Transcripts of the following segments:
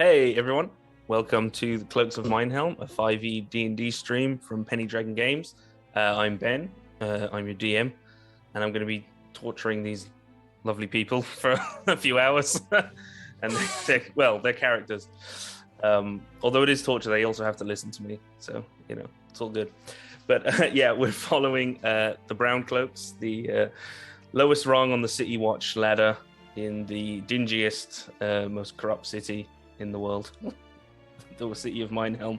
Hey everyone, welcome to the Cloaks of Mindhelm, a 5e D&D stream from Penny Dragon Games. I'm Ben, I'm your DM, and I'm going to be torturing these lovely people for a few hours. And they're characters. Although it is torture, they also have to listen to me, so, it's all good. But we're following the Brown Cloaks, the lowest rung on the City Watch ladder in the dingiest, most corrupt city in the world, the city of Mindhelm.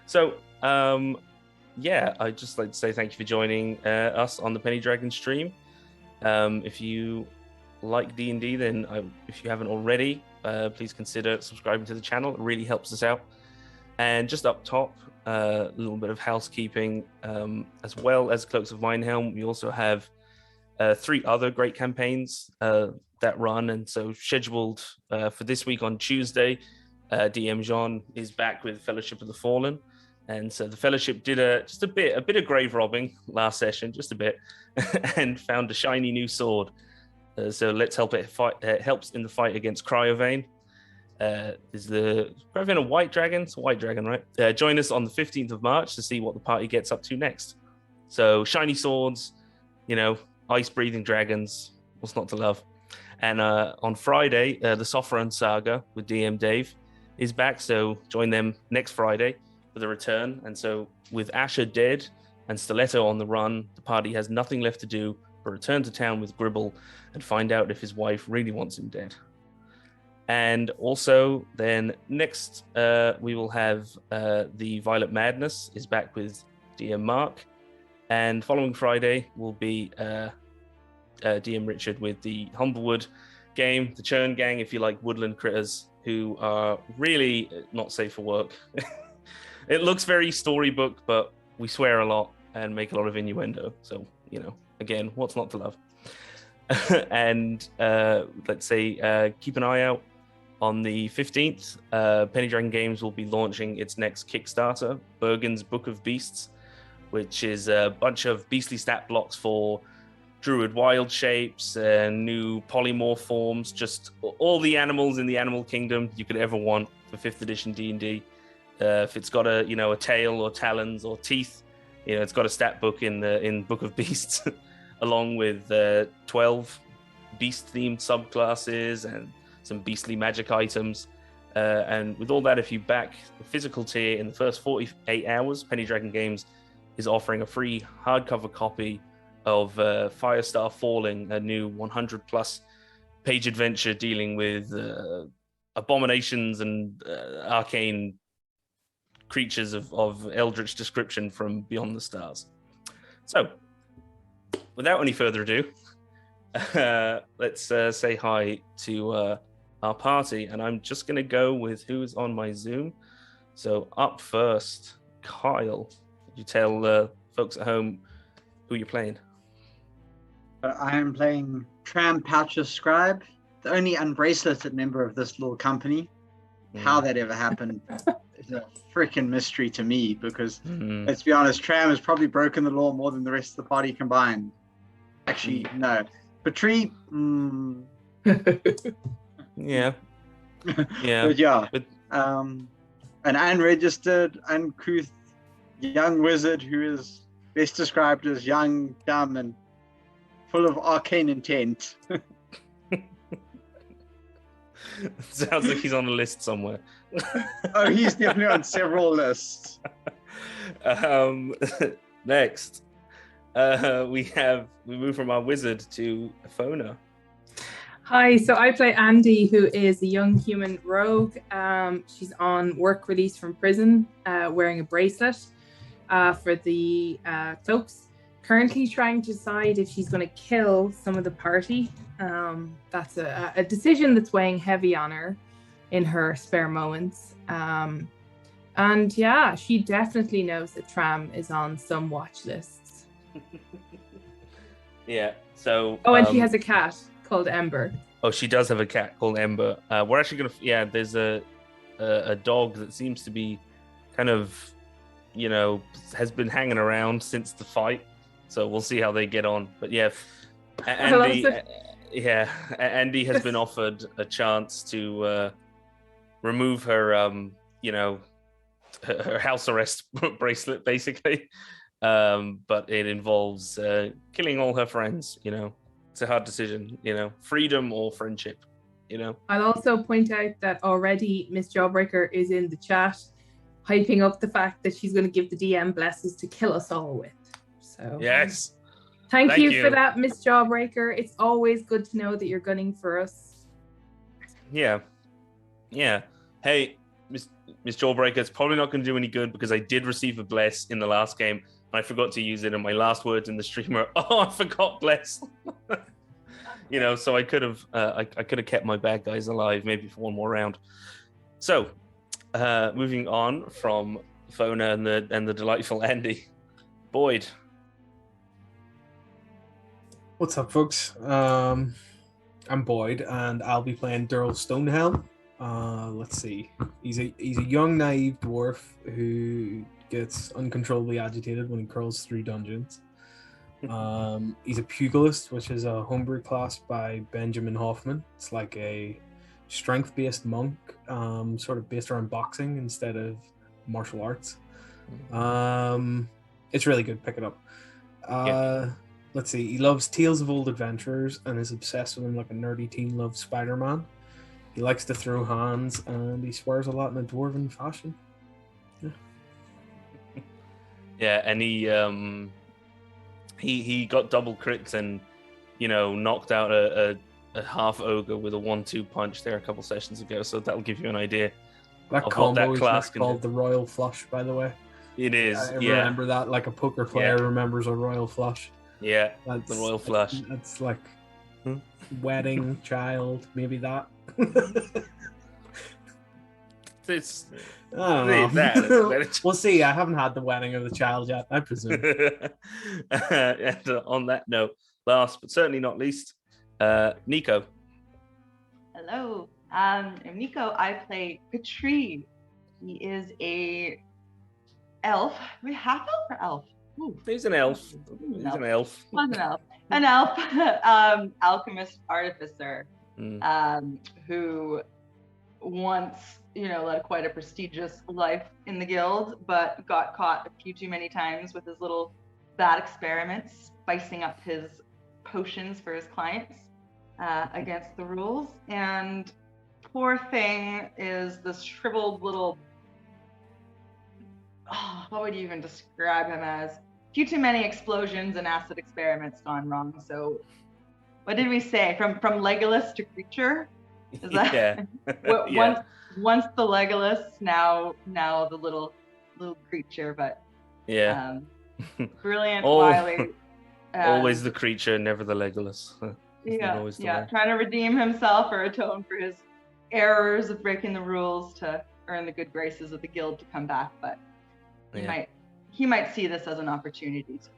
So, I'd just like to say thank you for joining us on the Penny Dragon stream. If you like D&D, then if you haven't already, please consider subscribing to the channel. It really helps us out. And just up top, a little bit of housekeeping, as well as Cloaks of Mindhelm. We also have 3 other great campaigns that run, and so scheduled for this week on Tuesday, DM Jean is back with Fellowship of the Fallen, and so the Fellowship did a bit of grave robbing last session, just a bit, and found a shiny new sword. So let's help it fight. It helps in the fight against Cryovane. Is the Cryovane a white dragon? It's a white dragon, right? Join us on the 15th of March to see what the party gets up to next. So shiny swords, ice-breathing dragons. What's not to love? And on Friday, the Sophron Saga with DM Dave is back, so join them next Friday for the return. And so with Asher dead and Stiletto on the run, the party has nothing left to do but return to town with Gribble and find out if his wife really wants him dead. And also then next we will have the Violet Madness is back with DM Mark. And following Friday will be DM Richard with the Humblewood game, the Churn Gang, if you like woodland critters who are really not safe for work. It looks very storybook, but we swear a lot and make a lot of innuendo. So, again, what's not to love? And let's say keep an eye out on the 15th. Penny Dragon Games will be launching its next Kickstarter, Bergen's Book of Beasts, which is a bunch of beastly stat blocks for druid wild shapes and new polymorph forms, just all the animals in the animal kingdom you could ever want for 5th edition D&D. If it's got a tail or talons or teeth, it's got a stat book in Book of Beasts, along with 12 beast-themed subclasses and some beastly magic items. And with all that, if you back the physical tier in the first 48 hours, Penny Dragon Games is offering a free hardcover copy of Firestar Falling, a new 100-plus page adventure dealing with abominations and arcane creatures of eldritch description from beyond the stars. So, without any further ado, let's say hi to our party, and I'm just going to go with who's on my Zoom. So, up first, Kyle. Could you tell folks at home who you're playing? I am playing Tram Pouch's Scribe, the only unbraceleted member of this little company. How that ever happened is a freaking mystery to me, because let's be honest, Tram has probably broken the law more than the rest of the party combined. Actually, no. Patri, yeah. But yeah. An unregistered, uncouth young wizard who is best described as young, dumb, and full of arcane intent. Sounds like he's on a list somewhere. Oh, he's definitely on several lists. Next, we move from our wizard to Fona. Hi, so I play Andy, who is a young human rogue. She's on work release from prison, wearing a bracelet for the Cloaks. Currently trying to decide if she's going to kill some of the party. That's a decision that's weighing heavy on her in her spare moments. And yeah, she definitely knows that Tram is on some watch lists. Yeah, so... Oh, and she has a cat called Ember. Oh, she does have a cat called Ember. We're actually going to... Yeah, there's a dog that seems to be kind of, has been hanging around since the fight. So we'll see how they get on. But yeah, Andy has been offered a chance to remove her, her house arrest bracelet, basically. But it involves killing all her friends. It's a hard decision. Freedom or friendship. I'll also point out that already Miss Jawbreaker is in the chat, hyping up the fact that she's going to give the DM blesses to kill us all with. So Yes. Thank you for that, Miss Jawbreaker. It's always good to know that you're gunning for us. Yeah. Hey, Miss Jawbreaker, it's probably not going to do any good because I did receive a bless in the last game, and I forgot to use it. And my last words in the stream were, "Oh, I forgot bless." So I could have, kept my bad guys alive maybe for one more round. So, moving on from Fona and the delightful Andy, Boyd. What's up, folks? I'm Boyd, and I'll be playing Durrell Stonehelm. Let's see. He's a young, naive dwarf who gets uncontrollably agitated when he crawls through dungeons. He's a pugilist, which is a homebrew class by Benjamin Hoffman. It's like a strength-based monk, sort of based around boxing instead of martial arts. It's really good. Pick it up. Let's see. He loves Tales of Old Adventurers and is obsessed with him like a nerdy teen loves Spider-Man. He likes to throw hands and he swears a lot in a dwarven fashion. Yeah, and he got double crits and knocked out a half ogre with a 1-2 punch there a couple sessions ago. So that'll give you an idea. That of combo what that class is called the Royal Flush, by the way. It is. I remember that, like a poker player remembers a Royal Flush. Yeah, that's the Royal Flush. That's like wedding, child, maybe that. It's I don't know. We'll see. I haven't had the wedding of the child yet, I presume. And on that note, last but certainly not least, Nico. Hello, I'm Nico. I play Patri. He is a elf. We half elf or elf? Ooh, he's an elf. He's an elf. Was an elf. An elf. Alchemist artificer. Who once, led quite a prestigious life in the guild, but got caught a few too many times with his little bad experiments, spicing up his potions for his clients against the rules. And poor thing is this shriveled little, what would you even describe him as? A few too many explosions and acid experiments gone wrong. So what did we say? From Legolas to creature? Is that once the Legolas, now the little creature, but brilliant, wily. Always the creature, never the Legolas. Trying to redeem himself or atone for his errors of breaking the rules to earn the good graces of the guild to come back, but he might see this as an opportunity to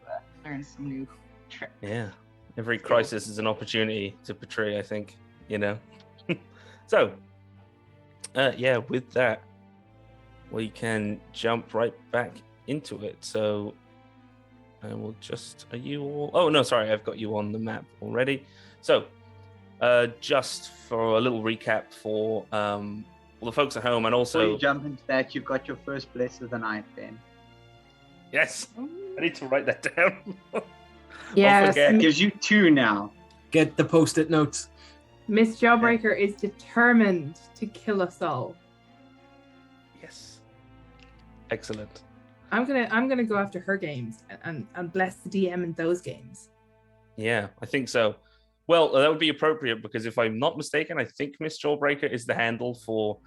learn some new tricks. Yeah, every crisis is an opportunity to portray, I think, So, with that, we can jump right back into it. So, I will just, are you all, oh no, sorry, I've got you on the map already. So, just for a little recap for all the folks at home, and also... Before you jump into that, you've got your first bless of the night, Ben. Yes, I need to write that down. Yes. It gives you 2 now. Get the post-it notes. Miss Jawbreaker is determined to kill us all. Yes. Excellent. I'm gonna go after her games and bless the DM in those games. Yeah, I think so. Well, that would be appropriate because if I'm not mistaken, I think Miss Jawbreaker is the handle for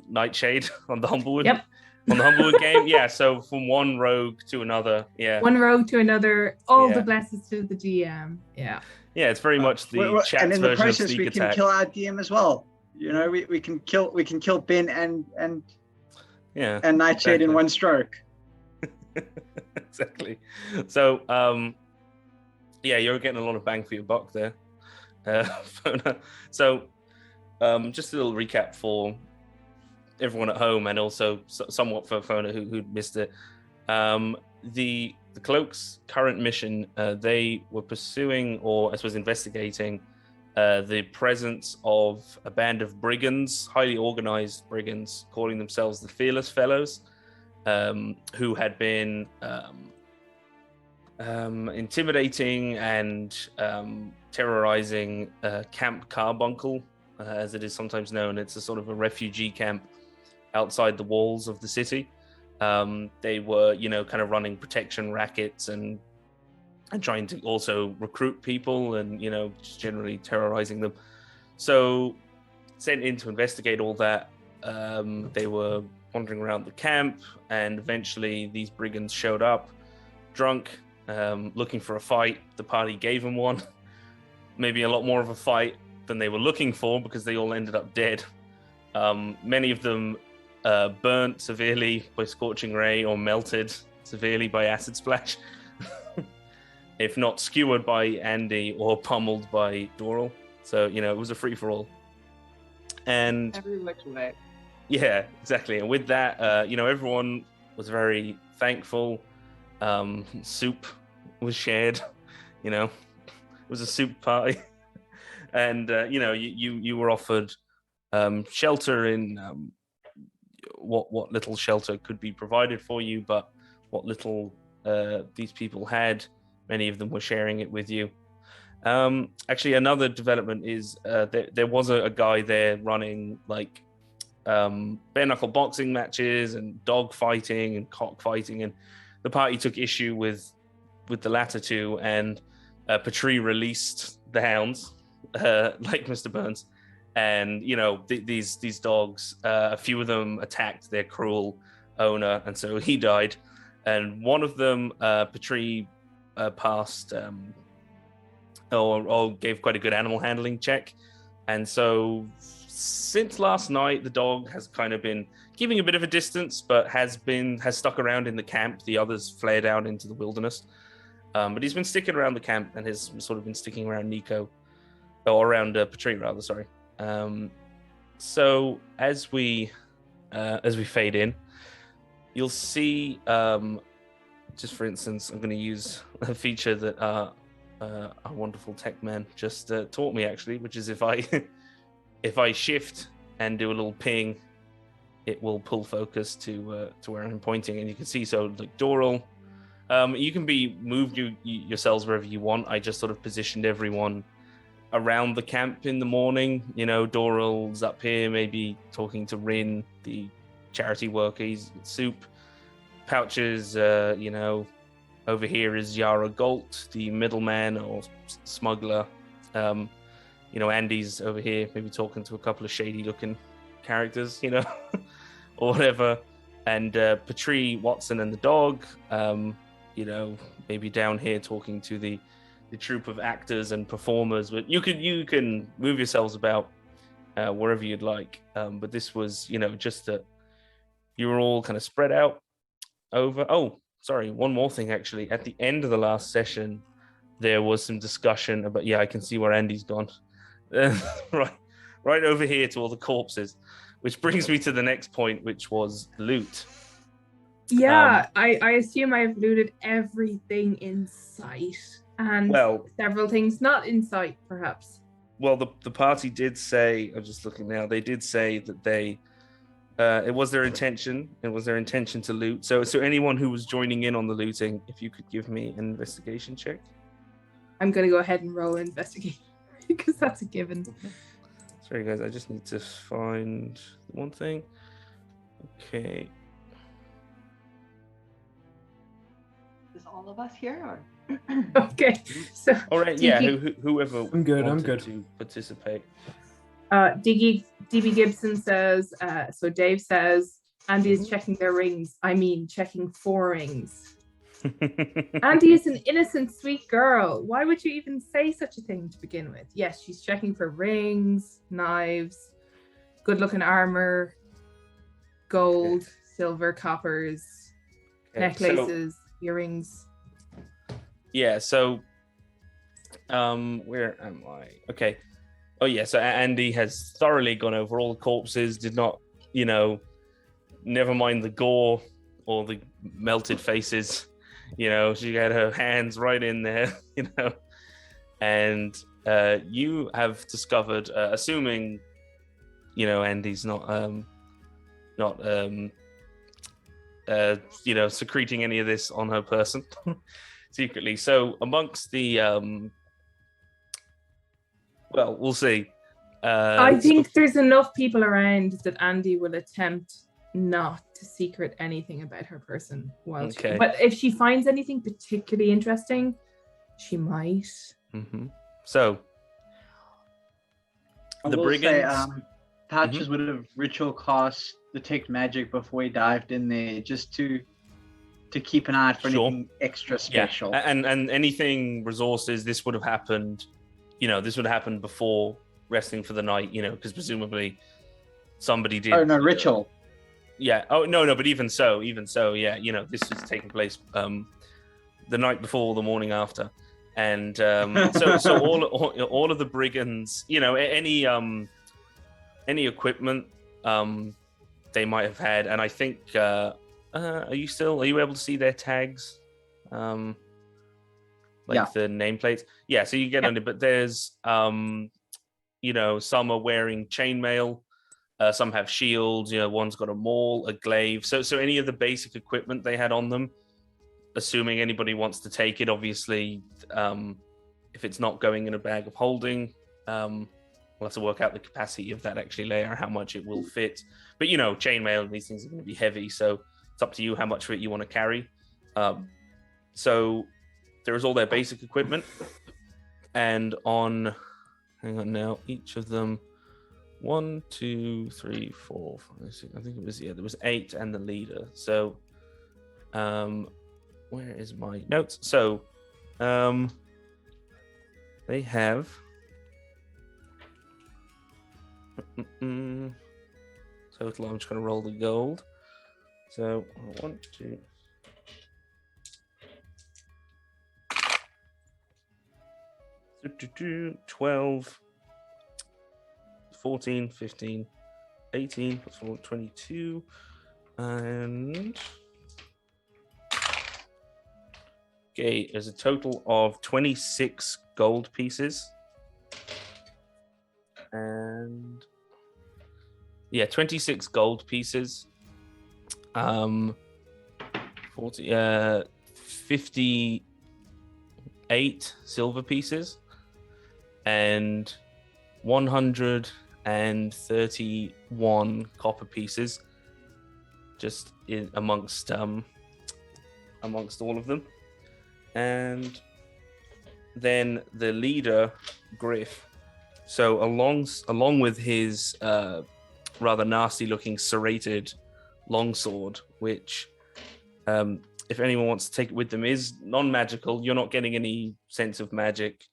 Nightshade on the Humblewood. Yep. On the Humblewood game, yeah. So from one rogue to another, yeah. One rogue to another, all the blessings to the DM. Yeah. Yeah, it's very much the chat's and in the version process, of sneak we can attack. kill our DM as well. We can kill Ben and Nightshade in one stroke. Exactly. So, you're getting a lot of bang for your buck there. So, just a little recap for everyone at home, and also somewhat for Fona who missed it. The Cloaks' current mission, they were pursuing, or I suppose investigating, the presence of a band of brigands, highly organized brigands, calling themselves the Fearless Fellows, who had been intimidating and terrorizing Camp Carbuncle, as it is sometimes known. It's a sort of a refugee camp outside the walls of the city. They were, kind of running protection rackets and trying to also recruit people and, just generally terrorizing them. So sent in to investigate all that. They were wandering around the camp, and eventually these brigands showed up, drunk, looking for a fight. The party gave them one, maybe a lot more of a fight than they were looking for, because they all ended up dead. Many of them burnt severely by scorching ray or melted severely by acid splash. If not skewered by Andy or pummeled by Doral. So, it was a free-for-all. And every which way. Yeah, exactly. And with that, everyone was very thankful. Soup was shared, it was a soup party. And, you were offered shelter in what little shelter could be provided for you, but what little these people had, many of them were sharing it with you. Actually, another development is there was a guy there running like bare knuckle boxing matches and dog fighting and cockfighting, and the party took issue with the latter two, and Patry released the hounds, like Mr. Burns, and these dogs, a few of them attacked their cruel owner, and so he died. And one of them, Patry, passed or gave quite a good animal handling check, and so since last night the dog has kind of been keeping a bit of a distance, but has stuck around in the camp. The others fled out into the wilderness, but he's been sticking around the camp and has sort of been sticking around Nico, or around Patry rather, sorry. So as we fade in, you'll see, just for instance, I'm going to use a feature that our wonderful tech man just taught me, actually, which is if I shift and do a little ping, it will pull focus to where I'm pointing, and you can see, so like Doral, you can move yourselves wherever you want. I just sort of positioned everyone around the camp in the morning. Doral's up here, maybe talking to Rin, the charity worker. He's Soup. Pouches, over here is Yara Galt, the middleman or smuggler. Andy's over here, maybe talking to a couple of shady-looking characters, or whatever. And Patry, Watson, and the dog, maybe down here talking to the troupe of actors and performers. But you can move yourselves about wherever you'd like. But this was, just that you were all kind of spread out over. Oh, sorry, one more thing, actually. At the end of the last session, there was some discussion about, I can see where Andy's gone. Right over here to all the corpses, which brings me to the next point, which was loot. Yeah, I assume I've looted everything in sight, and several things not in sight, perhaps. Well, the party did say, I'm just looking now, they did say that they it was their intention to loot. So anyone who was joining in on the looting, if you could give me an investigation check. I'm going to go ahead and roll investigation because that's a given. Sorry, guys, I just need to find one thing. Okay. Is all of us here, or? Okay, so all right, yeah. Whoever I'm good. to participate. DB Gibson says. So Dave says Andy is checking their rings. I mean, checking 4 rings. Andy is an innocent, sweet girl. Why would you even say such a thing to begin with? Yes, she's checking for rings, knives, good-looking armor, gold, silver, coppers, necklaces, earrings. Yeah, so where am I? Okay. Oh yeah, so Andy has thoroughly gone over all the corpses, did not, never mind the gore or the melted faces. She had her hands right in there, and you have discovered, assuming, Andy's not secreting any of this on her person secretly. So amongst the, we'll see. I think there's enough people around that Andy will attempt not to secret anything about her person. But if she finds anything particularly interesting, she might. Mm-hmm. So I will say, Patches would have ritual cast detect magic before he dived in there, just to keep an eye out for anything extra special. Yeah. And anything resources, this would have happened. This would have happened before resting for the night. Because presumably somebody did. Oh no, ritual. Yeah. Oh no. But even so, yeah. This was taking place the night before, the morning after, and so all of the brigands, any equipment they might have had, and I think are you able to see their tags, the nameplates? Yeah. So you get on it, but there's some are wearing chainmail. Some have shields, one's got a maul, a glaive. So any of the basic equipment they had on them, assuming anybody wants to take it, obviously, if it's not going in a bag of holding, we'll have to work out the capacity of that actually later, how much it will fit. But, chainmail and these things are going to be heavy, so it's up to you how much of it you want to carry. So there is all their basic equipment. And hang on now, each of them, 1, 2, 3, 4, 5, 6. I think it was, there was 8 and the leader. So, where is my notes? So, they have total. I'm just going to roll the gold. So, 1, 2, 12. 14, 15, 18, plus 4, 22, and okay, there's a total of 26 gold pieces, and 26 gold pieces, 58 silver pieces, and 131 copper pieces, just amongst all of them. And then the leader, Griff. So along with his rather nasty-looking serrated longsword, which, if anyone wants to take it with them, is non-magical. You're not getting any sense of magic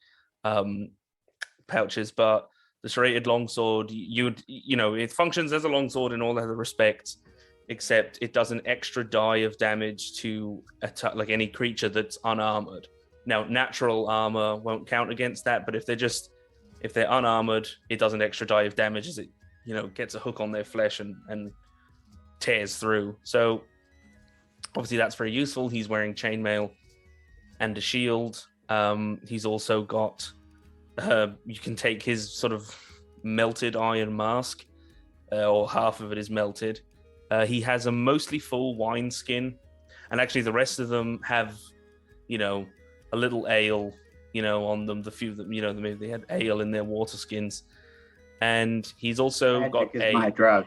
pouches, but the serrated longsword, it functions as a longsword in all other respects, except it does an extra die of damage to attack, like any creature that's unarmored. Now, natural armor won't count against that, but if they're unarmored, it does an extra die of damage as it, gets a hook on their flesh and tears through. So obviously that's very useful. He's wearing chainmail and a shield. He's also got, you can take his sort of melted iron mask, or half of it is melted. He has a mostly full wine skin, and actually the rest of them have, a little ale, on them. The few that, maybe they had ale in their water skins. And he's also got my drug.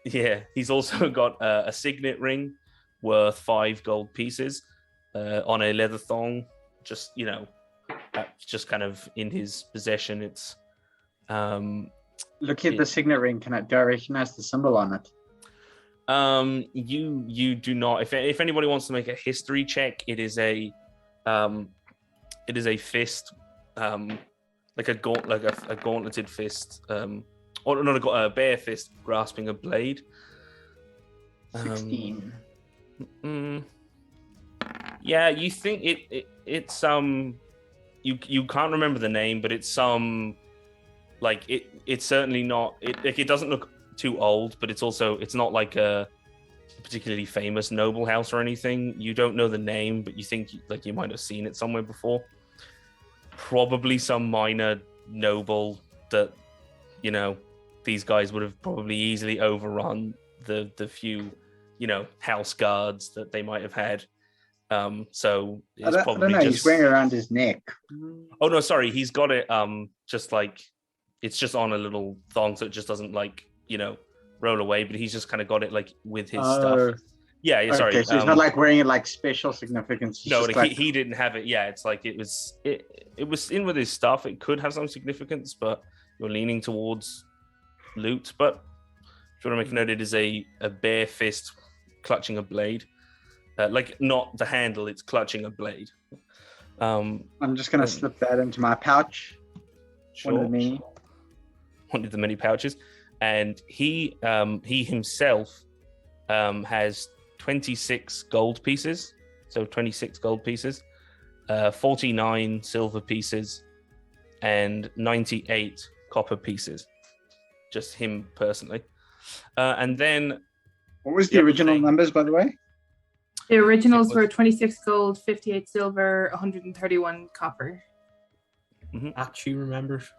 Yeah, he's also got a signet ring worth 5 gold pieces on a leather thong. Just, just kind of in his possession. It's look at the signet ring. Do I recognize the symbol on it? You do not. If anybody wants to make a history check, it is a fist, like a gauntleted fist, or not a bare fist grasping a blade. 16. Yeah, you think it's you can't remember the name, but it's it's certainly not, it doesn't look too old, but it's not like a particularly famous noble house or anything. You don't know the name, but you think you might have seen it somewhere before. Probably some minor noble that, you know, these guys would have probably easily overrun the few, you know, house guards that they might have had. So it's I probably don't know. just... He's wearing it around his neck. Oh no, sorry, he's got it just like it's just on a little thong, so it just doesn't like, you know, roll away. But he's just kind of got it like with his stuff. Yeah, sorry. Okay, so he's not like wearing it like special significance. No, just like... he didn't have it. Yeah, it's like it was in with his stuff. It could have some significance, but you're leaning towards loot. But if you want to make a note, it is a bare fist clutching a blade. Like not the handle, it's clutching a blade. I'm just gonna slip that into my pouch. Sure. One of the many pouches. And he himself has 26 gold pieces. So 26 gold pieces, 49 silver pieces, and 98 copper pieces. Just him personally. And then... What was the original numbers, by the way? The originals were 26 gold, 58 silver, 131 copper. She remembers.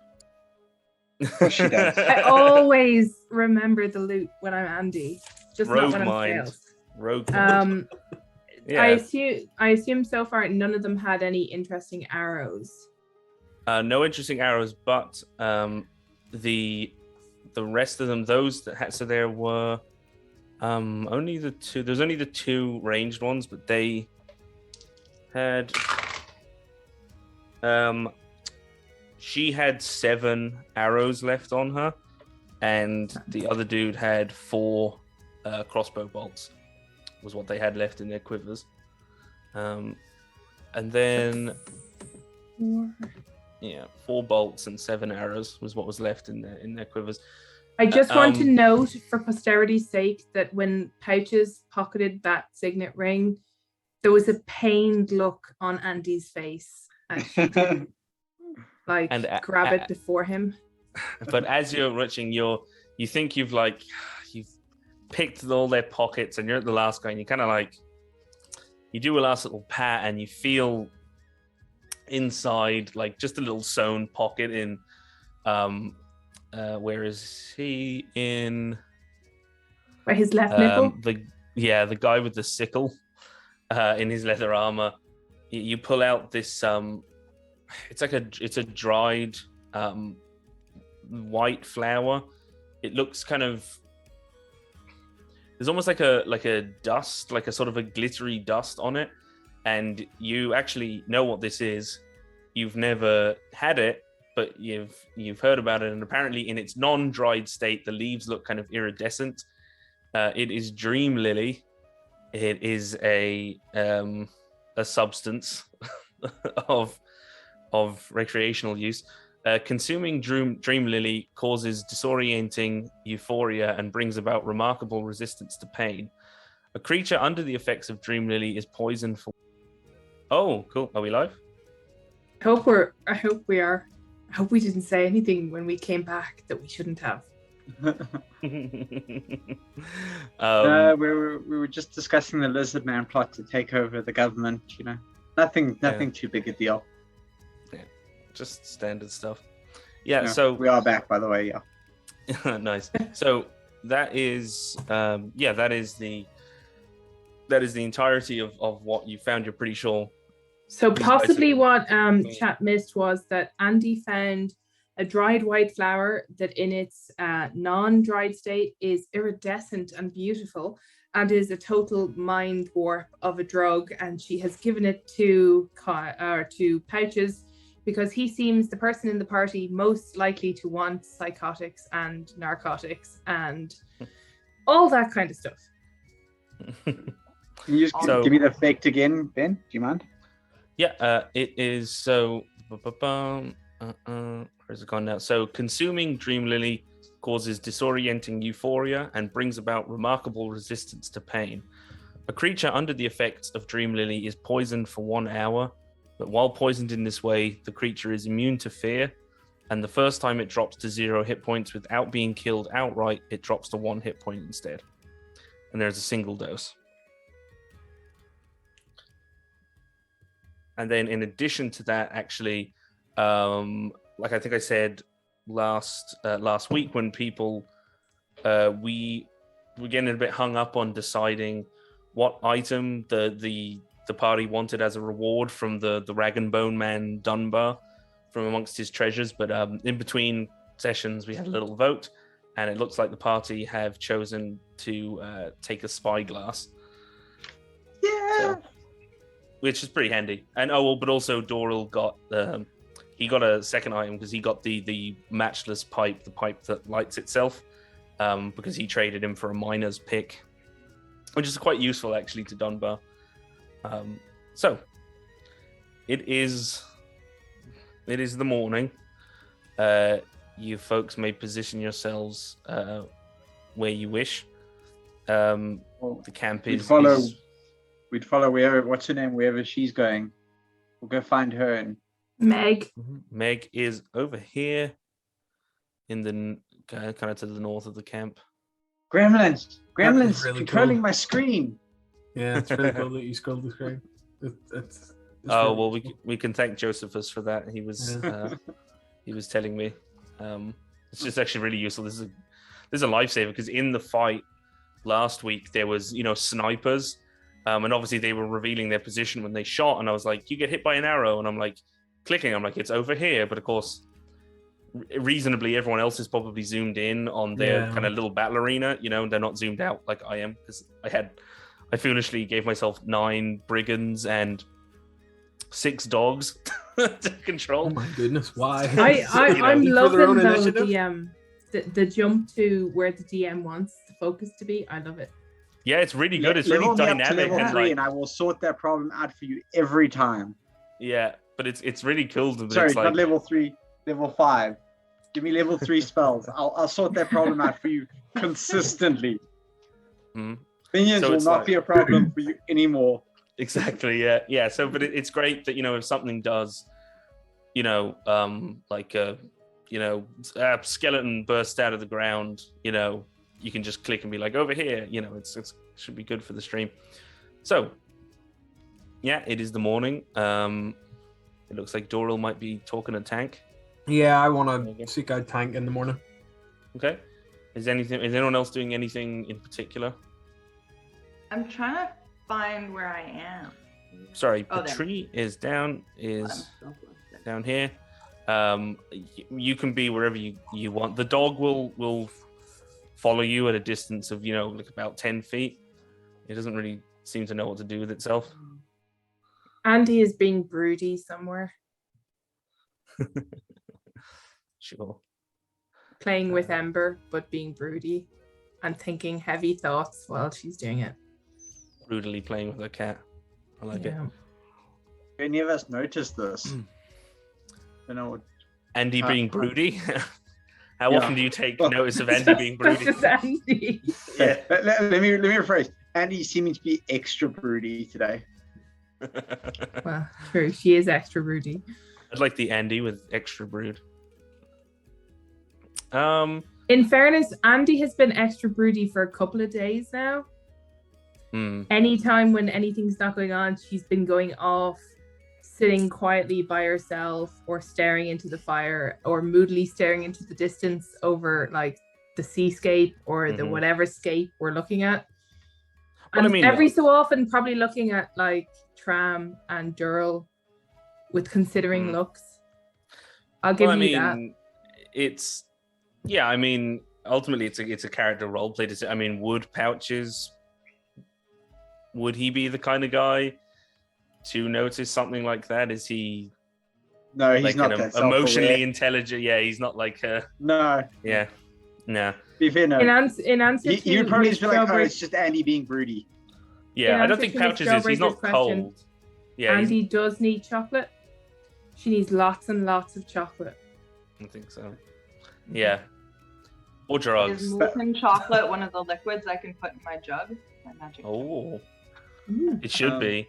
She does. I always remember the loot when I'm Andy, just Rogue not when mind. I'm sales. Rogue mind. Yeah. I assume so far none of them had any interesting arrows. No interesting arrows, but the rest of them, those that had, so there were only the two. There's only the two ranged ones, but they had she had 7 arrows left on her, and the other dude had 4 crossbow bolts. Was what they had left in their quivers. And then 4 bolts and 7 arrows was what was left in their quivers. I just want to note, for posterity's sake, that when Pouches pocketed that signet ring, there was a pained look on Andy's face as she did, grab it before him. But as you're reaching, you think you've picked all their pockets, and you're at the last guy, and you kind of like, you do a last little pat, and you feel inside like just a little sewn pocket in where is he? In by his left nipple? The guy with the sickle in his leather armor. You pull out this it's a dried white flower. It looks kind of, there's almost like a dust, like a sort of a glittery dust on it, and you actually know what this is. You've never had it, but you've heard about it, and apparently in its non-dried state, the leaves look kind of iridescent. It is dream lily. It is a substance of recreational use. Consuming dream lily causes disorienting euphoria and brings about remarkable resistance to pain. A creature under the effects of dream lily is poisoned for... Oh, cool. Are we live? I hope we are. I hope we didn't say anything when we came back that we shouldn't have. We were just discussing the Lizard Man plot to take over the government. You know, nothing too big a deal. Yeah, just standard stuff. Yeah. No, so we are back, by the way. Yeah. Nice. So that is the entirety of what you found. You're pretty sure. So possibly what chat missed was that Andy found a dried white flower that in its non-dried state is iridescent and beautiful and is a total mind warp of a drug, and she has given it to Pouches because he seems the person in the party most likely to want psychotics and narcotics and all that kind of stuff. Can you just give me the faked again, Ben? Do you mind? Yeah, it is so... Where's it gone now? So, consuming dream lily causes disorienting euphoria and brings about remarkable resistance to pain. A creature under the effects of dream lily is poisoned for 1 hour, but while poisoned in this way, the creature is immune to fear, and the first time it drops to 0 hit points without being killed outright, it drops to 1 hit point instead. And there's a single dose. And then in addition to that, actually, like I think I said last week, when people we were getting a bit hung up on deciding what item the party wanted as a reward from the rag and bone man Dunbar from amongst his treasures. But in between sessions, we had a little vote, and it looks like the party have chosen to take a spyglass. Yeah. So, which is pretty handy. And but also Doral got he got a second item because he got the matchless pipe, the pipe that lights itself, because he traded him for a miner's pick, which is quite useful actually to Dunbar. So it is the morning. You folks may position yourselves where you wish. The camp is. We'd follow what's her name, wherever she's going. We'll go find her. And Meg. Meg is over here in the kind of to the north of the camp. Gremlins really controlling cool. my screen. Yeah, it's really cool that you scrolled the screen. It's Well, really we can thank Josephus for that. He was he was telling me. It's just actually really useful. This is a lifesaver, because in the fight last week there was snipers, and obviously they were revealing their position when they shot, and I was like, you get hit by an arrow, and I'm like clicking, I'm like, it's over here, but of course reasonably everyone else is probably zoomed in on their kind of little battle arena, they're not zoomed out like I am, because I foolishly gave myself 9 brigands and 6 dogs to control. Oh my goodness, why? I'm loving though the jump to where the DM wants the focus to be. I love it. Yeah, it's really good. It's really Level me up to dynamic. level And 3, and I will sort that problem out for you every time. Yeah, but it's really cool. Sorry, it's not level 3, level 5. Give me level 3 spells. I'll sort that problem out for you consistently. Minions will not be a problem for you anymore. Exactly. Yeah. So, but it's great that if something does, like a skeleton burst out of the ground, you can just click and be like, over here. It should be good for the stream. So, yeah, it is the morning. It looks like Doral might be talking to Tank. Yeah, I want to seek out Tank in the morning. Okay. Is anyone else doing anything in particular? I'm trying to find where I am. Sorry, the tree is down here. You can be wherever you want. The dog will follow you at a distance of like about 10 feet. It doesn't really seem to know what to do with itself. Andy is being broody somewhere. Sure. Playing with Ember, but being broody and thinking heavy thoughts while she's doing it. Brutally playing with her cat. I like it. Any of us noticed this? I know what. Andy being broody? How often do you take notice of Andy being broody? Just Andy. Yeah. Let me rephrase. Andy seeming to be extra broody today. Well, true. She is extra broody. I'd like the Andy with extra brood. In fairness, Andy has been extra broody for a couple of days now. Anytime when anything's not going on, she's been going off, sitting quietly by herself, or staring into the fire, or moodily staring into the distance over like the seascape or the whatever scape we're looking at. And every so often probably looking at like Tram and Dural with considering looks. I'll give you that. It's ultimately it's a character role play. Would Pouches, would he be the kind of guy to notice something like that? Is he? No, he's like not that emotionally intelligent. Yeah, he's not like No. Yeah, no. Be fair, no. In answer to you'd probably just be like, oh, it's just Andy being broody. Yeah, I don't think Pouches is. He's not cold. Yeah, Andy does need chocolate. She needs lots and lots of chocolate. I think so. Yeah. Or drugs. Is molten chocolate one of the liquids I can put in my jug? My magic jug. It should be.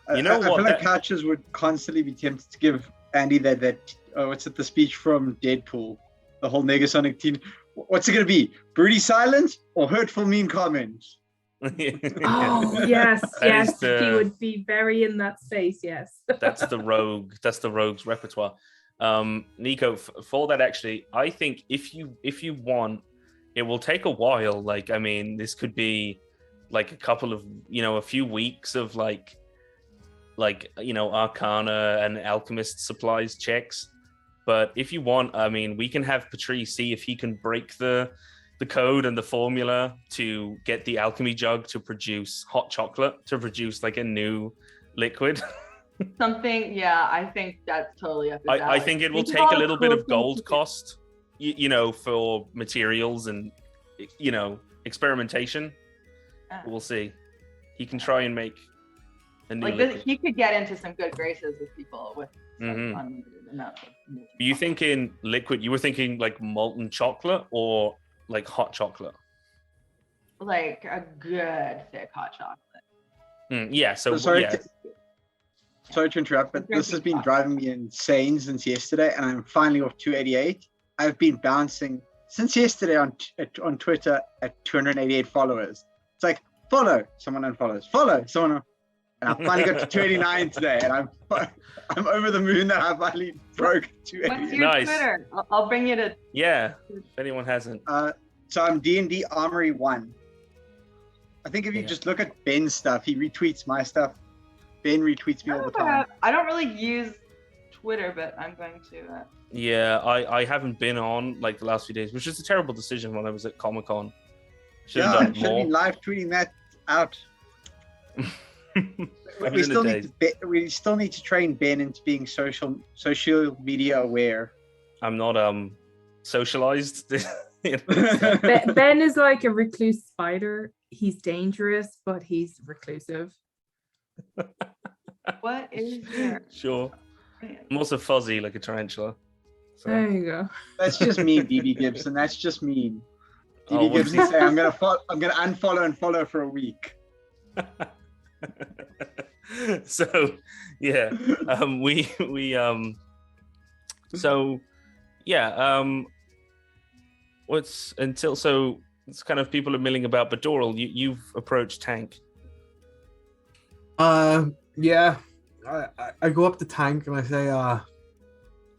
I feel like Pouches would constantly be tempted to give Andy that what's it, the speech from Deadpool, the whole Negasonic team. What's it gonna be? Broody silence or hurtful mean comments? Oh yes, he would be very in that space. Yes. That's the rogue. That's the rogue's repertoire. Nico, for that actually, I think if you want, it will take a while. Like, I mean, this could be like a couple of, a few weeks of like Arcana and Alchemist supplies checks. But if you want, I mean, we can have Patrice see if he can break the code and the formula to get the alchemy jug to produce hot chocolate, to produce like a new liquid. Something, yeah, I think that's totally up his alley. I think it will take a little bit of gold cost, for materials and, experimentation. We'll see. He can try and make a new liquid. He could get into some good graces with people with unlimited amount of. You thinking liquid? You were thinking like molten chocolate or like hot chocolate? Like a good thick hot chocolate. Yeah. So sorry to interrupt, but Drink this has been coffee. driving me insane since yesterday, and I'm finally off 288. I've been bouncing since yesterday on Twitter at 288 followers. It's like follow, someone unfollows, follow, someone, and I finally got to 289 today, and I'm over the moon that I finally broke 288. What's your Nice. Twitter? I'll bring you to. yeah. If anyone hasn't, So I'm D&D Armory 1. I think if you just look at Ben's stuff, he retweets my stuff. Ben retweets me all the time. I don't really use Twitter, but I'm going to. yeah, I haven't been on like the last few days, which is a terrible decision when I was at Comic-Con. Should have I done should have more. been live tweeting that out. We still need to train Ben into being social media aware. I'm not socialized. Ben is like a recluse spider. He's dangerous, but he's reclusive. What is your? Sure. I'm also fuzzy like a tarantula. So. There you go. That's just mean, BB Gibson. That's just mean. Oh, BB what Gibson does he- say, I'm gonna unfollow and follow for a week. So yeah, it's kind of people are milling about, but Doral, you've approached Tank. Yeah. I go up to Tank and I say,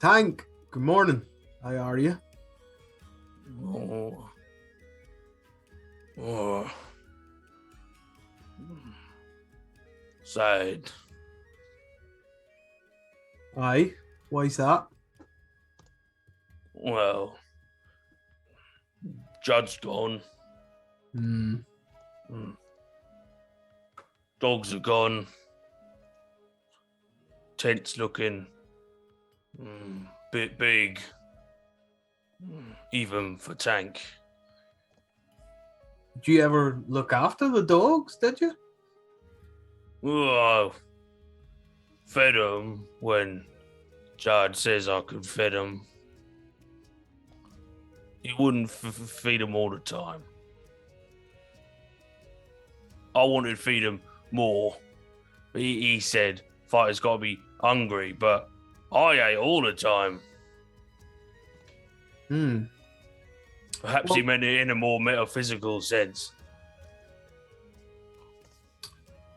Tank, good morning. How are you? Sad. Aye. Why's that? Well, Judd's gone. Dogs are gone. Tent's looking bit big, even for Tank. Did you ever look after the dogs, did you? Oh, fed them when Judd says I could feed them. He wouldn't feed them all the time. I wanted to feed him more. He said fighters got to be hungry, but I ate all the time. Perhaps he meant it in a more metaphysical sense.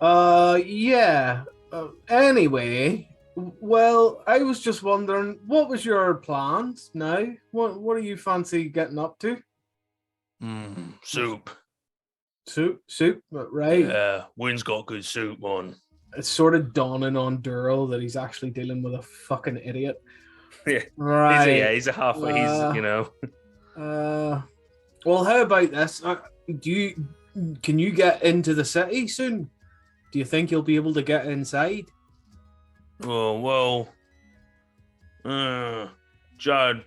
Yeah. Anyway, well, I was just wondering, what was your plans now? What do you fancy getting up to? Soup. Soup, right? Yeah, Wynn's got good soup on. It's sort of dawning on Dural that he's actually dealing with a fucking idiot. Yeah. Right. He's a halfway. Well, how about this? Can you get into the city soon? Do you think you'll be able to get inside? Oh, well, Judd,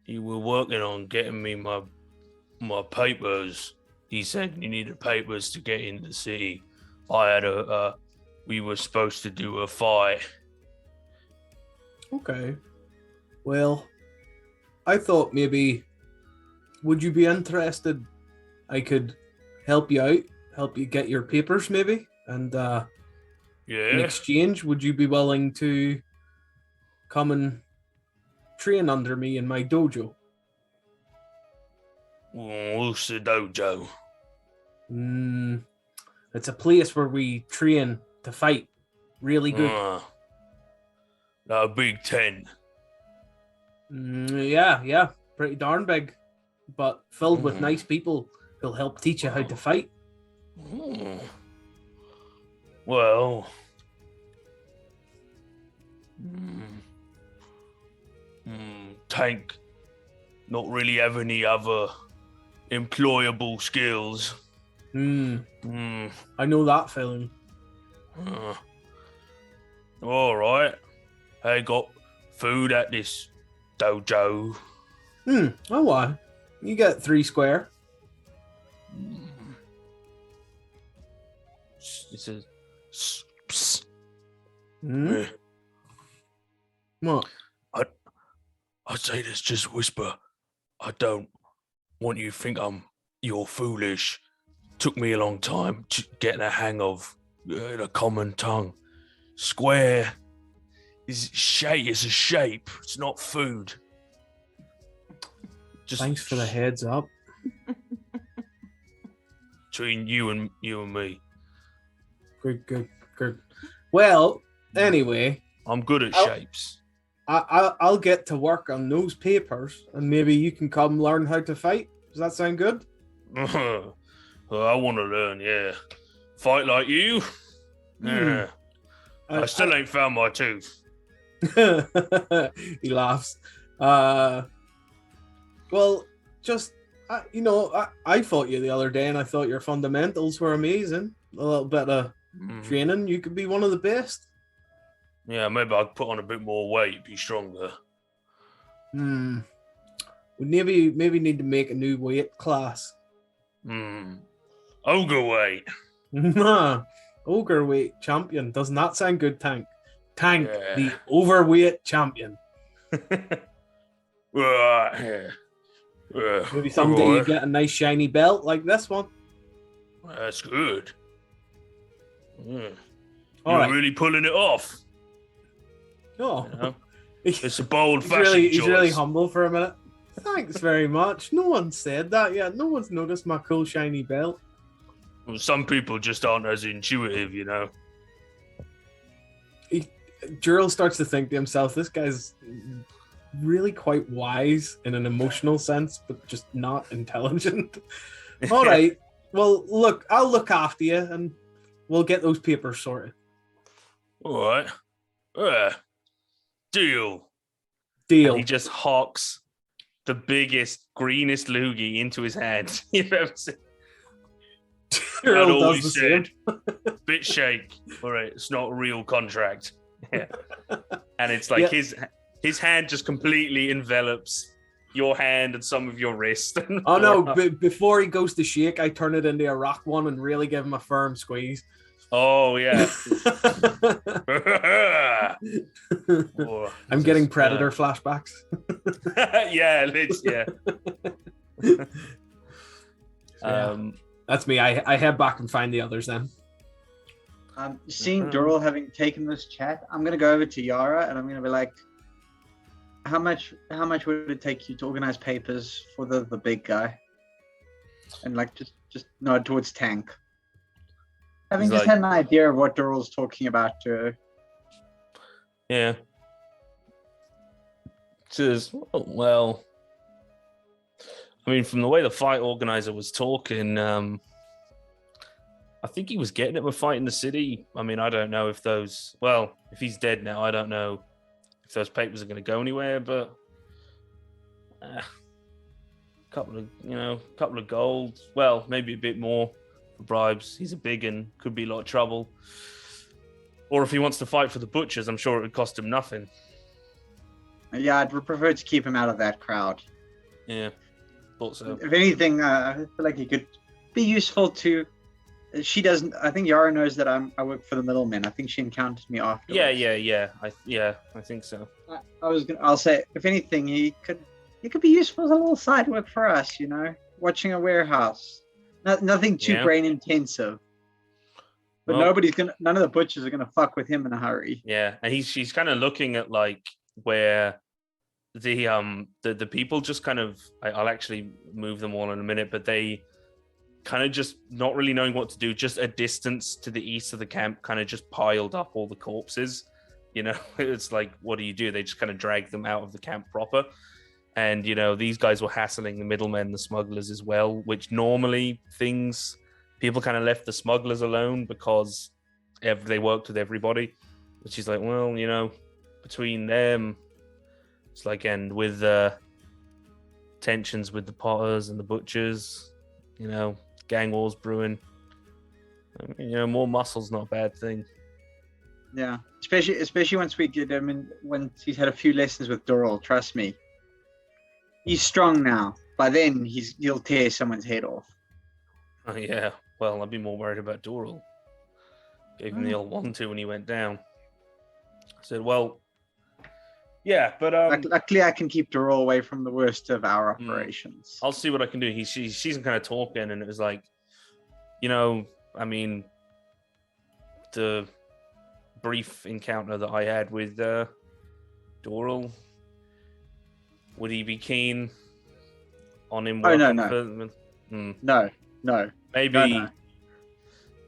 he were working on getting me my papers. He said you needed papers to get into the city. I had we were supposed to do a fight. Okay. Well, I thought maybe, would you be interested? I could help you out, help you get your papers maybe, and in exchange, would you be willing to come and train under me in my dojo? What's the dojo? It's a place where we train to fight really good. A big tent. Yeah, pretty darn big, but filled with nice people who'll help teach you how to fight. Well, tank not really have any other employable skills. I know that feeling. All right. I got food at this dojo. Oh, why? You get 3 square. It's a... What? I say this just whisper. I don't want you to think you're foolish. Took me a long time to get the hang of the common tongue. Square is shape. It's a shape. It's not food. Just Thanks for the heads up. Between you and me. Good. Well, anyway, I'm good at shapes. I'll get to work on those papers, and maybe you can come learn how to fight. Does that sound good? Well, I want to learn, yeah. Fight like you? Yeah. I still ain't found my tooth. He laughs. Well, just, I fought you the other day, and I thought your fundamentals were amazing. A little bit of training, you could be one of the best. Yeah, maybe I'd put on a bit more weight, be stronger. We maybe need to make a new weight class. Ogre weight. Ogre weight champion. Doesn't that sound good, Tank? Tank, Yeah. the overweight champion. Maybe someday you get a nice shiny belt like this one. That's good. You're All really pulling it off. Oh, You know? It's a bold-fashioned he's really choice. humble for a minute. Thanks very much. No one said that yet. No one's noticed my cool shiny belt. Well, some people just aren't as intuitive, you know. Gerald starts to think to himself, this guy's really quite wise in an emotional sense, but just not intelligent. All right. Well, look, I'll look after you, and we'll get those papers sorted. All right. Deal. Deal. And he just hawks the biggest, greenest loogie into his hand you've ever seen. Gerald all does he the same. said. Bit shake. All right, it's not a real contract. Yeah. And it's like his hand just completely envelops your hand and some of your wrist. Oh no! Before he goes to shake, I turn it into a rock one and really give him a firm squeeze. Oh yeah. I'm getting Predator flashbacks. yeah. That's me. I head back and find the others then. Seeing Doral having taken this chat, I'm gonna go over to Yara and I'm gonna be like, how much would it take you to organize papers for the big guy? And like just nod towards Tank. Having just had an idea of what Doral's talking about to her. Yeah. Says, well, I mean, from the way the fight organizer was talking, I think he was getting it with fight in the city. I mean, I don't know if if he's dead now, I don't know if those papers are going to go anywhere, but a couple of gold, well, maybe a bit more for bribes. He's a big and could be a lot of trouble. Or if he wants to fight for the butchers, I'm sure it would cost him nothing. Yeah, I'd prefer to keep him out of that crowd. Yeah, thought so. If anything, I feel like he could be useful to. She doesn't. I think Yara knows that I work for the middlemen. I think she encountered me afterwards. Yeah. I think so. I'll say, if anything, he could be useful as a little side work for us. You know, watching a warehouse. Nothing too brain intensive. But none of the butchers are gonna fuck with him in a hurry. Yeah, and she's kind of looking at like where the people just kind of. I'll actually move them all in a minute, but they kind of just not really knowing what to do. Just a distance to the east of the camp, kind of just piled up all the corpses. it's like, what do? They just kind of drag them out of the camp proper. And, these guys were hassling the middlemen, the smugglers as well, which normally people kind of left the smugglers alone because they worked with everybody. But she's like, well, between them, it's like, and with tensions with the potters and the butchers, gang wars brewing. More muscle's not a bad thing. Yeah, especially once we get him in, once he's had a few lessons with Doral. Trust me, he's strong now. By then, he'll tear someone's head off. Oh yeah. Well, I'd be more worried about Doral. Gave him the old 1-2 when he went down. I said, well, yeah, but luckily I can keep Doral away from the worst of our operations. I'll see what I can do. She's kind of talking, and it was like, the brief encounter that I had with Doral, would he be keen on him working No. Maybe. No.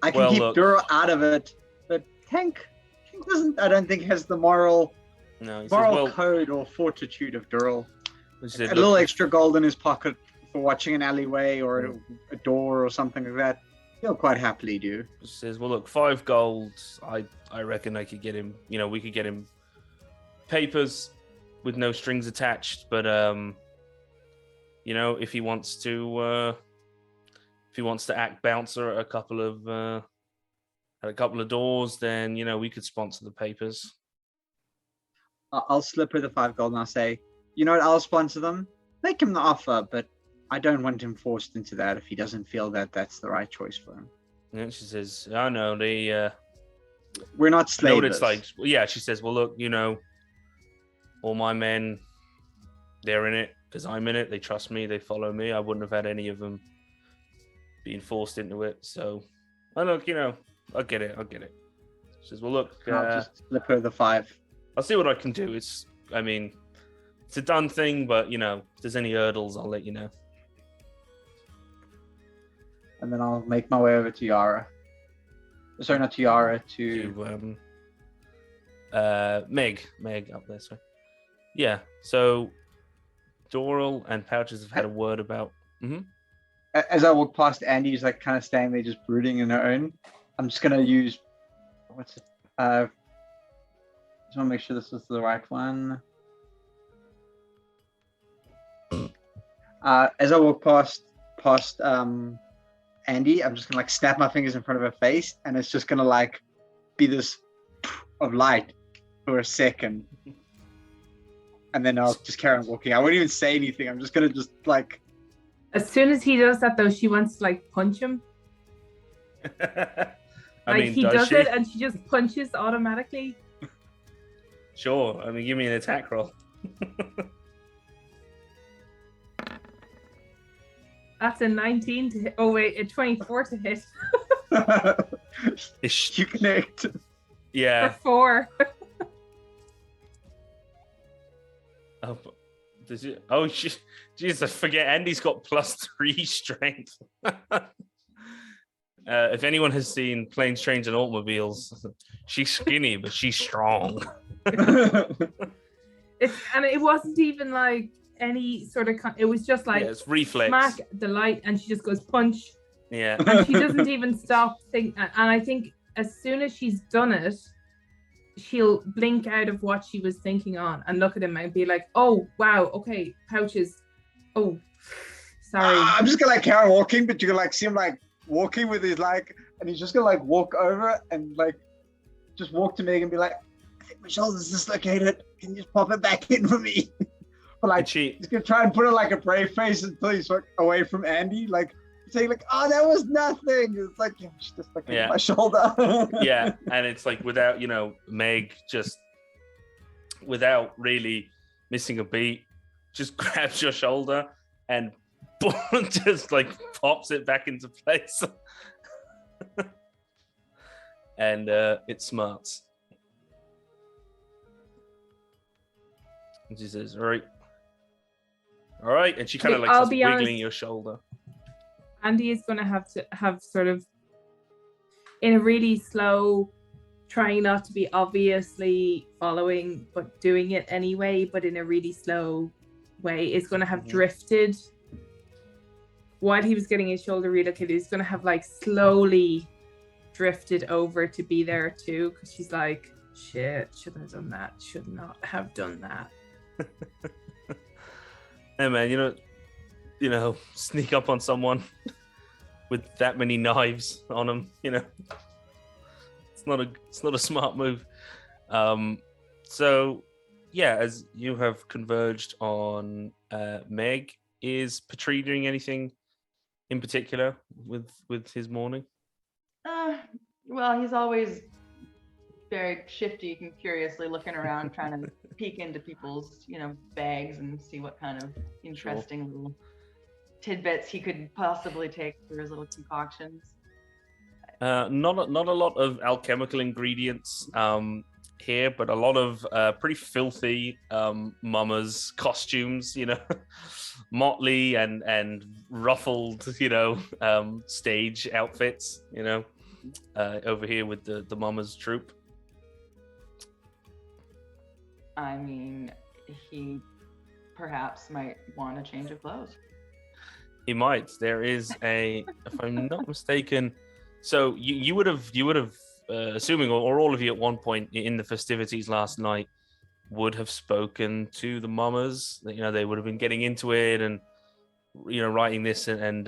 I can keep Doral out of it, but Tank doesn't. I don't think has the moral code or fortitude of Doral. A little extra gold in his pocket for watching an alleyway or a door or something like that, he'll quite happily do. He says, well, look, 5 gold. I reckon I could get him. We could get him papers with no strings attached. But if he wants to act bouncer at a couple of doors, then we could sponsor the papers. I'll slip her the 5 gold and I'll say, I'll sponsor them. Make him the offer, but I don't want him forced into that if he doesn't feel that that's the right choice for him. And she says, "Oh no, we're not slaves." What it's like? Yeah, she says, "Well, look, all my men, they're in it because I'm in it. They trust me. They follow me. I wouldn't have had any of them being forced into it. So, look, I get it. She says, "Well, look, I'll just slip her the 5. I'll see what I can do. It's a done thing, but if there's any hurdles, I'll let you know." And then I'll make my way over to Yara. Sorry, not to Yara, to Meg up there. Sorry. Yeah. So Doral and Pouches have had a word about. Mm-hmm. As I walk past Andy, who's like kind of standing there, just brooding in her own. I'm just gonna use just want to make sure this is the right one. As I walk past Andy, I'm just gonna snap my fingers in front of her face, and it's just gonna be this of light for a second, and then I'll just carry on walking. I won't even say anything. I'm just gonna As soon as he does that, though, she wants to punch him. He does it, and she just punches automatically. Sure. Give me an attack roll. That's a 19 to hit. Oh wait, a 24 to hit. You connect. Yeah. For 4. Oh, did you? Oh, jeez! I forget. Andy's got +3 strength. If anyone has seen Planes, Trains, and Automobiles, she's skinny, but she's strong. It wasn't even any sort of. It was just it's reflex. Smack the light, and she just goes punch. Yeah. And she doesn't even stop think. And I think as soon as she's done it, she'll blink out of what she was thinking on and look at him and be like, "Oh wow, okay, Pouches. Oh, sorry." I'm just gonna carry on walking, but you can see him walking with his and he's just gonna walk over and just walk to Meg and be like, "I think my shoulder's dislocated. Can you just pop it back in for me?" But he's gonna try and put it a brave face until he's away from Andy, saying "Oh, that was nothing." It's yeah, she dislocated my shoulder. Yeah, and it's without Meg just without really missing a beat, just grabs your shoulder and just pops it back into place. And it smarts. And she says, all right. And she kind of starts wiggling your shoulder. Andy is going to have sort of, in a really slow, trying not to be obviously following, but doing it anyway, but in a really slow way, is going to have drifted. While he was getting his shoulder relocated, he's going to have like slowly drifted over to be there too, because she's like, shit, should have done that, should not have done that. Hey man, you know, sneak up on someone with that many knives on them, it's not a smart move. So yeah, as you have converged on Meg, is Petrie doing anything in particular with his morning? Well, he's always very shifty and curiously looking around, trying to peek into people's, bags and see what kind of interesting little tidbits he could possibly take for his little concoctions. Not a lot of alchemical ingredients here, but a lot of pretty filthy mummers costumes, motley and ruffled, stage outfits, over here with the mummers troupe. I mean, he perhaps might want a change of clothes. He might. There is if I'm not mistaken, so you would have assuming, or all of you at one point in the festivities last night would have spoken to the mummers. They would have been getting into it and writing this, and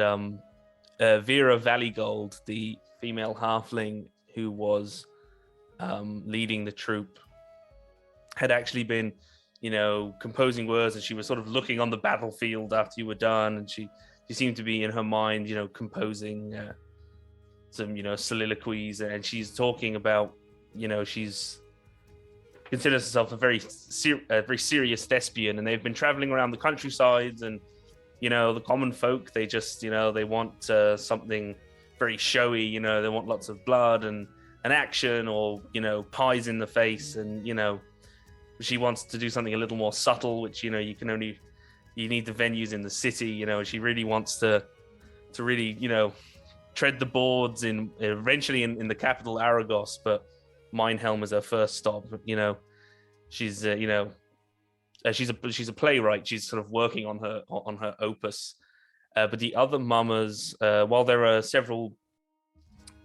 Vera Valleygold, the female halfling who was leading the troupe, had actually been composing words, and she was sort of looking on the battlefield after you were done, and she seemed to be in her mind composing some soliloquies, and she's talking about she's considers herself a very serious thespian, and they've been traveling around the countrysides, and the common folk, they just they want something very showy, they want lots of blood and action, or pies in the face, and she wants to do something a little more subtle, which you need the venues in the city, she really wants to really tread the boards eventually in the capital Aragos, but Minehelm is her first stop. She's she's a playwright. She's sort of working on her opus. But the other mummers, while there are several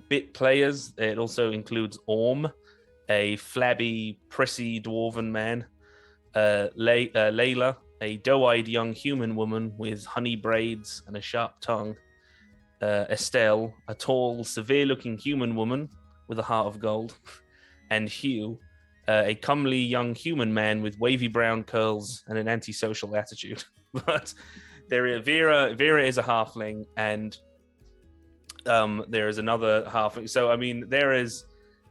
bit players, it also includes Orm, a flabby, prissy dwarven man, Layla, a doe-eyed young human woman with honey braids and a sharp tongue, Estelle, a tall, severe-looking human woman with a heart of gold, and Hugh, a comely young human man with wavy brown curls and an antisocial attitude. But Vera is a halfling, and there is another halfling. So, I mean, there is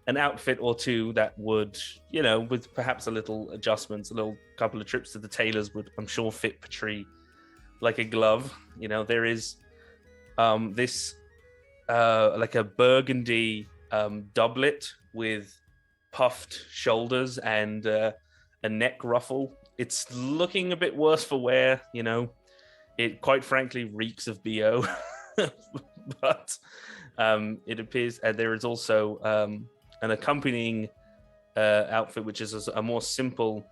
an outfit or two that would, with perhaps a little adjustments, a little couple of trips to the tailors would, I'm sure, fit Petrie like a glove. There is this like a burgundy doublet with puffed shoulders and a neck ruffle. It's looking a bit worse for wear, It quite frankly reeks of BO. But it appears there is also an accompanying outfit, which is a more simple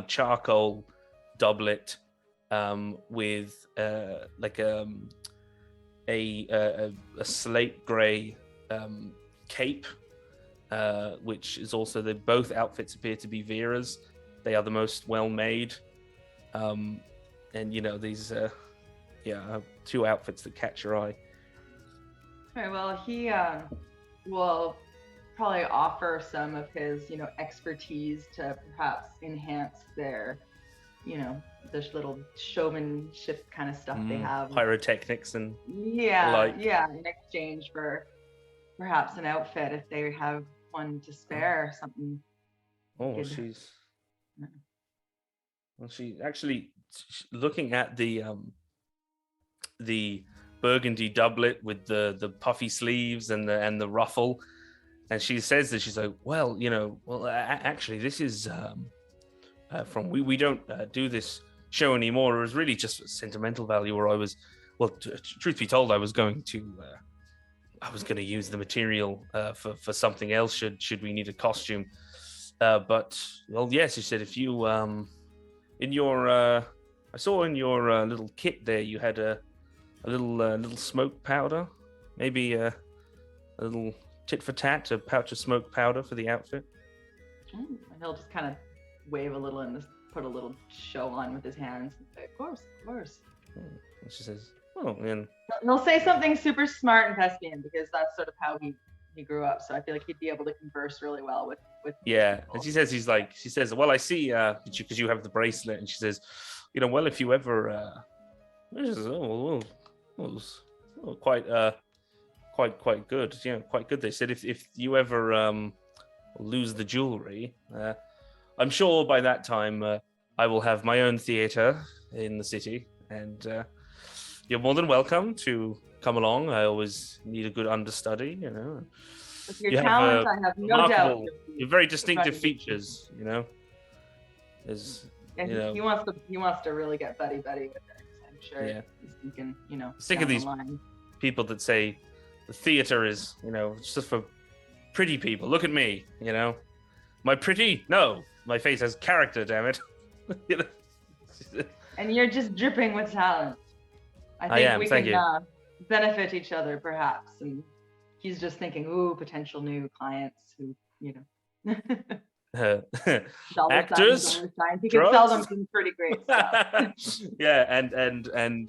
charcoal doublet with like a slate grey cape, which is also both outfits appear to be Vera's. They are the most well made, and these two outfits that catch your eye. Right, well, he will probably offer some of his expertise to perhaps enhance their this little showmanship kind of stuff they have, pyrotechnics and in exchange for perhaps an outfit if they have one to spare, something. She actually looking at the burgundy doublet with the puffy sleeves and the ruffle, and she says that she's like, actually this is from we don't do this show anymore. It was really just sentimental value, or I was, truth be told, I was going to I was going to use the material for something else. Should we need a costume? But well, yes, you said if you in your I saw in your little kit there you had a little smoke powder, maybe a little tit for tat, a pouch of smoke powder for the outfit. And he'll just kind of wave a little and just put a little show on with his hands. Of course. And she says, "Well, then." He'll say something super smart and thespian because that's sort of how he grew up. So I feel like he'd be able to converse really well with Yeah, people. and she says, "Well, I see, because you have the bracelet." And she says, "Well, if you ever, quite good, quite good." They said, if you ever lose the jewelry, I'm sure by that time I will have my own theater in the city, and you're more than welcome to come along. I always need a good understudy, With your You have, talent, I have no doubt. You're very distinctive Right. features, There's, And he wants to really get buddy with her. I'm sure he's thinking, Sick of down the these line. people that say the theater is, it's just for pretty people. Look at me, Am I pretty? No, my face has character, damn it. And you're just dripping with talent. I think am, we thank can benefit each other, perhaps. And he's just thinking, ooh, potential new clients who, Actors, he could sell them drugs. some pretty great stuff. Yeah, and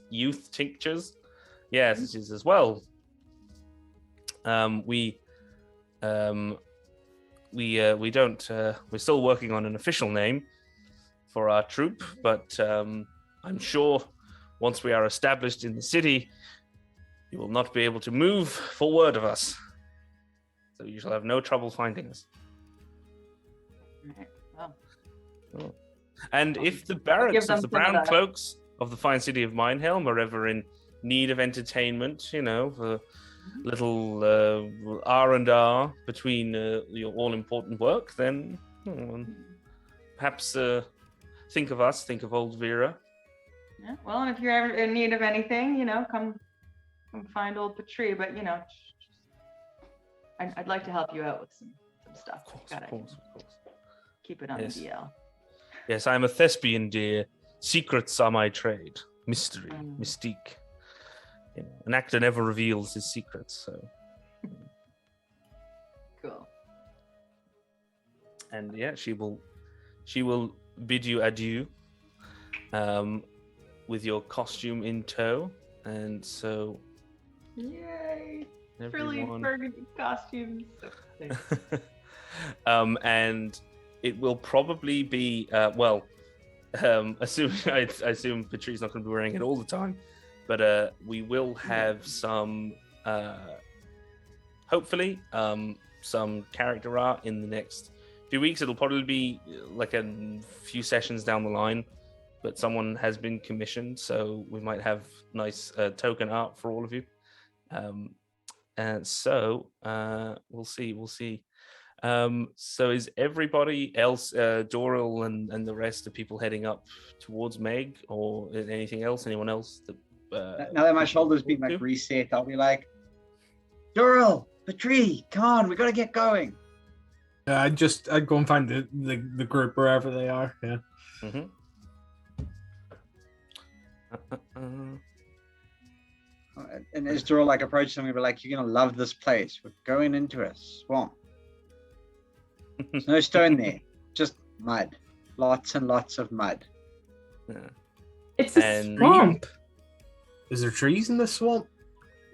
youth tinctures. Yes, it is as well. We don't. We're still working on an official name for our troupe, but I'm sure once we are established in the city, you will not be able to move for word of us. So you shall have no trouble finding us. Right. Well, And if the barracks of the Brown Cloaks of the fine city of Minehelm are ever in need of entertainment, for little R&R between your all-important work, then perhaps think of us, think of old Vera. yeah. Well, and if you're ever in need of anything, come find old Patrie. But I'd like to help you out with some stuff. Of course. Keep it on the DL. Yes, I am a thespian, dear. Secrets are my trade. Mystery, mystique. An actor never reveals his secrets, so. Cool. And she will bid you adieu, with your costume in tow, and so. Yay! Really burgundy costumes. And it will probably be I assume Patrie's not going to be wearing it all the time, but we will have some hopefully some character art in the next few weeks. It'll probably be like a few sessions down the line, but someone has been commissioned, so we might have nice token art for all of you. And so we'll see. So is everybody else, Doral and the rest of people heading up towards Meg, or anything else? Anyone else? Now that my shoulder's been reset, I'll be like, Doral, Patrie, come on, we gotta get going. I'd go and find the group wherever they are. Yeah. Mm-hmm. And as Doral approaches him, we'll be like, you're gonna love this place. We're going into a swamp. There's no stone there, just mud. Lots and lots of mud. Yeah. It's a swamp. Is there trees in the swamp?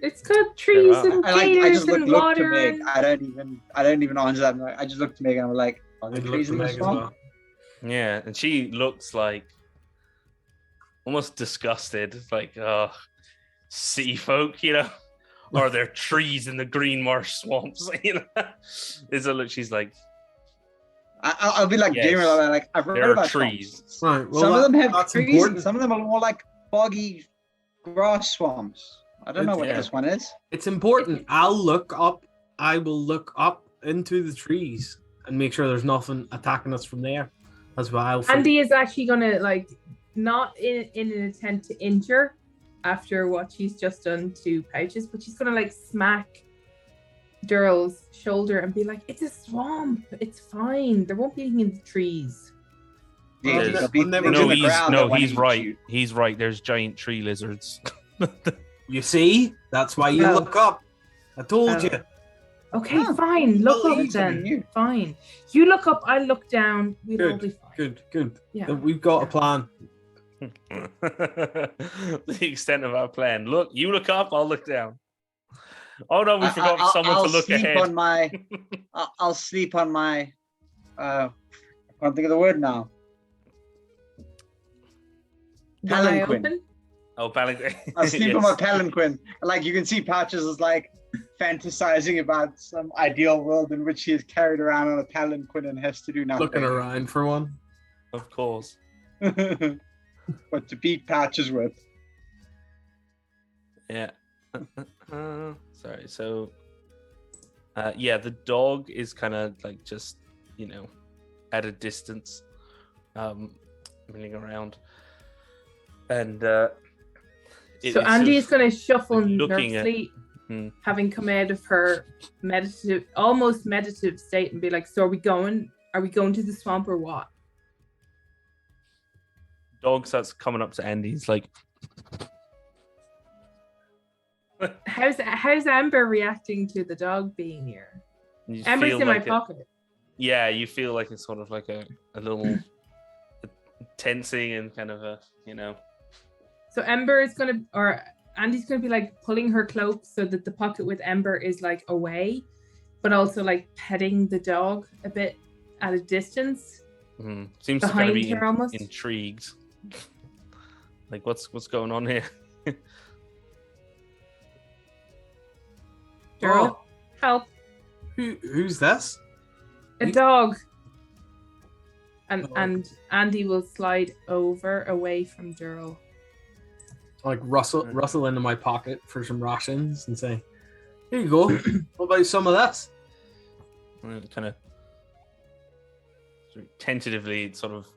It's got trees and I just gators and look to water. Meg. I don't even answer that. I just look to Meg and I'm like, are there trees in the swamp? Yeah, and she looks like almost disgusted, like, sea folk, Are there trees in the green marsh swamps? There's a look. She's like, I'll be like, general, like I've read about trees. Swamps. Right. Well, some of them have trees. Important. Some of them are more like boggy grass swamps. I don't know what this one is. It's important. I will look up into the trees and make sure there's nothing attacking us from there. That's why I'll. Andy is actually gonna not in an attempt to injure, after what she's just done to Pouches, but she's gonna like smack Durrell's shoulder and be like, "It's a swamp. It's fine. There won't be anything in the trees." Yeah, There's- there'll be No, things in the ground that wanna he's eat right. you. He's right. There's giant tree lizards. You see? That's why you Oh. look up. I told Oh. you. Okay, Oh, fine. Look up believes in then. you. Fine. You look up. I look down. We'll all be fine. Good. Yeah. Then we've got a Yeah. plan. The extent of our plan. Look, you look up, I'll look down. Oh no, we forgot someone I'll to look sleep ahead. on my. I'll sleep on my. I can't think of the word now. One eye Palanquin. open. Oh, Palanquin. I'll sleep on my palanquin. Like you can see, Patches is like fantasizing about some ideal world in which he is carried around on a palanquin and has to do nothing. Looking around for one. Of course. But to beat Patches with. Yeah. Sorry. So, yeah, the dog is kind of like just, at a distance, milling around, and So Andy is going to shuffle looking at- nervously, having come out of her almost meditative state, and be like, "So are we going? Are we going to the swamp or what?" dog starts coming up to Andy. He's like, How's Amber reacting to the dog being here? you Amber's feel in like my pocket. Yeah, you feel like it's sort of like a little tensing and kind of So Ember is gonna, or Andy's gonna be like pulling her cloak so that the pocket with Ember is like away, but also like petting the dog a bit at a distance. Seems to kind of Behind be her almost. intrigued. Like what's going on here? Daryl, help! Who's this? A dog. And Andy will slide over away from Daryl. Like rustle into my pocket for some rations and say, "Here you go. What about some of this?" Kind of tentatively, sort of.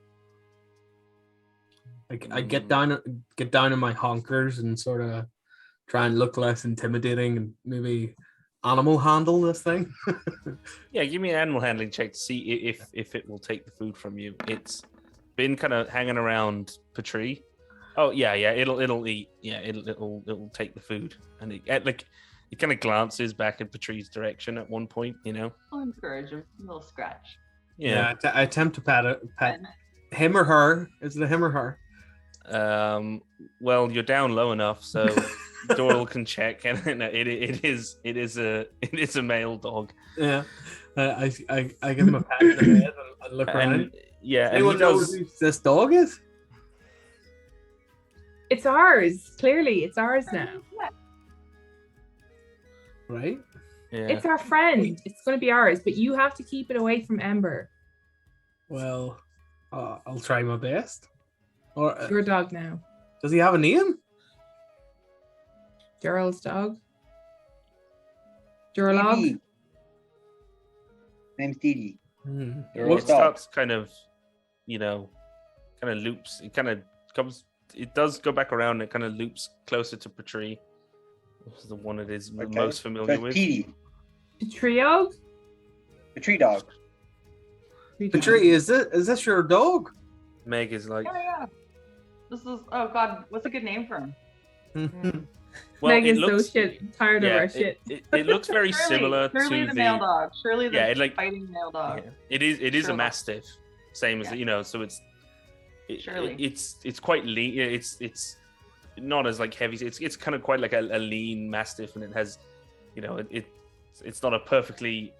I get down on my honkers and sort of try and look less intimidating and maybe animal handle this thing. Yeah, give me an animal handling check to see if it will take the food from you. It's been kind of hanging around Patrie. Oh yeah, it'll eat. Yeah, it'll take the food, and it kind of glances back in Patrie's direction at one point. I'll encourage him. A little scratch. Yeah. I attempt to pet him or her. Is it a him or her? Well, you're down low enough, so Doyle can check, and it is a male dog. Yeah. I give him a pat in the head and look around. Yeah, and Anyone he knows does. who this dog is? It's ours. Clearly, it's ours now. Right? Yeah. It's our friend. It's going to be ours, but you have to keep it away from Ember. Well, I'll try my best. Or Your dog now. does he have a name? Daryl's dog. Duralog. Dee Dee. Name's Dee Dee. It Dog. starts kind of loops. It kind of comes. It does go back around. And it kind of loops closer to Patrie, which is the one it is Okay. most So familiar it's with. Dee Dee, Triog. the tree dog. Patrie, is this your dog? Meg is like, Yeah. This is, oh God, what's a good name for him? well, Meg it is looks, so tired of our shit. It looks very similar Surely to the male dog. Surely the Yeah, it like- fighting male dog. Yeah. It is a Sure. mastiff, same as so Surely. it's quite lean. It's not as like heavy. It's kind of quite like a lean mastiff, and it has, it's not a perfectly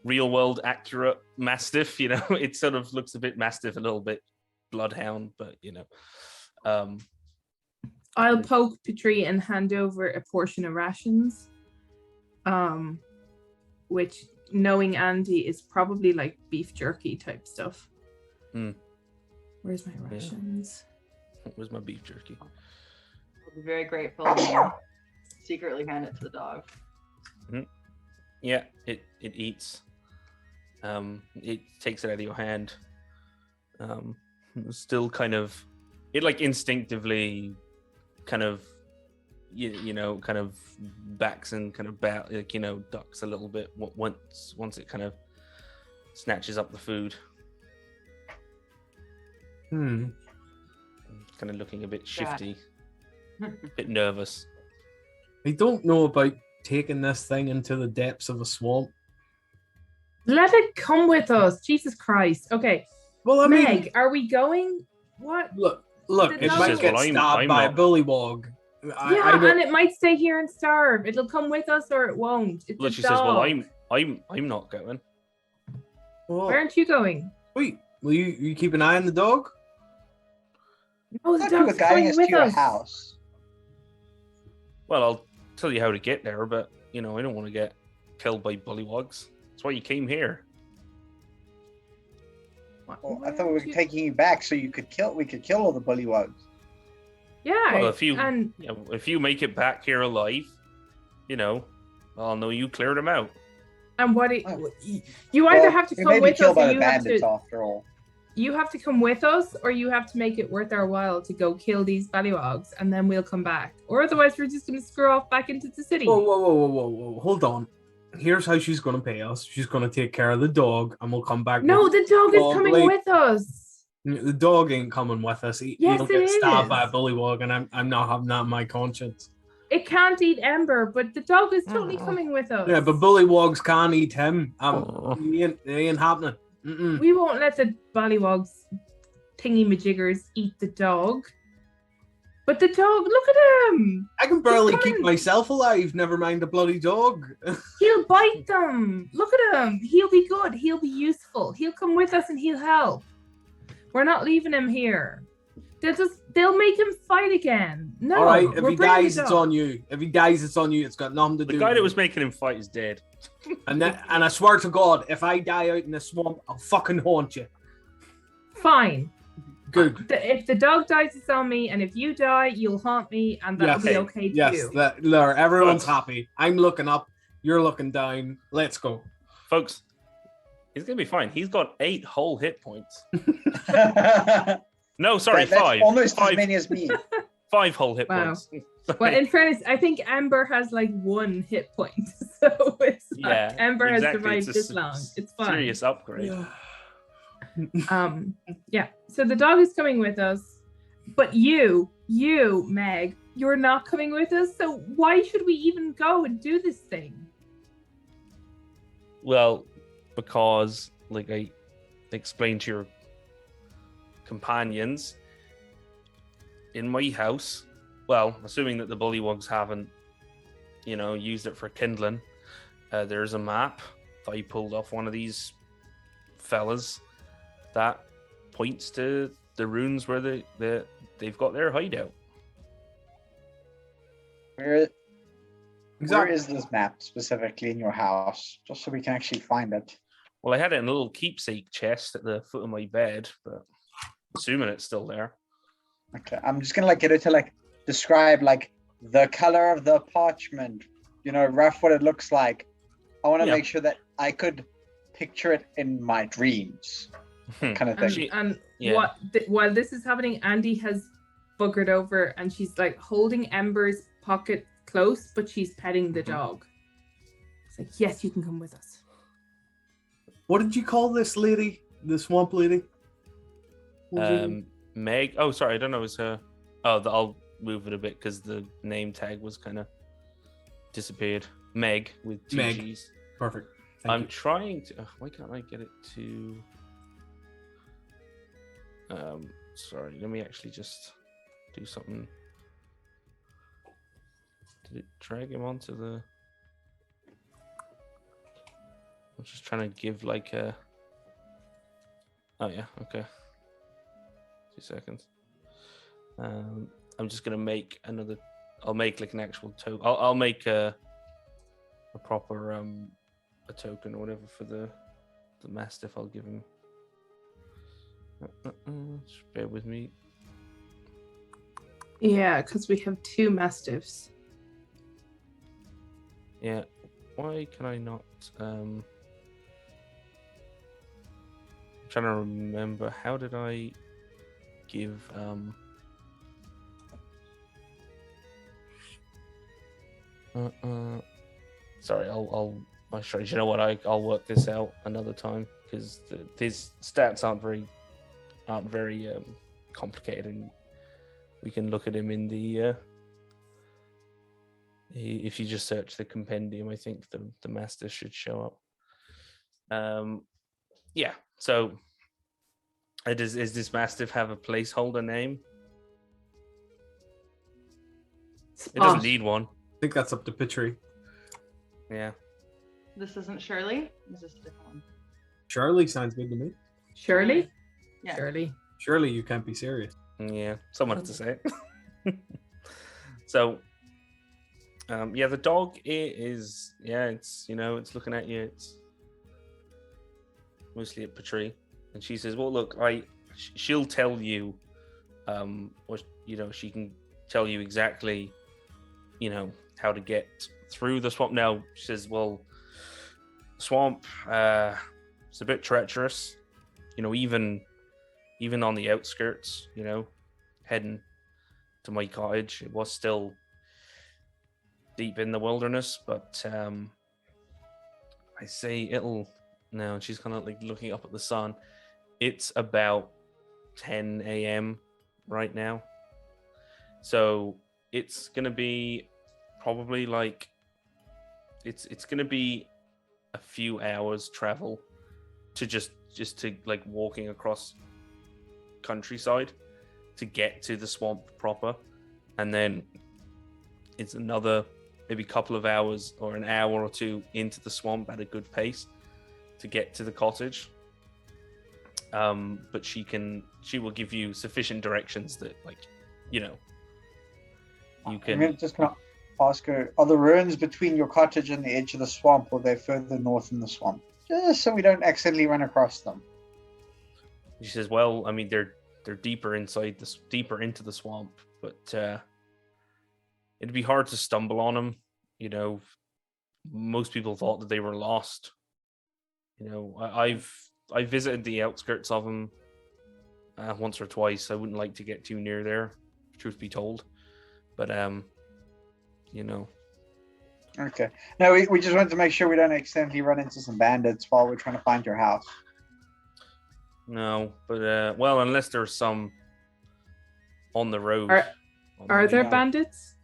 real world accurate mastiff. It sort of looks a bit mastiff, a little bit bloodhound, but I'll poke Patrie and hand over a portion of rations. Which, knowing Andy, is probably like beef jerky type stuff. Where's my rations? Where's my beef jerky? I'll be very grateful and secretly hand it to the dog. Yeah, it eats. It takes it out of your hand. Still kind of, it like instinctively kind of kind of backs and kind of ducks a little bit once it kind of snatches up the food. Kind of looking a bit shifty, a bit nervous. I don't know about taking this thing into the depths of a swamp. Let it come with us. Jesus Christ. Okay. Well, I Meg, mean, are we going? What? Look, The it dog might says, get "Well, stabbed I'm by a not." bullywog. Yeah, and it might stay here and starve. It'll come with us or it won't. It's Well, a she dog. says, "Well, I'm not going." Where aren't you going? Wait, will you keep an eye on the dog? No, I the thought you were dog's guiding coming us to with your us. house. Well, I'll tell you how to get there, but I don't want to get killed by bullywogs. That's why you came here. Well, I thought we were taking you back so we could kill all the bullywugs. Yeah. Well, if and you make it back here alive, I'll know you cleared them out. and what you either have to we come may be with us killed by or the you have bandits to after all. you have to come with us or you have to make it worth our while to go kill these ballywogs and then we'll come back. Or otherwise we're just gonna screw off back into the city. Whoa. Hold on. Here's how she's going to pay us. She's going to take care of the dog and we'll come back. No, with the dog is coming later. with us. The dog ain't coming with us. Yes, He'll it get stabbed is. by a bullywog, and I'm not having that in my conscience. It can't eat Ember, but the dog is totally coming with us. Yeah, but bullywogs can't eat him. Oh. It ain't happening. Mm-mm. We won't let the ballywogs thingy majiggers eat the dog. But the dog, look at him. I can barely coming. keep myself alive, never mind the bloody dog. He'll bite them. Look at him. He'll be good. He'll be useful. He'll come with us and he'll help. We're not leaving him here. They'll make him fight again. No. All right, if we're he bringing dies, the it's dog. on you. If he dies, it's on you. It's got nothing to do The guy with that was me. making him fight is dead. And I swear to God, if I die out in the swamp, I'll fucking haunt you. Fine. Good. If the dog dies, it's on me, and if you die, you'll haunt me, and that'll be okay too. Yes, everyone's Good. happy. I'm looking up, you're looking down. Let's go. Folks, he's going to be fine. He's got 8 whole hit points. No, sorry, That's 5. almost as 5, many as me. 5 whole hit Wow. points. Well, in fairness, I think Ember has like 1 hit point, so it's like Yeah, Ember has exactly. survived It's a this long. It's fine. Serious upgrade. Yeah. So the dog is coming with us, but you, Meg, you're not coming with us. So why should we even go and do this thing? Well, because, like I explained to your companions, in my house, well, assuming that the bullywogs haven't, used it for kindling, there's a map that I pulled off one of these fellas that points to the runes where they've got their hideout. Where Exactly. is this map specifically in your house? Just so we can actually find it. Well, I had it in a little keepsake chest at the foot of my bed, but assuming it's still there. Okay, I'm just gonna get it to describe the color of the parchment, rough what it looks like. I want to Yeah. make sure that I could picture it in my dreams, kind of thing. And Yeah. while this is happening, Andy has buggered over and she's like holding Ember's pocket close, but she's petting the dog. It's like, yes, you can come with us. What did you call this lady? The swamp lady? What was her name? Meg. Oh, sorry, I don't know. It was her. Oh, I'll move it a bit because the name tag was kind of disappeared. Meg with 2 Meg. G's. Perfect. I'm Thank trying to. Why can't I get it to? Sorry. Let me actually just do something. Did it drag him onto the? I'm just trying to give a. Oh yeah. Okay. 2 seconds. I'm just gonna make another. I'll make an actual token. I'll make a proper a token or whatever for the mastiff. I'll give him. Just bear with me. Yeah, because we have 2 mastiffs. Yeah. Why can I not? I'm trying to remember. How did I give Sorry, I'll show you. You know what? I'll work this out another time because his stats aren't very complicated, and we can look at him in the. If you just search the compendium, I think the master should show up. Yeah. So, does this mastiff have a placeholder name? It doesn't need one. I think that's up to Pitry. Yeah. This isn't Shirley? Is this a different one? Shirley sounds good to me. Shirley? Yeah. Shirley. Surely you can't be serious. Yeah, someone has to say it. So, the dog is it's it's looking at you. It's mostly at Patry, and she says, "Well, look, she'll tell you, she can tell you exactly, how to get through the swamp." Now she says, "Well, swamp, it's a bit treacherous, even on the outskirts, heading to my cottage, it was still deep in the wilderness, but I say it'll now." And she's kind of like looking up at the sun. It's about 10 a.m. right now, so it's gonna be probably like it's gonna be a few hours travel to just to like walking across countryside to get to the swamp proper, and then it's another maybe couple of hours or an hour or two into the swamp at a good pace to get to the cottage. But she will give you sufficient directions that you can. I'm just gonna ask her: are the ruins between your cottage and the edge of the swamp, or are they further north in the swamp? Just so we don't accidentally run across them. She says, "Well, I mean, they're deeper deeper into the swamp, but it'd be hard to stumble on them. Most people thought that they were lost. I've visited the outskirts of them once or twice. I wouldn't like to get too near there, truth be told, but Okay. No, we just wanted to make sure we don't accidentally run into some bandits while we're trying to find your house. No, but well, unless there's some on the road. Are there bandits?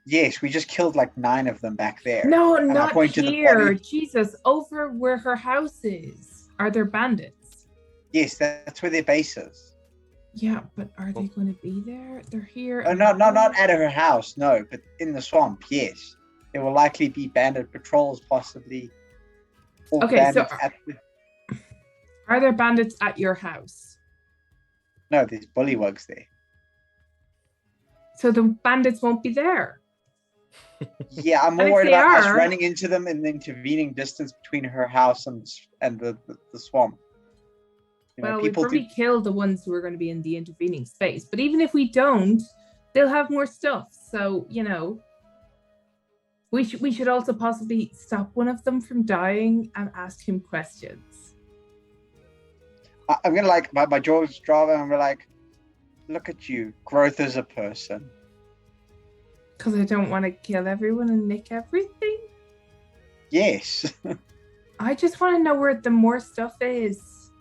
Yes, we just killed like 9 of them back there. No, And I not point to the here. body. Jesus, over where her house is. Are there bandits? Yes, that's where their base is. Yeah, but are they going to be there? They're here. Oh, no, not at her house, no, but in the swamp, yes. There will likely be bandit patrols, possibly. Or Okay, bandits so at the... Are there bandits at your house? No, there's bullywugs there. So the bandits won't be there. Yeah, I'm more And if worried they about us are- running into them in the intervening distance between her house and the swamp. Well, we people probably kill the ones who are going to be in the intervening space. But even if we don't, they'll have more stuff. So, we should also possibly stop one of them from dying and ask him questions. I'm gonna my jaw's dropping and we're like, look at you, growth as a person. Because I don't want to kill everyone and nick everything. Yes. I just want to know where the more stuff is.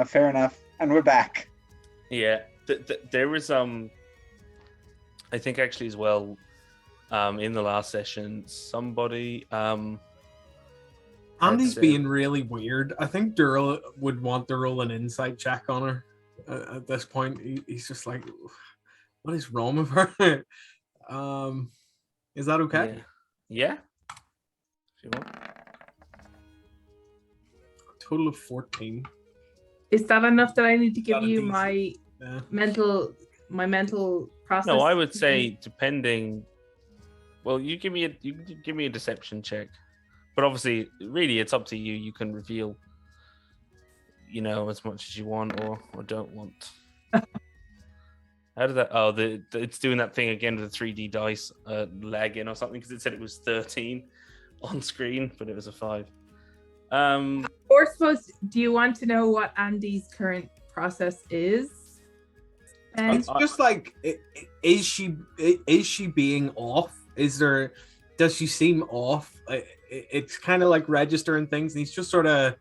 Fair enough. And we're back. Yeah, there was I think actually as well, in the last session, somebody Andy's being really weird. I think Durrell would want to roll an insight check on her at this point. He's just like, what is wrong with her? Is that okay? Yeah. If you want. Total of 14. Is that enough that I need to give Got a you DC. my mental process? No, I would say depending. Well, you give me a deception check, but obviously, really, it's up to you. You can reveal, as much as you want or don't want. How did that? Oh, it's doing that thing again with the 3D dice lagging or something because it said it was 13 on screen, but it was a 5. Or suppose, do you want to know what Andy's current process is? It's just like, is she being off? Does she seem off? It's kind of like registering things, and he's just sort of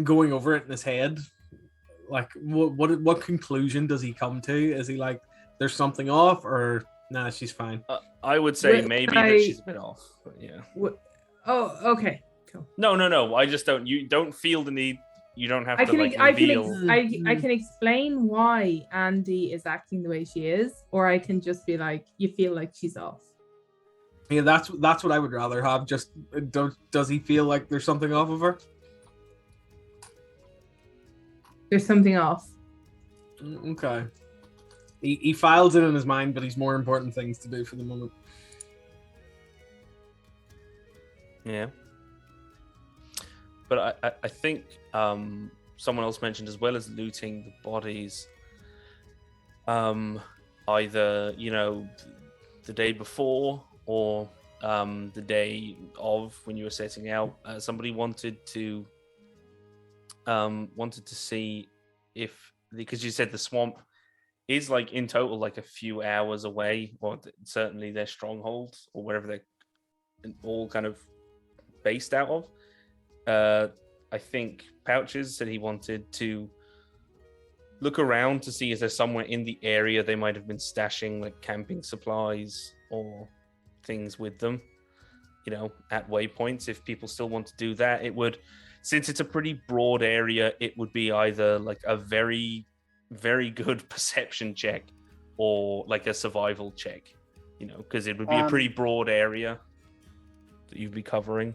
going over it in his head. Like, what conclusion does he come to? Is he like, there's something off, or nah, she's fine? I would say maybe that she's a bit off, but yeah. Oh, okay, cool. No. I just don't. You don't feel the need. You don't have to reveal. I can explain why Andy is acting the way she is, or I can just be like, you feel like she's off. Yeah, that's what I would rather have. Just does he feel like there's something off of her? There's something off. Okay. He files it in his mind, but he's more important things to do for the moment. Yeah. But I think someone else mentioned, as well as looting the bodies, either, the day before or the day of when you were setting out, somebody wanted to see if, because you said the swamp is like in total like a few hours away, or certainly their stronghold or wherever they're all kind of based out of. I think Pouches said he wanted to look around to see if there's somewhere in the area they might have been stashing like camping supplies or things with them, at waypoints. If people still want to do that, it would, since it's a pretty broad area, it would be either like a very, very good perception check or like a survival check, because it would be a pretty broad area that you'd be covering.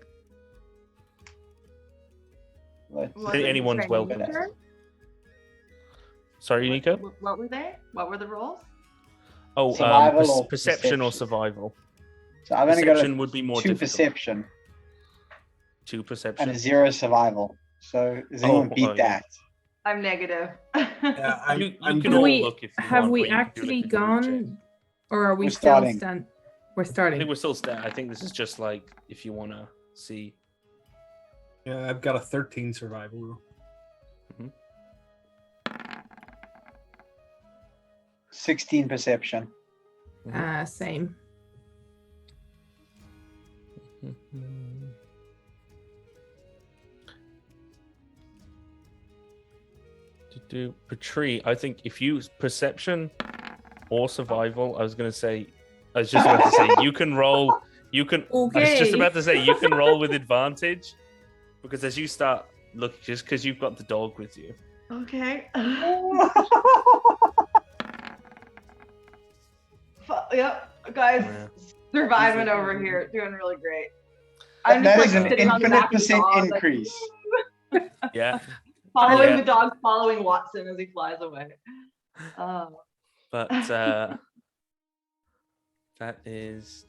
Anyone's welcome. Sorry, Nico? What were they? What were the rolls? Oh, perception or survival. So I've only got perception would be more two difficult. Perception. 2 perception. And a 0 survival. So does anyone beat that? I'm negative. Yeah, you can all look if you have want, we or you can do actually like a gone, or are we We're still starting. We're I starting. think we're still I think this is just like if you want to see. Yeah, I've got a 13 survival. 16 perception. Same. To Petrie, I think if you perception or survival, I was just about to say you can roll. You can. Okay. I was just about to say you can roll with advantage, because as you start looking, just because you've got the dog with you. Okay. Yep, guys, surviving over here, doing really great. I'm That just is an sitting on the back of the infinite dog, increase. Yeah. following the dog, following Watson as he flies away. But that is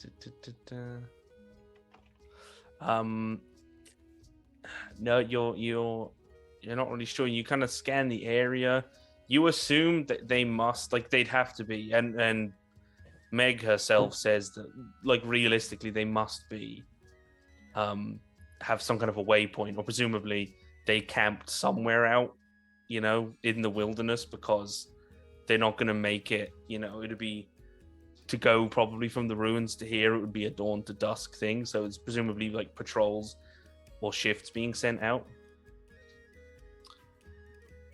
no, you're not really sure. You kind of scan the area. You assume that they must, like, they'd have to be, and Meg herself says that, like, realistically they must be have some kind of a waypoint, or presumably they camped somewhere out, in the wilderness, because they're not going to make it, it'd be to go probably from the ruins to here, it would be a dawn to dusk thing. So it's presumably like patrols or shifts being sent out.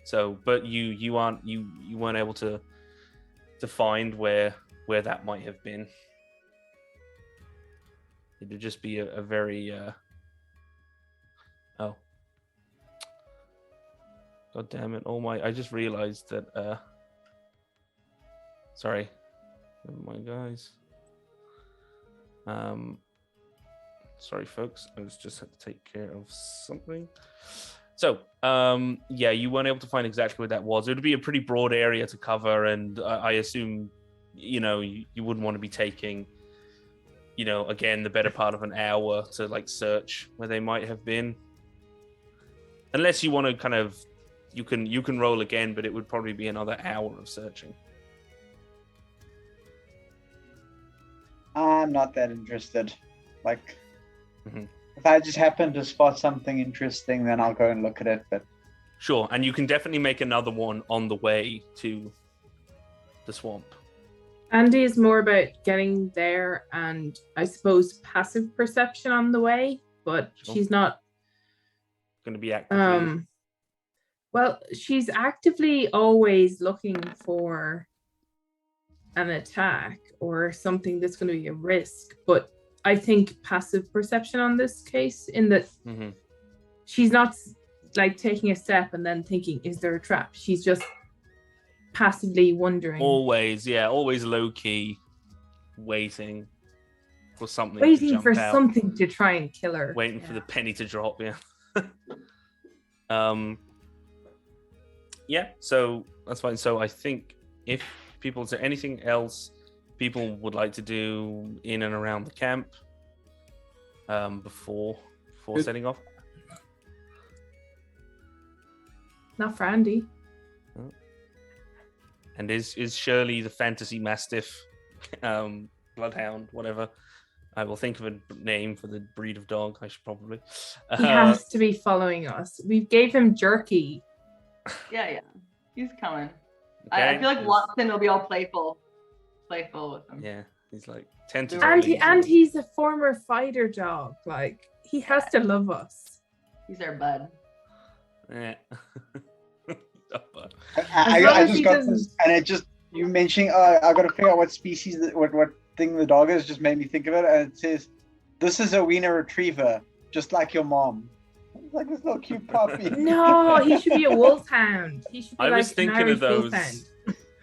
So, but you weren't able to find where that might have been. It'd just be a very oh, god damn it! I just realized that. Sorry, never mind, guys. Sorry, folks. I just had to take care of something. So, yeah, you weren't able to find exactly where that was. It would be a pretty broad area to cover, and I assume, you wouldn't want to be taking, again, the better part of an hour to like search where they might have been. Unless you want to kind of, you can roll again, but it would probably be another hour of searching. I'm not that interested. Like, if I just happen to spot something interesting, then I'll go and look at it. But sure, and you can definitely make another one on the way to the swamp. Andy is more about getting there and I suppose passive perception on the way, but Sure. she's not Going to be actively. Well, she's actively always looking for an attack or something that's going to be a risk, but I think passive perception on this case in that she's not like taking a step and then thinking, is there a trap? She's just passively wondering. Always low key, waiting for something. Waiting to jump for out. something to try and kill her. Waiting for the penny to drop. So that's fine. So I think if people, is there anything else people would like to do in and around the camp before setting off? Not for Andy. And is Shirley the fantasy mastiff, bloodhound, whatever? I will think of a name for the breed of dog. I should probably. He has to be following us. We gave him Jerky. Yeah. He's coming. Okay. I feel like Watson will be all playful with him. Yeah, he's like tentative. And he's a former fighter dog. Like, he has to love us. He's our bud. Yeah. I just got this, and it just, you mentioning, I got to figure out what species, what thing the dog is, just made me think of it, and it says, this is a wiener retriever, just like your mom. It's like this little cute puppy. No, he should be a wolfhound. He should be I like was thinking an of those. wolfhound.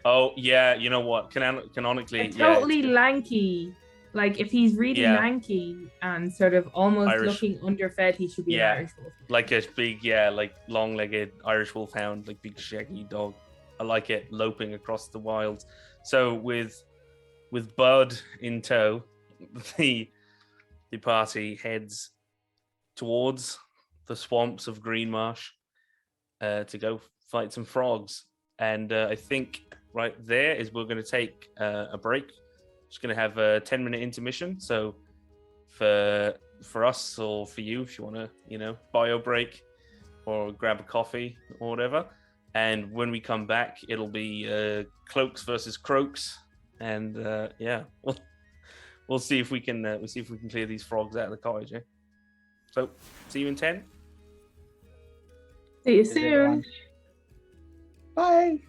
Oh yeah, you know what? Canonically, Totally lanky. Like if he's really lanky and sort of almost Irish. looking underfed, he should be an Irish wolf. Like a big, like long-legged Irish wolfhound, like big shaggy dog. I like it, loping across the wilds. So with Bud in tow, the party heads towards the swamps of Greenmarsh to go fight some frogs. And I think right there is we're going to take a break. Just going to have a 10-minute intermission. So for us or for you, if you want to, bio break or grab a coffee or whatever. And when we come back, it'll be Cloaks versus Croaks. And we'll see if we can clear these frogs out of the cottage. Eh? So see you in 10. See you soon. Bye.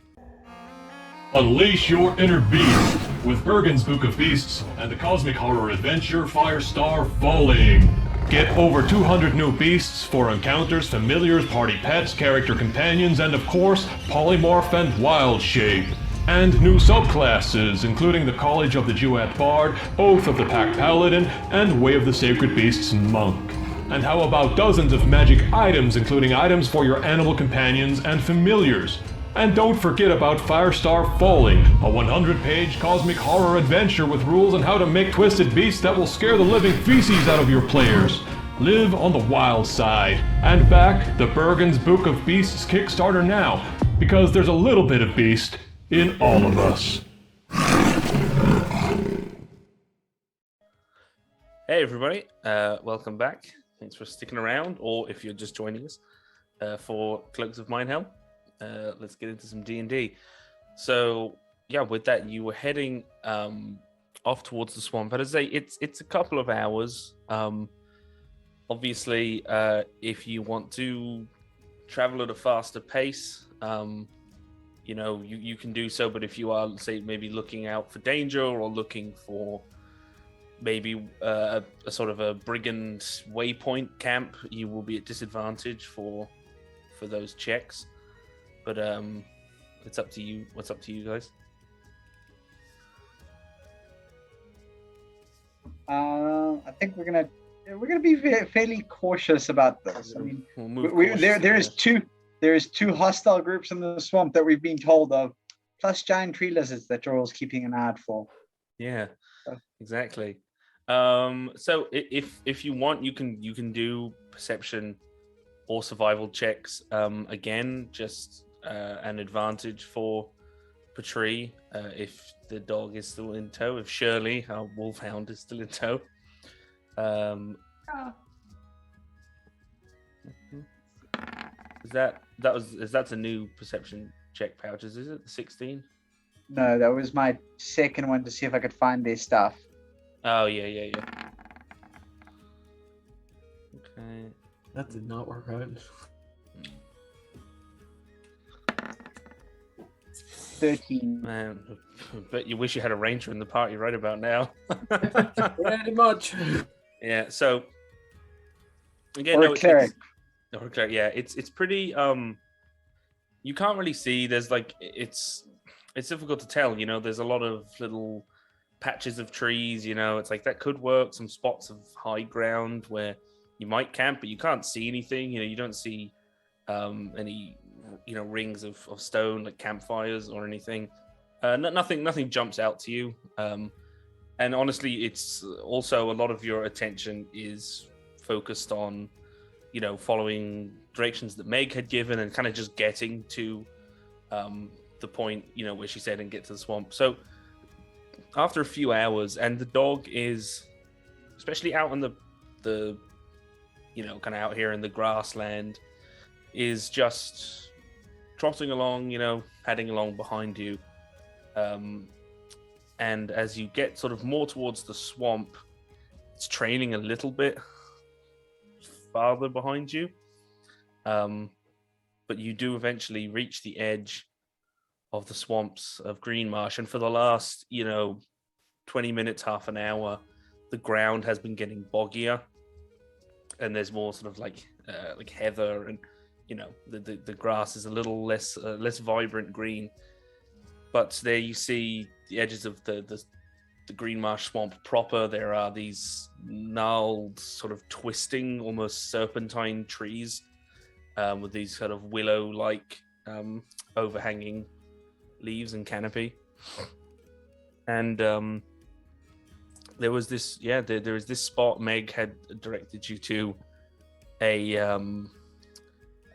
Unleash your inner beast with Bergen's Book of Beasts and the cosmic horror adventure Firestar Falling. Get over 200 new beasts for encounters, familiars, party pets, character companions, and of course, polymorph and wild shape. And new subclasses, including the College of the Duat Bard, Oath of the Pack Paladin, and Way of the Sacred Beasts Monk. And how about dozens of magic items, including items for your animal companions and familiars. And don't forget about Firestar Falling, a 100-page cosmic horror adventure with rules on how to make twisted beasts that will scare the living feces out of your players. Live on the wild side, and back the Bergen's Book of Beasts Kickstarter now, because there's a little bit of beast in all of us. Hey everybody, welcome back. Thanks for sticking around, or if you're just joining us for Cloaks of Mindhelm. Let's get into some D&D. So yeah, with that, you were heading off towards the swamp. But as I say, it's a couple of hours. Obviously, if you want to travel at a faster pace, you can do so. But if you are, say, maybe looking out for danger or looking for maybe a sort of a brigand waypoint camp, you will be at disadvantage for those checks. But it's up to you. What's up to you guys? I think we're gonna be fairly cautious about this. I mean, there is two hostile groups in the swamp that we've been told of, plus giant tree lizards that Joral's keeping an eye out for. Yeah, exactly. So if you want, you can do perception or survival checks. Again, just an advantage for Patri if the dog is still in tow. If Shirley, our wolfhound, is still in tow. That's a new perception check pouches, is it? 16? No, that was my second one to see if I could find their stuff. Oh, yeah. Okay. That did not work out. 13. Man, but you wish you had a ranger in the party right about now. Pretty much. Yeah, so again, Or no, a cleric. Or a cleric, yeah. It's pretty you can't really see. There's like it's difficult to tell, there's a lot of little patches of trees, it's like that could work, some spots of high ground where you might camp, but you can't see anything, you don't see any rings of stone like campfires or anything. Nothing jumps out to you, and honestly it's also a lot of your attention is focused on following directions that Meg had given and kind of just getting to the point where she said and get to the swamp. So after a few hours, and the dog is especially out in the kind of out here in the grassland, is just trotting along, heading along behind you. And as you get sort of more towards the swamp, it's trailing a little bit farther behind you. But you do eventually reach the edge of the swamps of Green Marsh. And for the last, 20 minutes, half an hour, the ground has been getting boggier. And there's more sort of like heather, and the grass is a little less vibrant green. But there you see the edges of the Green Marsh swamp proper. There are these gnarled, sort of twisting, almost serpentine trees with these kind of willow-like overhanging leaves and canopy. And there was this, there was this spot Meg had directed you to, a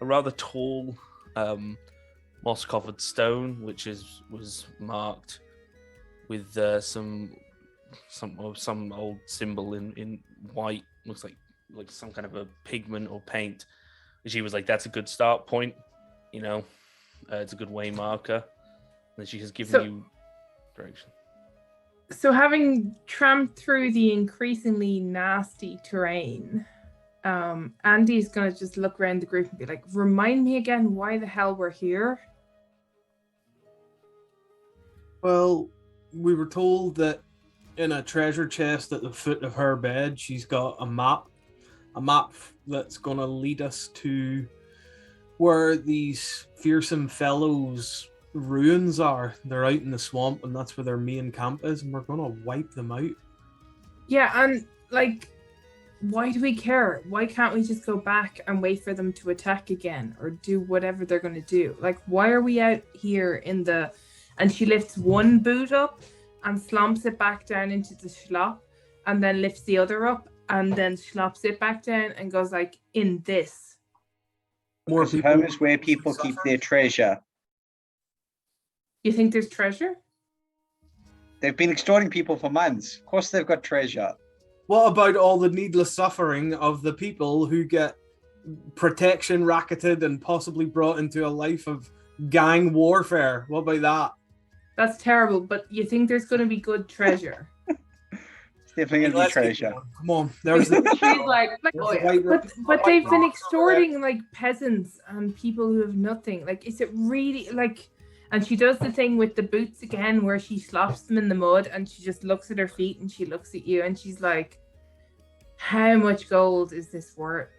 rather tall moss-covered stone, which was marked with some old symbol in white, looks like some kind of a pigment or paint. And she was like, "That's a good start point, it's a good way marker." And she has given you direction. So having tramped through the increasingly nasty terrain, Andy's gonna just look around the group and be like, "Remind me again why the hell we're here." Well, we were told that in a treasure chest at the foot of her bed, she's got a map that's going to lead us to where these fearsome fellows' ruins are. They're out in the swamp, and that's where their main camp is, and we're going to wipe them out. Yeah, and why do we care? Why can't we just go back and wait for them to attack again or do whatever they're going to do? Why are we out here in the... And she lifts one boot up and slumps it back down into the schlop, and then lifts the other up and then slops it back down and goes in this. More home is where people keep their treasure. You think there's treasure? They've been extorting people for months. Of course they've got treasure. What about all the needless suffering of the people who get protection racketed and possibly brought into a life of gang warfare? What about that? That's terrible, but you think there's going to be good treasure? It's definitely going to be treasure. Come on. There's the... She's but they've been extorting peasants and people who have nothing. Is it really And she does the thing with the boots again where she slops them in the mud and she just looks at her feet and she looks at you and she's like, "How much gold is this worth?"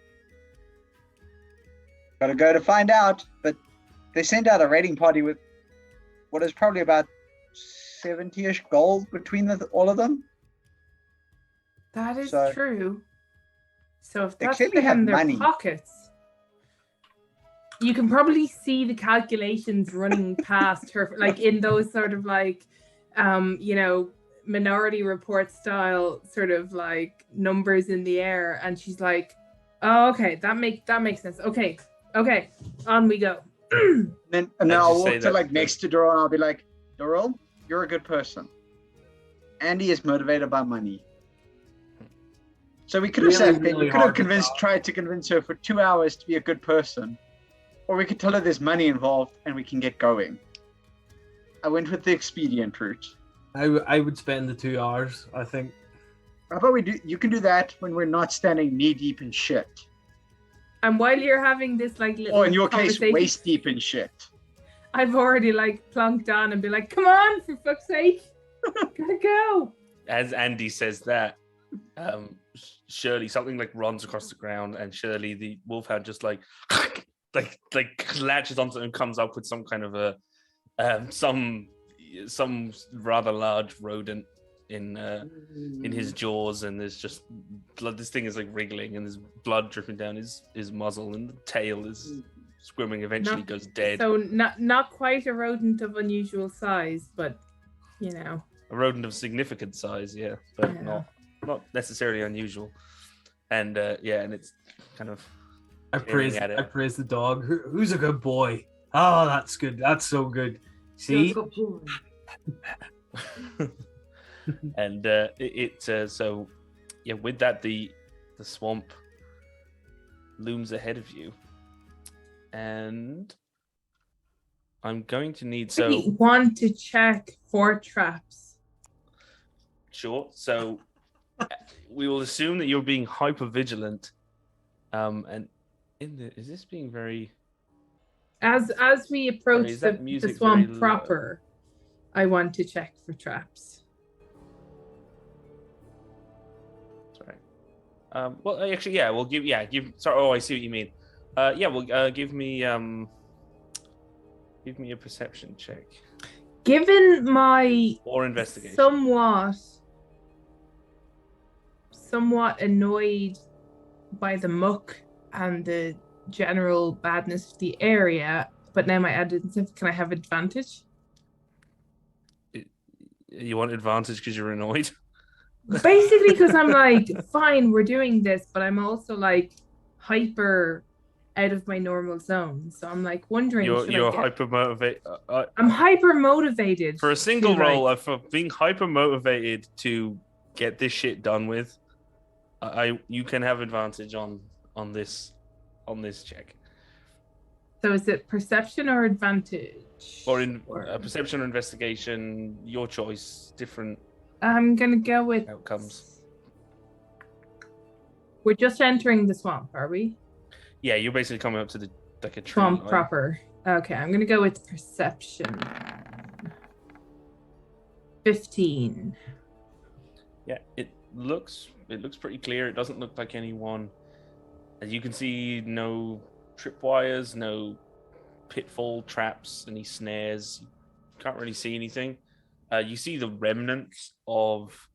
Gotta go to find out, but they sent out a raiding party with what is probably about 70-ish gold between all of them. That is true. So if they that's clearly have in their money. Pockets, you can probably see the calculations running past her, in those sort of Minority Report style sort of numbers in the air, and she's like, "Oh, okay, that makes sense. Okay, on we go." And then I'll walk to next to Doral and I'll be like, "Doral, you're a good person. Andy is motivated by money. So we could have tried to convince her for 2 hours to be a good person. Or we could tell her there's money involved and we can get going. I went with the expedient route. I would spend the 2 hours, I think. How about we do? You can do that when we're not standing knee deep in shit. And while you're having this like little Or in your case, conversation, waist deep in shit. I've already like plunked on and be like, "Come on, for fuck's sake, gotta go." As Andy says that, Shirley, something like runs across the ground, and Shirley, the wolfhound, just like latches onto it and comes up with some kind of a some rather large rodent in his jaws, and there's just blood. This thing is like wriggling, and there's blood dripping down his muzzle, and the tail is squirming. Eventually, goes dead. So not quite a rodent of unusual size, but you know, A rodent of significant size, yeah, but not necessarily unusual. And and it's kind of. I praise the dog. Who's a good boy? Oh, that's good. That's so good. See. And so with that, the swamp looms ahead of you, and I'm going to need I want to check for traps. Sure. So we will assume that you're being hyper vigilant, and is this being very as we approach the swamp proper? I want to check for traps. Well, actually, yeah, we'll give. Sorry. Oh, I see what you mean. Well, give me a perception check. Given my or investigation, somewhat annoyed by the muck and the general badness of the area, but now my added, can I have advantage? You want advantage because you're annoyed? Basically, because I'm like, fine, we're doing this, but I'm also like hyper out of my normal zone. So I'm like wondering. You're hyper motivated. I'm hyper motivated for a single roll. For being hyper motivated to get this shit done with, you can have advantage on this check. So is it perception or advantage? Or perception or investigation? Your choice. Different. I'm gonna go with outcomes. We're just entering the swamp, are we? Yeah, you're basically coming up to a tree swamp line. proper. Okay, I'm gonna go with perception. 15. Yeah, it looks pretty clear. It doesn't look like anyone. As you can see, no tripwires, no pitfall traps, any snares. You can't really see anything. You see the remnants of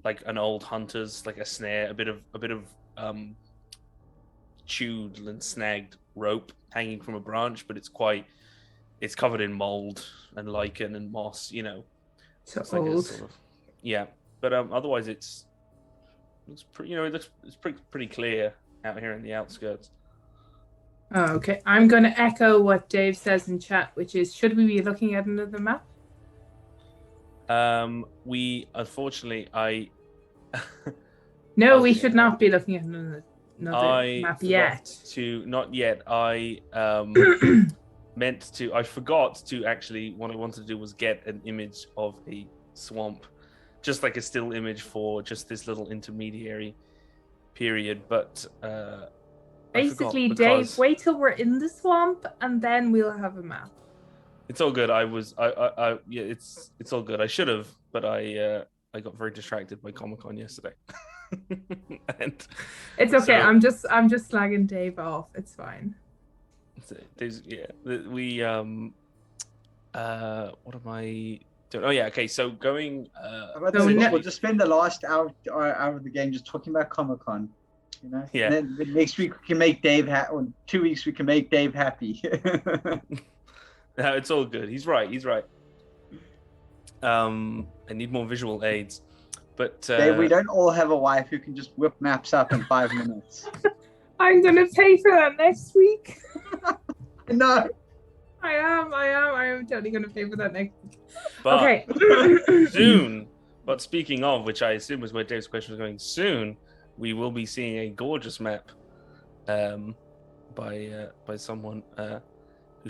like an old hunter's, like a snare, a bit of chewed and snagged rope hanging from a branch, but it's covered in mold and lichen and moss. You know, so it's old. Like sort of, but otherwise it's pretty. It's pretty clear out here in the outskirts. Oh, okay. I'm going to echo what Dave says in chat, which is, should we be looking at another map? We unfortunately, No, we should not be looking at another map yet. Not yet. I forgot to actually. What I wanted to do was get an image of a swamp, just like a still image for just this little intermediary period. But basically, Dave, wait till we're in the swamp and then we'll have a map. It's all good. It's all good. I should have, but I got very distracted by Comic-Con yesterday. And it's okay. I'm just slagging Dave off. It's fine. We what am I doing? Oh yeah, okay. So going. We'll just spend the last hour of the game just talking about Comic-Con. You know. Yeah. And then next week we can make Dave happy. Or 2 weeks we can make Dave happy. No, it's all good. He's right. I need more visual aids. But Dave, we don't all have a wife who can just whip maps up in 5 minutes. I'm gonna pay for that next week. No. I am totally gonna pay for that next week. But okay. Soon. But speaking of, which I assume is where Dave's question was going, soon we will be seeing a gorgeous map by someone who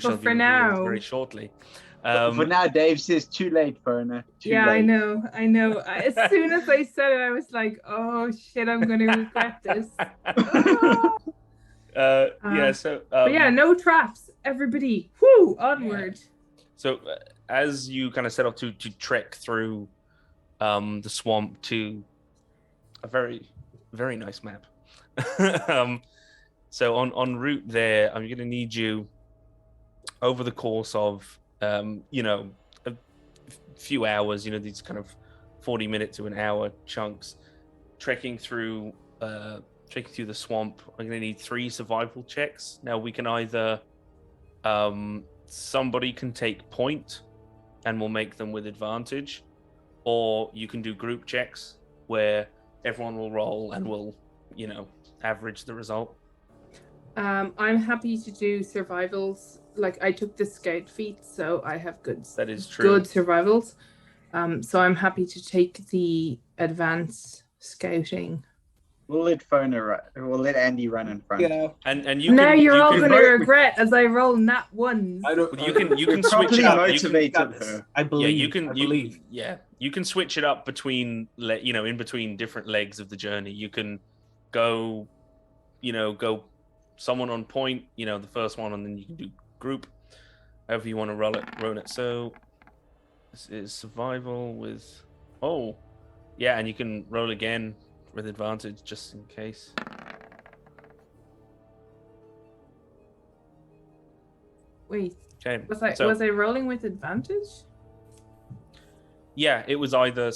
shall be revealed very shortly. For now, Dave says too late, Fona. Too Yeah, late. I know. As soon as I said it, I was like, "Oh shit, I'm going to regret this." Yeah. So. But yeah, no traps. Everybody, whoo, onward. So as you kind of set off to trek through the swamp to a very, very nice map. So en route there, I'm going to need you over the course of a few hours, these kind of 40-minute to an hour chunks, trekking through the swamp. I'm going to need 3 survival checks. Now we can either somebody can take point and we'll make them with advantage, or you can do group checks where everyone will roll and we'll average the result. I'm happy to do survivals. Like, I took the scout feat, so I have good. That is true. Good survivals. So I'm happy to take the advanced scouting. We'll let Andy run in front. Yeah. And you now can, you're you all can going to vote- regret as I roll nat ones. You can switch Properly it up. motivated her. I believe. I believe. You can switch it up between in between different legs of the journey. You can go someone on point, the first one, and then you can do group, however you want to roll it. So this is survival with and you can roll again with advantage just in case. Wait, Okay. was I rolling with advantage? Yeah, it was either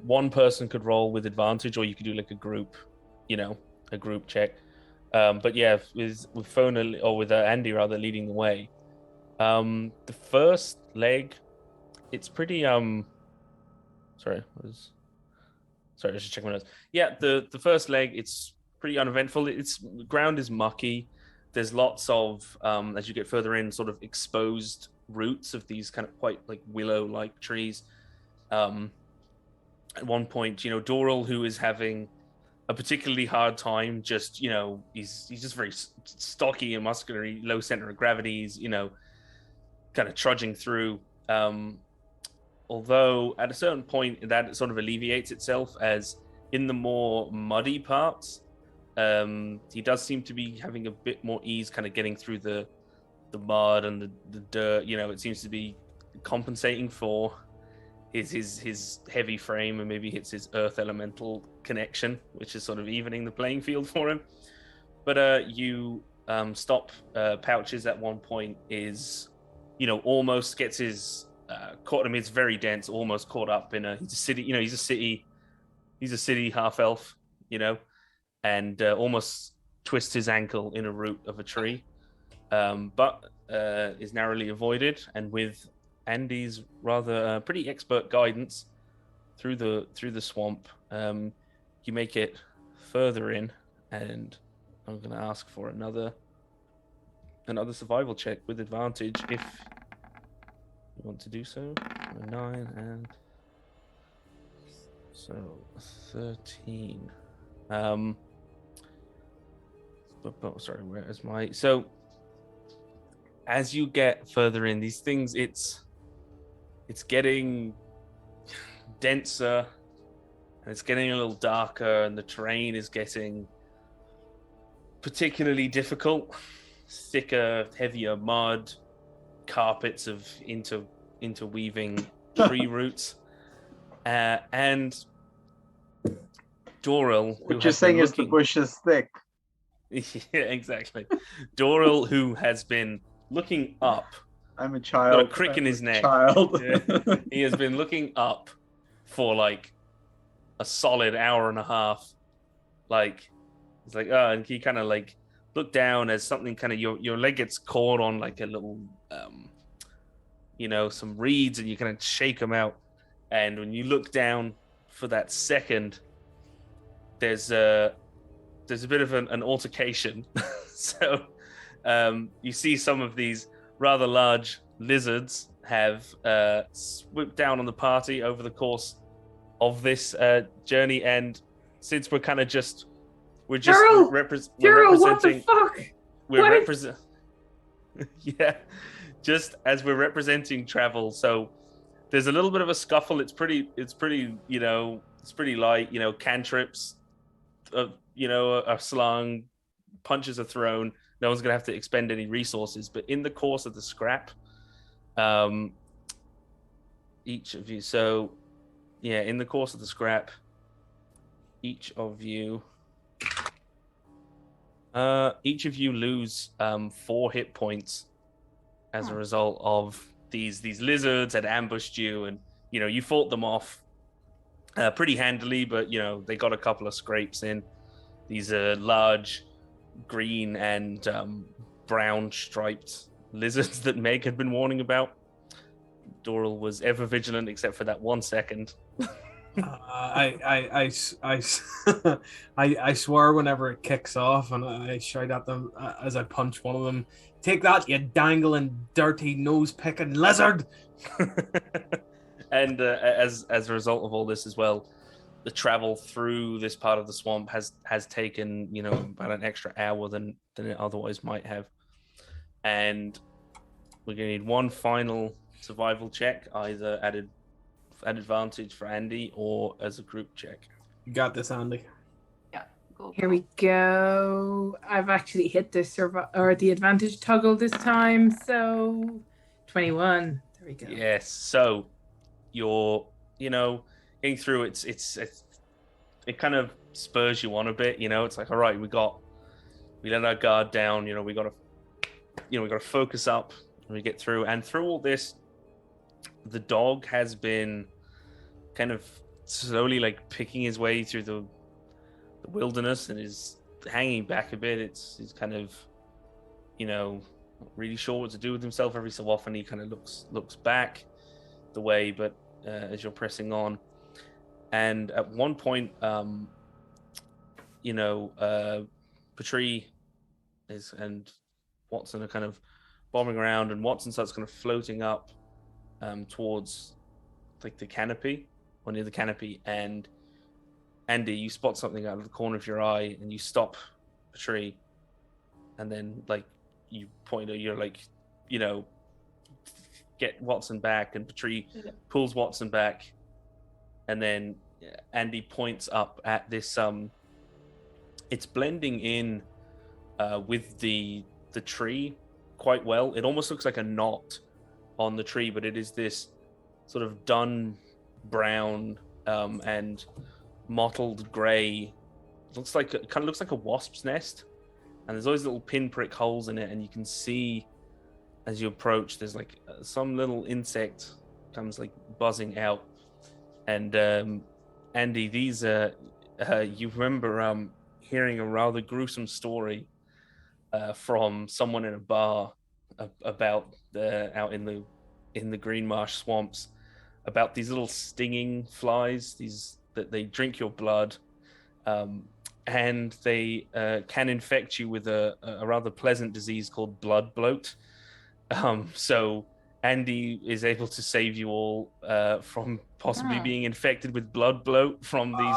one person could roll with advantage, or you could do like a group, a group check. But yeah, with Fona or with Andy rather leading the way. The first leg, it's pretty Sorry, I was just checking my notes. Yeah, the first leg, it's pretty uneventful. The ground is mucky. There's lots of as you get further in, sort of exposed roots of these kind of quite like willow-like trees. At one point, Doral, who is having a particularly hard time, just he's just very stocky and muscular, low center of gravity. He's kind of trudging through. Although at a certain point that sort of alleviates itself, as in the more muddy parts, he does seem to be having a bit more ease, kind of getting through the mud and the dirt. It seems to be compensating for his heavy frame, and maybe it's his earth elemental connection, which is sort of evening the playing field for him. But you stop Pouches at one point, is almost gets his caught him. It's very dense, almost caught up in he's a city half elf, and almost twists his ankle in a root of a tree, but is narrowly avoided. And with Andy's rather pretty expert guidance through the swamp, you make it further in, and I'm going to ask for another survival check with advantage if you want to do so. 9 and so 13. Sorry, where is my... So as you get further in these things, it's getting denser, and it's getting a little darker, and the terrain is getting particularly difficult. Thicker, heavier mud, carpets of interweaving tree roots, and Doral, which is saying is the bush is thick. Yeah, exactly. Doral, who has been looking up. I'm a child. Got a crick in his neck. Child. Yeah. He has been looking up for like a solid hour and a half. Like, it's like, and he kind of like looked down as something kind of your leg gets caught on like a little, some reeds, and you kind of shake them out. And when you look down for that second, there's a bit of an altercation. So you see some of these rather large lizards have swooped down on the party over the course of this journey, and since we're kind of we're representing. What the fuck? We're representing. Yeah, just as we're representing travel, so there's a little bit of a scuffle. It's pretty, it's pretty light. Cantrips, are slung, punches are thrown. No one's gonna have to expend any resources. But in the course of the scrap, each of you. So, yeah, in the course of the scrap, each of you lose 4 hit points as a result of these lizards had ambushed you, and you fought them off pretty handily, but they got a couple of scrapes in. These large green and brown striped lizards that Meg had been warning about. Doral was ever vigilant except for that 1 second. I swear whenever it kicks off, and I shout at them as I punch one of them, "Take that, you dangling, dirty, nose-picking lizard!" And as a result of all this as well, the travel through this part of the swamp has taken about an extra hour than it otherwise might have. And we're going to need one final survival check, either at advantage for Andy or as a group check. You got this, Andy. Yeah. Cool. Here we go. I've actually hit the advantage toggle this time, so 21. There we go. Yes. So you're getting through. It kind of spurs you on a bit. It's like, all right, we let our guard down. We got to focus up and we get through. And through all this, the dog has been kind of slowly picking his way through the wilderness and is hanging back a bit. He's kind of not really sure what to do with himself. Every so often he kind of looks back the way, but as you're pressing on, and at one point Patry and Watson are kind of bombing around, and Watson starts kind of floating up towards the canopy, or near the canopy, and Andy, you spot something out of the corner of your eye and you stop Patry, and then you point, get Watson back, and Patry pulls Watson back, and then Andy points up at this it's blending in with the tree quite well. It almost looks like a knot on the tree, but it is this sort of dun brown and mottled gray. It kind of looks like a wasp's nest, and there's always little pinprick holes in it, and you can see as you approach there's some little insect comes buzzing out. And Andy, these you remember hearing a rather gruesome story from someone in a bar about out in the Green Marsh swamps, about these little stinging flies, that they drink your blood, and they can infect you with a rather pleasant disease called blood bloat. So Andy is able to save you all from possibly being infected with blood bloat from these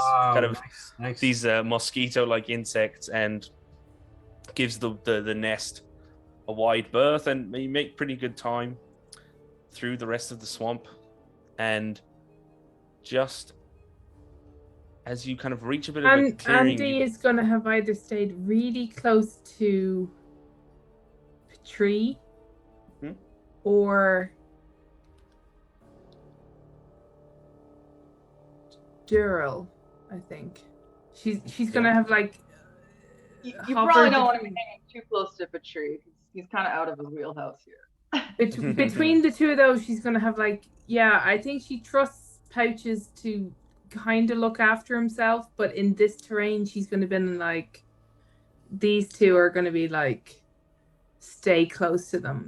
nice. These mosquito-like insects, and gives the nest a wide berth, and you make pretty good time through the rest of the swamp. And just as you kind of reach a bit of a clearing, Andy is going to have either stayed really close to Patry or Dural, I think. She's going to have You probably don't want to be hanging too close to Patry, because he's kind of out of his wheelhouse here. Between the two of those, she's going to have I think she trusts Pouches to kind of look after himself, but in this terrain, she's going to be these two are going to be stay close to them,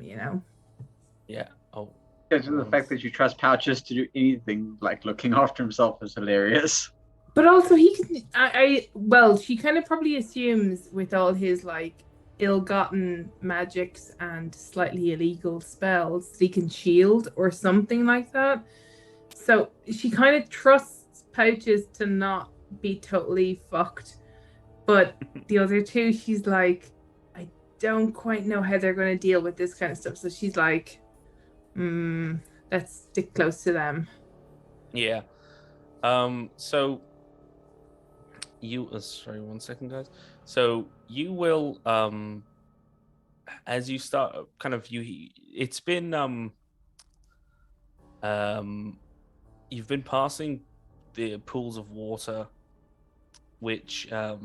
Yeah. Oh. Because of the fact that you trust Pouches to do anything looking after himself is hilarious. But also he can, she kind of probably assumes with all his ill-gotten magics and slightly illegal spells that he can shield or something like that. So she kind of trusts Pouches to not be totally fucked. But the other two, she's I don't quite know how they're going to deal with this kind of stuff. So she's Let's stick close to them. Yeah. So you sorry, 1 second, guys. So you will as you start kind of it's been you've been passing the pools of water which have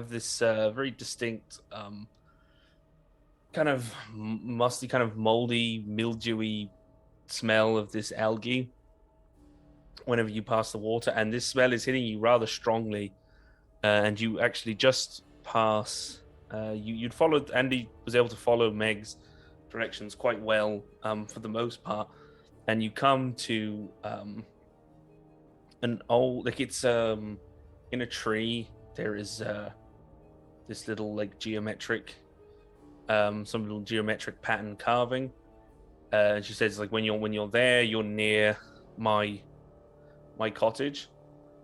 this very distinct kind of musty, kind of moldy, mildewy smell of this algae whenever you pass the water, and this smell is hitting you rather strongly, and you actually just pass you'd followed. Andy was able to follow Meg's directions quite well for the most part, and you come to an old, like, it's in a tree there is this little like geometric some little geometric pattern carving, and she says, like, when you're there, you're near my cottage,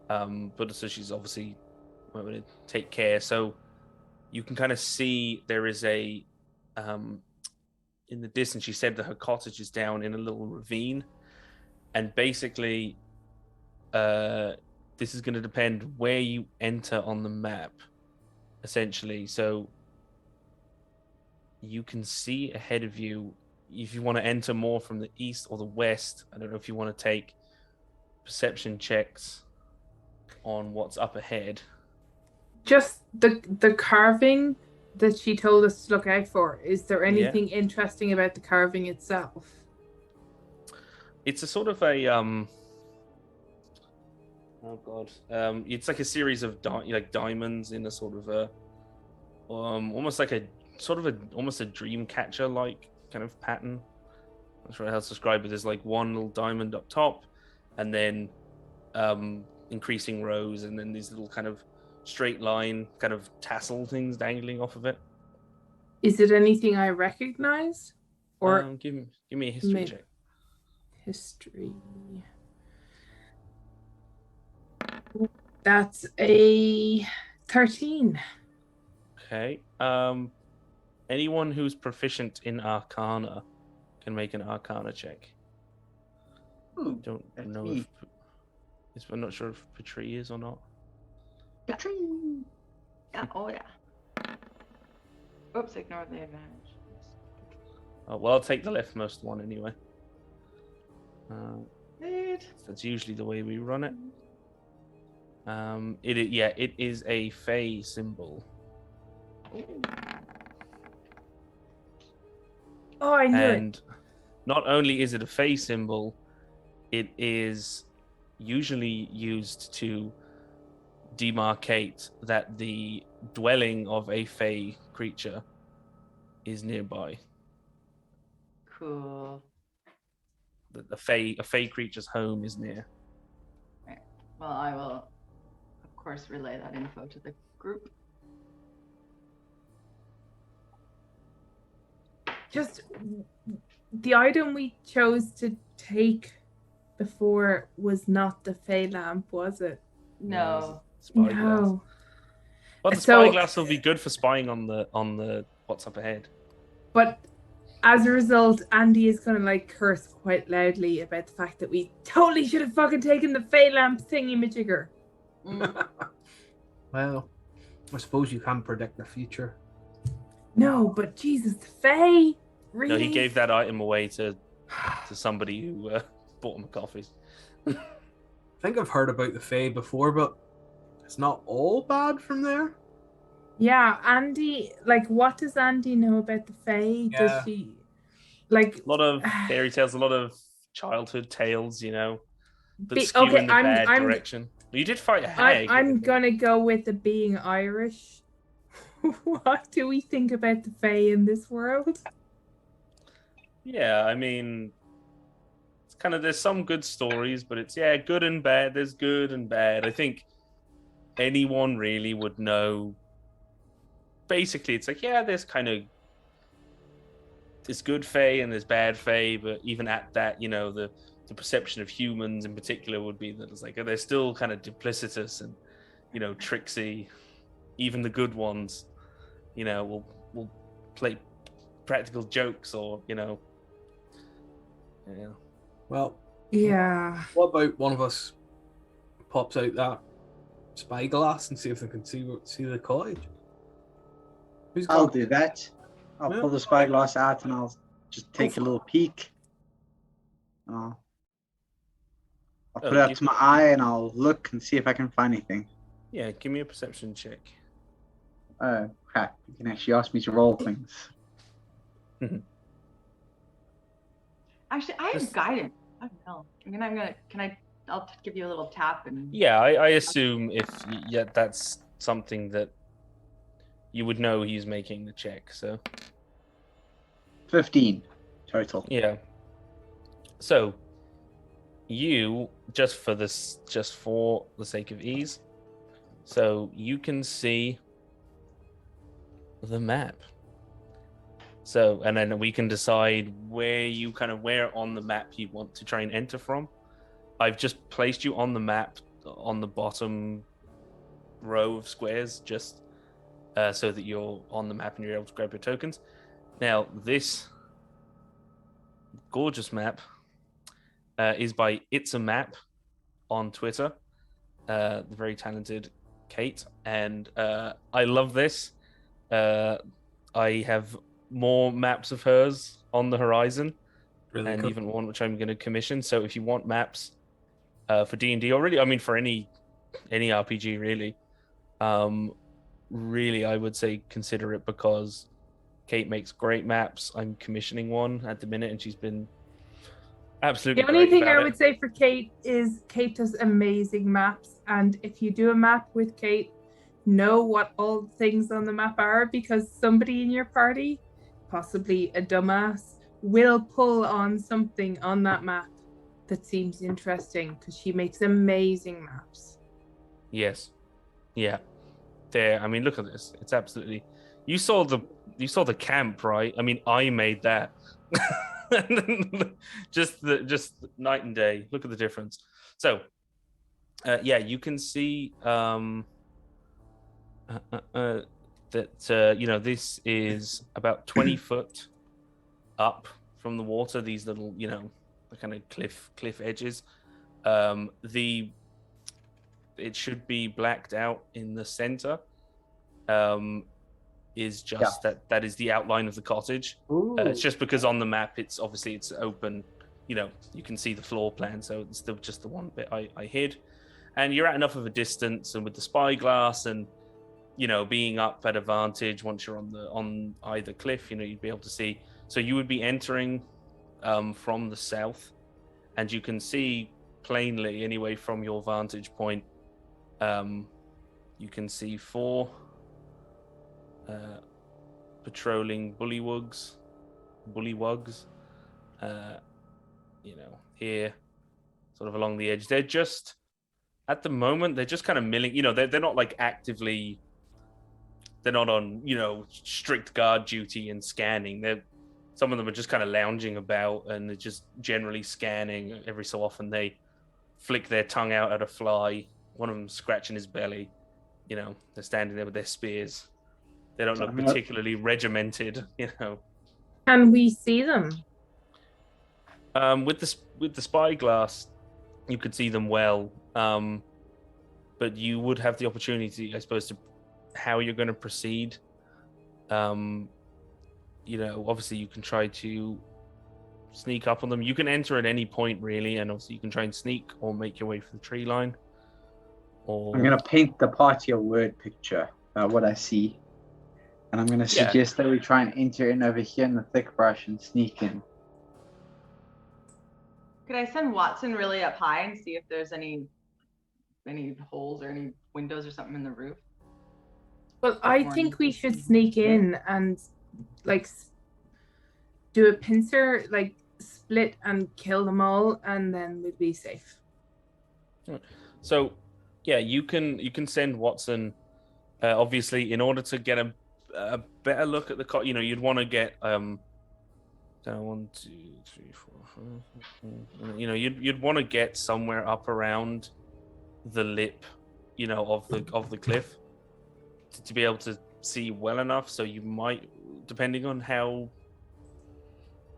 but so she's obviously going to take care. So you can kind of see there is a in the distance, she said that her cottage is down in a little ravine, and basically this is going to depend where you enter on the map, essentially. So you can see ahead of you if you want to enter more from the east or the west. I don't know if you want to take perception checks on what's up ahead. Just the carving that she told us to look out for. Is there anything interesting about the carving itself? It's a sort of a it's like a series of diamonds in a sort of a almost like a sort of almost a dream catcher like kind of pattern. I'm not sure how to describe it. There's like one little diamond up top, and then increasing rows, and then these little kind of straight line kind of tassel things dangling off of it. Is it anything I recognize? Or give me a history check. History. That's a 13. Okay. Anyone who's proficient in Arcana can make an Arcana check. Ooh, Don't know me. if I'm not sure if Patri is or not. Patri. Yeah. Oh yeah. Oops, ignore the advantage. Oh, well, I'll take the leftmost one anyway. Wait. That's usually the way we run it. It is a Fey symbol. Oh, I knew it. And not only is it a Fey symbol, it is usually used to demarcate that the dwelling of a Fey creature is nearby. Cool. That a Fey creature's home is near. Right. Well, I will, of course, relay that info to the group. Just the item we chose to take before was not the Fey lamp, was it? No. Spyglass. No. Well, the So- spyglass will be good for spying on the what's up ahead. But as a result, Andy is gonna like curse quite loudly about the fact that we totally should have fucking taken the Fey lamp thingy-majigger. Mm. Well, I suppose you can predict the future. No, but Jesus, the Fey? Really? No, he gave that item away to somebody who bought him a coffee. I think I've heard about the Fae before, but it's not all bad from there. Yeah, Andy, like, what does Andy know about the Fae? Yeah. Does she, like... A lot of fairy tales, a lot of childhood tales, that Be- skew okay, in the I'm- bad direction. You did fight a hag. I'm gonna go with the being Irish. What do we think about the Fae in this world? Yeah, I mean, it's kind of, there's some good stories, but it's, good and bad. There's good and bad. I think anyone really would know. Basically, it's like, there's kind of, there's good Fae and there's bad Fae, but even at that, the perception of humans in particular would be that it's like, they're still kind of duplicitous and, tricksy. Even the good ones, will play practical jokes or, Yeah. Well, Yeah. what about one of us pops out that spyglass and see if they can see the cottage? Who's I'll got? do that. I'll Yeah. pull the spyglass out and I'll just take a little peek. I'll put it up to my eye and I'll look and see if I can find anything. Yeah, give me a perception check. Oh, crap. You can actually ask me to roll things. Actually, I have guidance. I don't know. I mean, I'll give you a little tap and. Yeah, I assume that's something that you would know he's making the check. So 15 total. yeah. So you just for the sake of ease, so you can see the map. So, and then we can decide where on the map you want to try and enter from. I've just placed you on the map on the bottom row of squares, just so that you're on the map and you're able to grab your tokens. Now, this gorgeous map is by It's a Map on Twitter. The very talented Kate, and I love this. I have more maps of hers on the horizon, Really and cool. even one which I'm going to commission. So if you want maps for D&D, or really, I mean, for any RPG, really, I would say consider it, because Kate makes great maps. I'm commissioning one at the minute, and she's been absolutely The only great thing about I it. would say for Kate is Kate does amazing maps, and if you do a map with Kate, know what all the things on the map are, because somebody in your party, possibly a dumbass, will pull on something on that map that seems interesting, because she makes amazing maps. Yes. Yeah. There. I mean, look at this. It's absolutely. You saw the camp, right? I mean, I made that. just night and day. Look at the difference. So, yeah, you can see that this is about 20 foot up from the water. These little, the kind of cliff edges. It should be blacked out in the center. Is just that is the outline of the cottage. It's just because on the map it's open. You can see the floor plan, so it's still just the one bit I hid. And you're at enough of a distance, and with the spyglass and being up at advantage once you're on either cliff, you'd be able to see. So you would be entering from the south, and you can see plainly anyway from your vantage point. You can see 4 patrolling bullywugs, here, sort of along the edge. They're just, at the moment, they're just kind of milling. They're not like actively. They're not on, strict guard duty and scanning. Some of them are just kind of lounging about, and they're just generally scanning. Every so often, they flick their tongue out at a fly. One of them scratching his belly. They're standing there with their spears. They don't look particularly regimented, Can we see them? With the spyglass, you could see them well, but you would have the opportunity, I suppose, to how you're going to proceed. Obviously, you can try to sneak up on them. You can enter at any point, really, and obviously you can try and sneak or make your way for the tree line. Or I'm going to paint the party a word picture about what I see. And I'm going to suggest that we try and enter in over here in the thick brush and sneak in. Could I send Watson really up high and see if there's any holes or any windows or something in the roof? Well, I think we should sneak in and do a pincer, split and kill them all, and then we'd be safe. So, yeah, you can send Watson. Obviously, in order to get a better look at the you'd want to get 1, 2, 3, 4. You'd want to get somewhere up around the lip, of the cliff to be able to see well enough. So you might, depending on how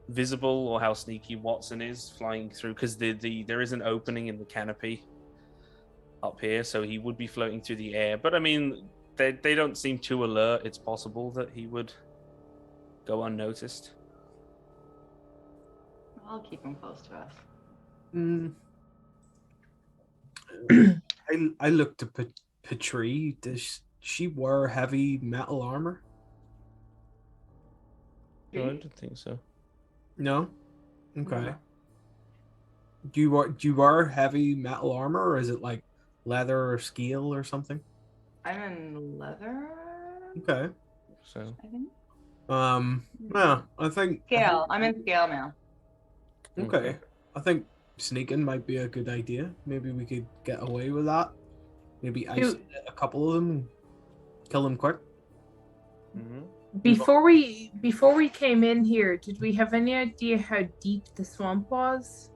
visible or how sneaky Watson is flying through, because there is an opening in the canopy up here, so he would be floating through the air. But I mean, they don't seem too alert. It's possible that he would go unnoticed. I'll keep him close to us. I looked at Petrie. Does she wear heavy metal armor? No, I don't think so. No? Okay. No. Do you wear heavy metal armor, or is it like leather or scale or something? I'm in leather. Okay. So I think. Yeah, I think Scale. I'm in scale now. Okay. I think sneaking might be a good idea. Maybe we could get away with that. Maybe isolate a couple of them and kill them quick. Before we came in here, did we have any idea how deep the swamp was?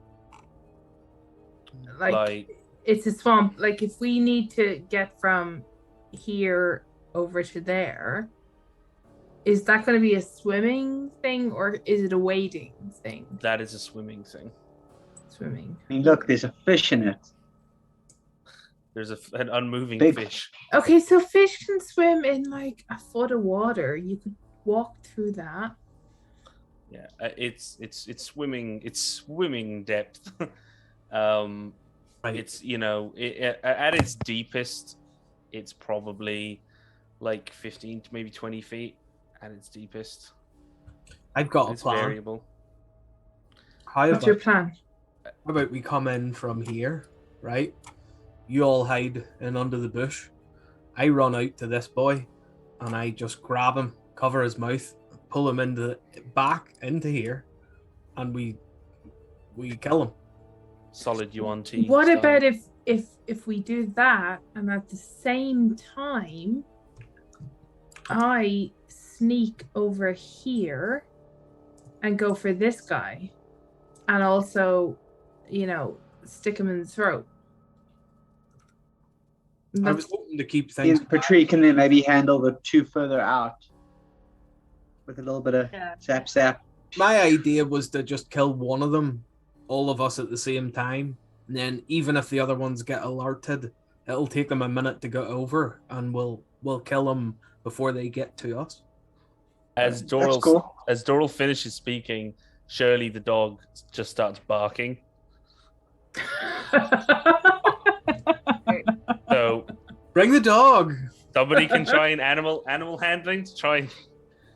Like it's a swamp. Like if we need to get from here over to there, is that going to be a swimming thing or is it a wading thing? that is a swimming thing. Swimming. I mean, look, there's a fish in it. There's an unmoving Big. fish. Okay, so fish can swim in like a foot of water. You could walk through that. Yeah, it's swimming. It's swimming depth. It's at its deepest, it's probably like 15 to maybe 20 feet at its deepest. I've got It's a plan. variable. What's your plan? How about we come in from here, right? You all hide in under the bush. I run out to this boy, and I just grab him, cover his mouth, pull him back into here, and we kill him. Solid UNT. What style. about if we do that and at the same time I sneak over here and go for this guy and also, stick him in the throat? I was hoping to keep things. Petrie can then maybe handle the two further out with a little bit of zap. My idea was to just kill one of them, all of us at the same time, and then even if the other ones get alerted, it'll take them a minute to get over, and we'll kill them before they get to us. As That's cool. Doral finishes speaking, Shirley the dog just starts barking. So Bring the dog. somebody can try an animal handling to try and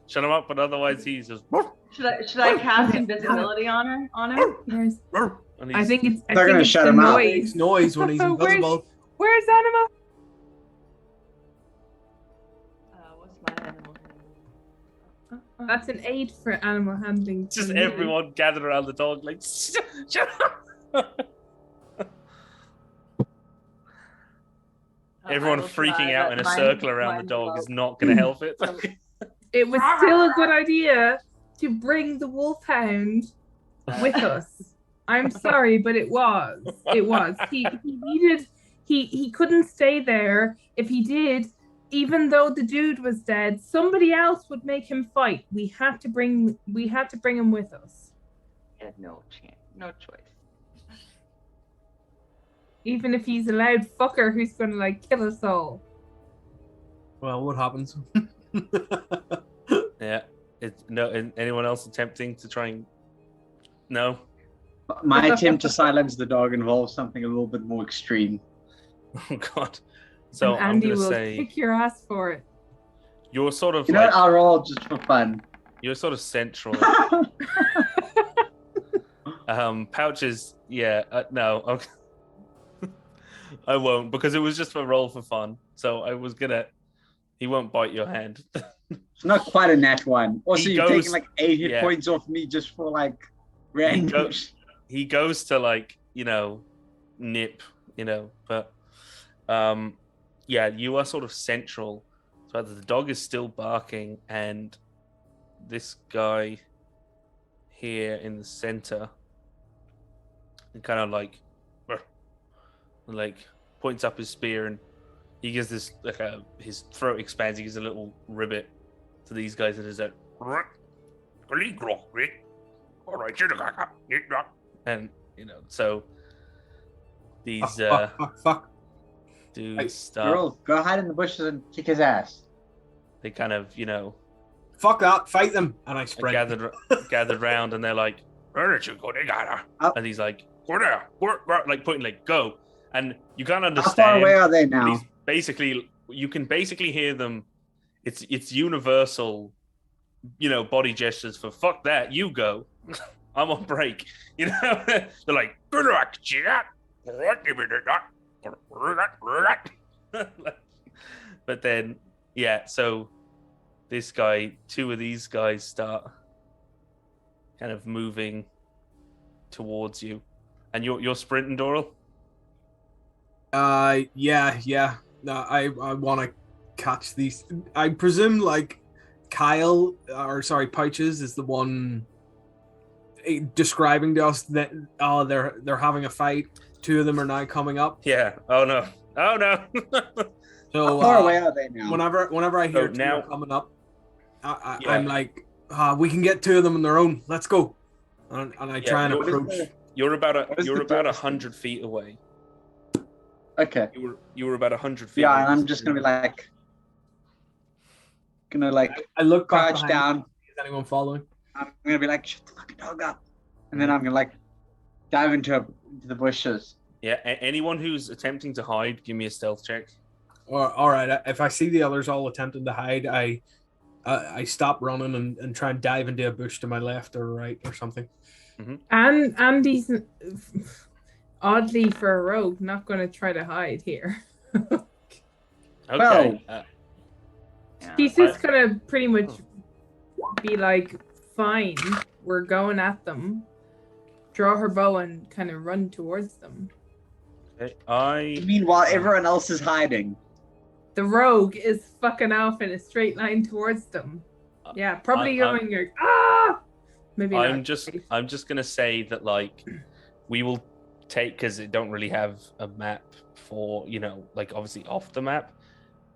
shut him up, but otherwise he's just. Should I cast invisibility on him? Where's- and I he's- think it's They're gonna shut him out. noise. Makes noise when he's invisible. Where's Animal? What's my animal? That's an aid for animal handling. just for me. everyone gathered around the dog, like shut up. Everyone freaking out in a circle around the dog is not going to help it. It was still a good idea to bring the wolfhound with us. I'm sorry, but it was. It was. He needed. He couldn't stay there. If he did, even though the dude was dead, somebody else would make him fight. We had to bring him with us. He had no chance, no choice. Even if he's a loud fucker who's gonna kill us all. Well, what happens? Yeah. Anyone else attempting to try and? No. My attempt to silence the dog involves something a little bit more extreme. Oh God. So And I'm Andy going to will say kick your ass for it. you're sort of I'll roll just for fun. you're sort of central. Pouches. Yeah. No. Okay. I won't, because it was just a roll for fun. So I was gonna. He won't bite your hand. It's not quite a nat one. Also, He you're goes- taking 8 hit yeah. points off me just for random. He goes to nip, but yeah, you are sort of central. So the dog is still barking, and this guy here in the center, and kind of points up his spear, and he gives this his throat expands. He gives a little ribbit to these guys, and is that all right, and so these Fuck. dudes Girl, go hide in the bushes and kick his ass. they kind of Fuck that! Fight them! And I sprint. gathered round, and they're like, where did you go? And he's like, go there, like pointing like go, and you can't understand. How far away are they but now? he's basically, you can basically hear them. It's universal, body gestures for fuck that, you go. I'm on break. They're like, good luck, chat. But then, so this guy, two of these guys start kind of moving towards you, and you're sprinting, Doral. Yeah. No, I want to catch these. I presume like Pouches is the one describing to us that they're having a fight. Two of them are now coming up. Yeah. Oh no. So how far away are they now? Whenever I hear two now are coming up, I'm like, we can get two of them on their own. Let's go. And I try and approach. You're about 100 100 feet away. Okay. You were about 100 feet. Yeah, away. and I'm just gonna be I look crouch down. Is anyone following? I'm gonna be like, shut the fucking dog up, and then I'm gonna dive into the bushes. Yeah. Anyone who's attempting to hide, give me a stealth check. All right. If I see the others all attempting to hide, I stop running and try and dive into a bush to my left or right or something. Mm-hmm. And Andy's oddly for a rogue not going to try to hide here. Okay. She's just going to pretty much be like, fine, we're going at them. Draw her bow and kind of run towards them. Okay. You mean while everyone else is hiding? The rogue is fucking off in a straight line towards them. Yeah, probably going like, ah! Maybe I'm just gonna say that we will take, because it don't really have a map for obviously off the map.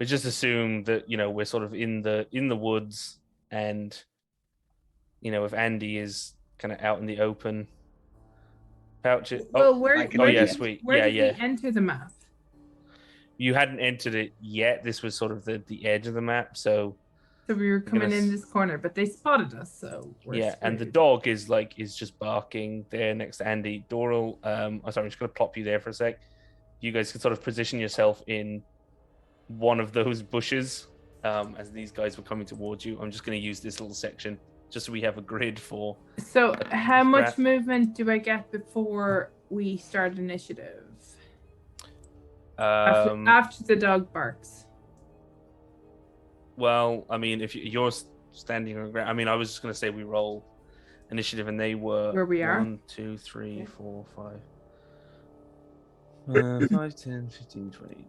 We just assume that we're sort of in the woods, and if Andy is kind of out in the open. Well, where sweet. Where did we enter the map? You hadn't entered it yet. This was sort of the edge of the map, so we were coming in this corner, but they spotted us, so we're screwed. And the dog is just barking there next to Andy. Doral, I'm just gonna plop you there for a sec. You guys can sort of position yourself in one of those bushes as these guys were coming towards you. I'm just gonna use this little section just so we have a grid for. So, how much movement do I get before we start initiative? After the dog barks. Well, I mean, if you're standing on the ground, I mean, I was just going to say we roll initiative, and they were where we are. 1, 2, 3, 4, 5, 5, 10, 15, 20, 25.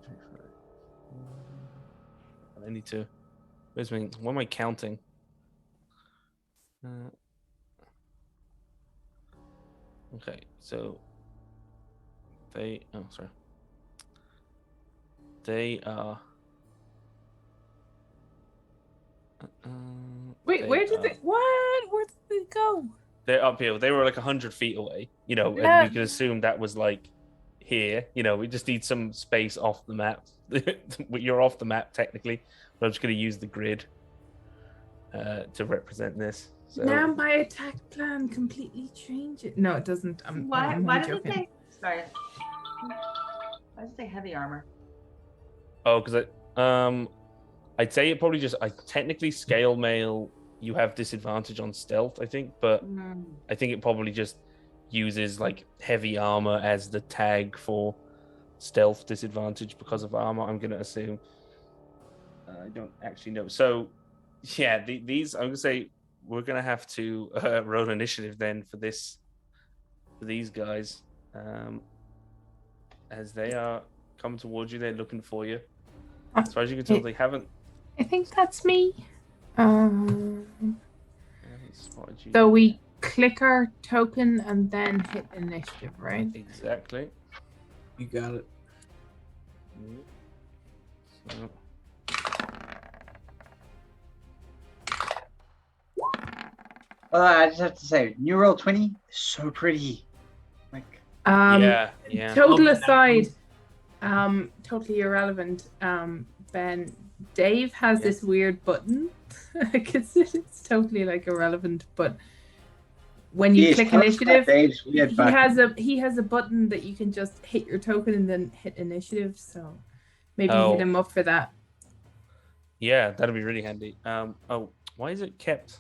I need to. What am I counting? Okay, so they. Oh, sorry. They are. Wait, where did they? What? Where did they go? They're up here. They were 100 feet away. And we can assume that was here. We just need some space off the map. You're off the map technically, but I'm just going to use the grid to represent this. So. Now my attack plan completely changes. No, it doesn't. Why does it say? Sorry. Why does it say heavy armor? Oh, because I'd say it probably just. Technically scale mail. You have disadvantage on stealth, I think, but I think it probably just uses heavy armor as the tag for stealth disadvantage because of armor. I'm gonna assume. I don't actually know. So, yeah, these I'm gonna say we're gonna have to roll initiative then for these guys, as they are coming towards you. They're looking for you. As far as you can tell, they haven't. I think that's me. So we click our token and then hit initiative, right? Exactly. You got it. So. I just have to say, New Roll 20 is so pretty. Like, Yeah. Total Love aside, totally irrelevant. Ben, Dave has Yeah. this weird button. It's totally like irrelevant, but when you yes, click tell us about initiative, Dave's weird button. he has a button that you can just hit your token and then hit initiative. So maybe hit him up for that. Yeah, that'd be really handy. Why is it kept?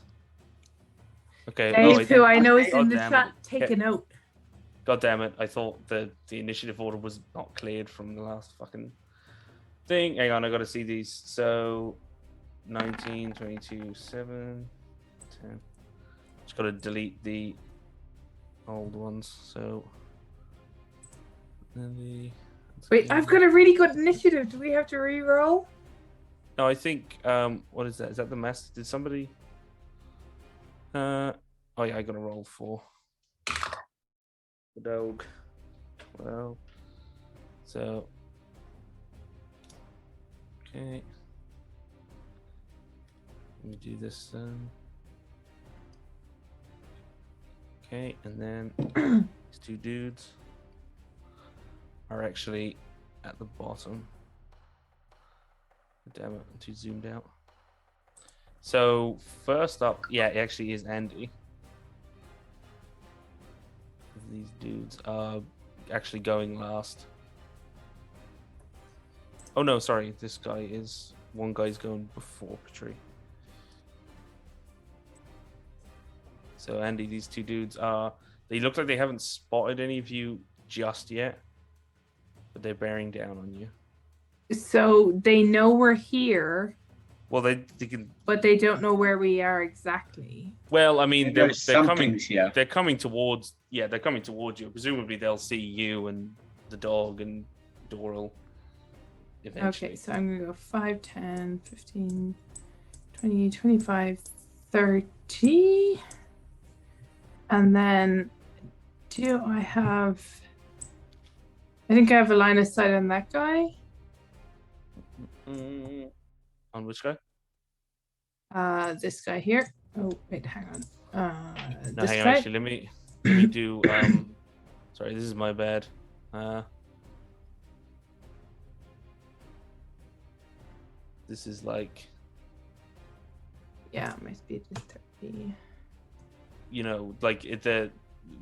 Okay. Dave, who I know is in God the damn chat, it. take a note. God damn it! I thought the initiative order was not cleared from the last fucking thing. Hang on, I gotta see these. So, 19, 22, 7, 10. Just gotta delete the old ones. So, Wait, I've got a really good initiative. Do we have to re-roll? No, I think. What is that? Is that the master? Did somebody? Oh yeah, I got to roll 4. The dog. Well. So. Okay. Let me do this then. Okay, and then these two dudes are actually at the bottom. Damn it, I'm too zoomed out. So first up, yeah, it actually is Andy. These dudes are actually going last. Oh no, sorry, one guy's going before Patry. So Andy, these two dudes they look like they haven't spotted any of you just yet, but they're bearing down on you. So they know we're here. Well, they can, but they don't know where we are exactly. Well, I mean, they're coming. Here. They're coming towards. Yeah, they're coming towards you. Presumably, they'll see you and the dog and Doral. Eventually. Okay, so I'm gonna go 5, 10, 15, 20, 25, 30, and then do I have? I think I have a line of sight on that guy. On which guy? This guy here. Oh wait, hang on. No, hang on. Actually, let me do. Sorry, this is my bad. This is like. Yeah, my speed is 30. You know, like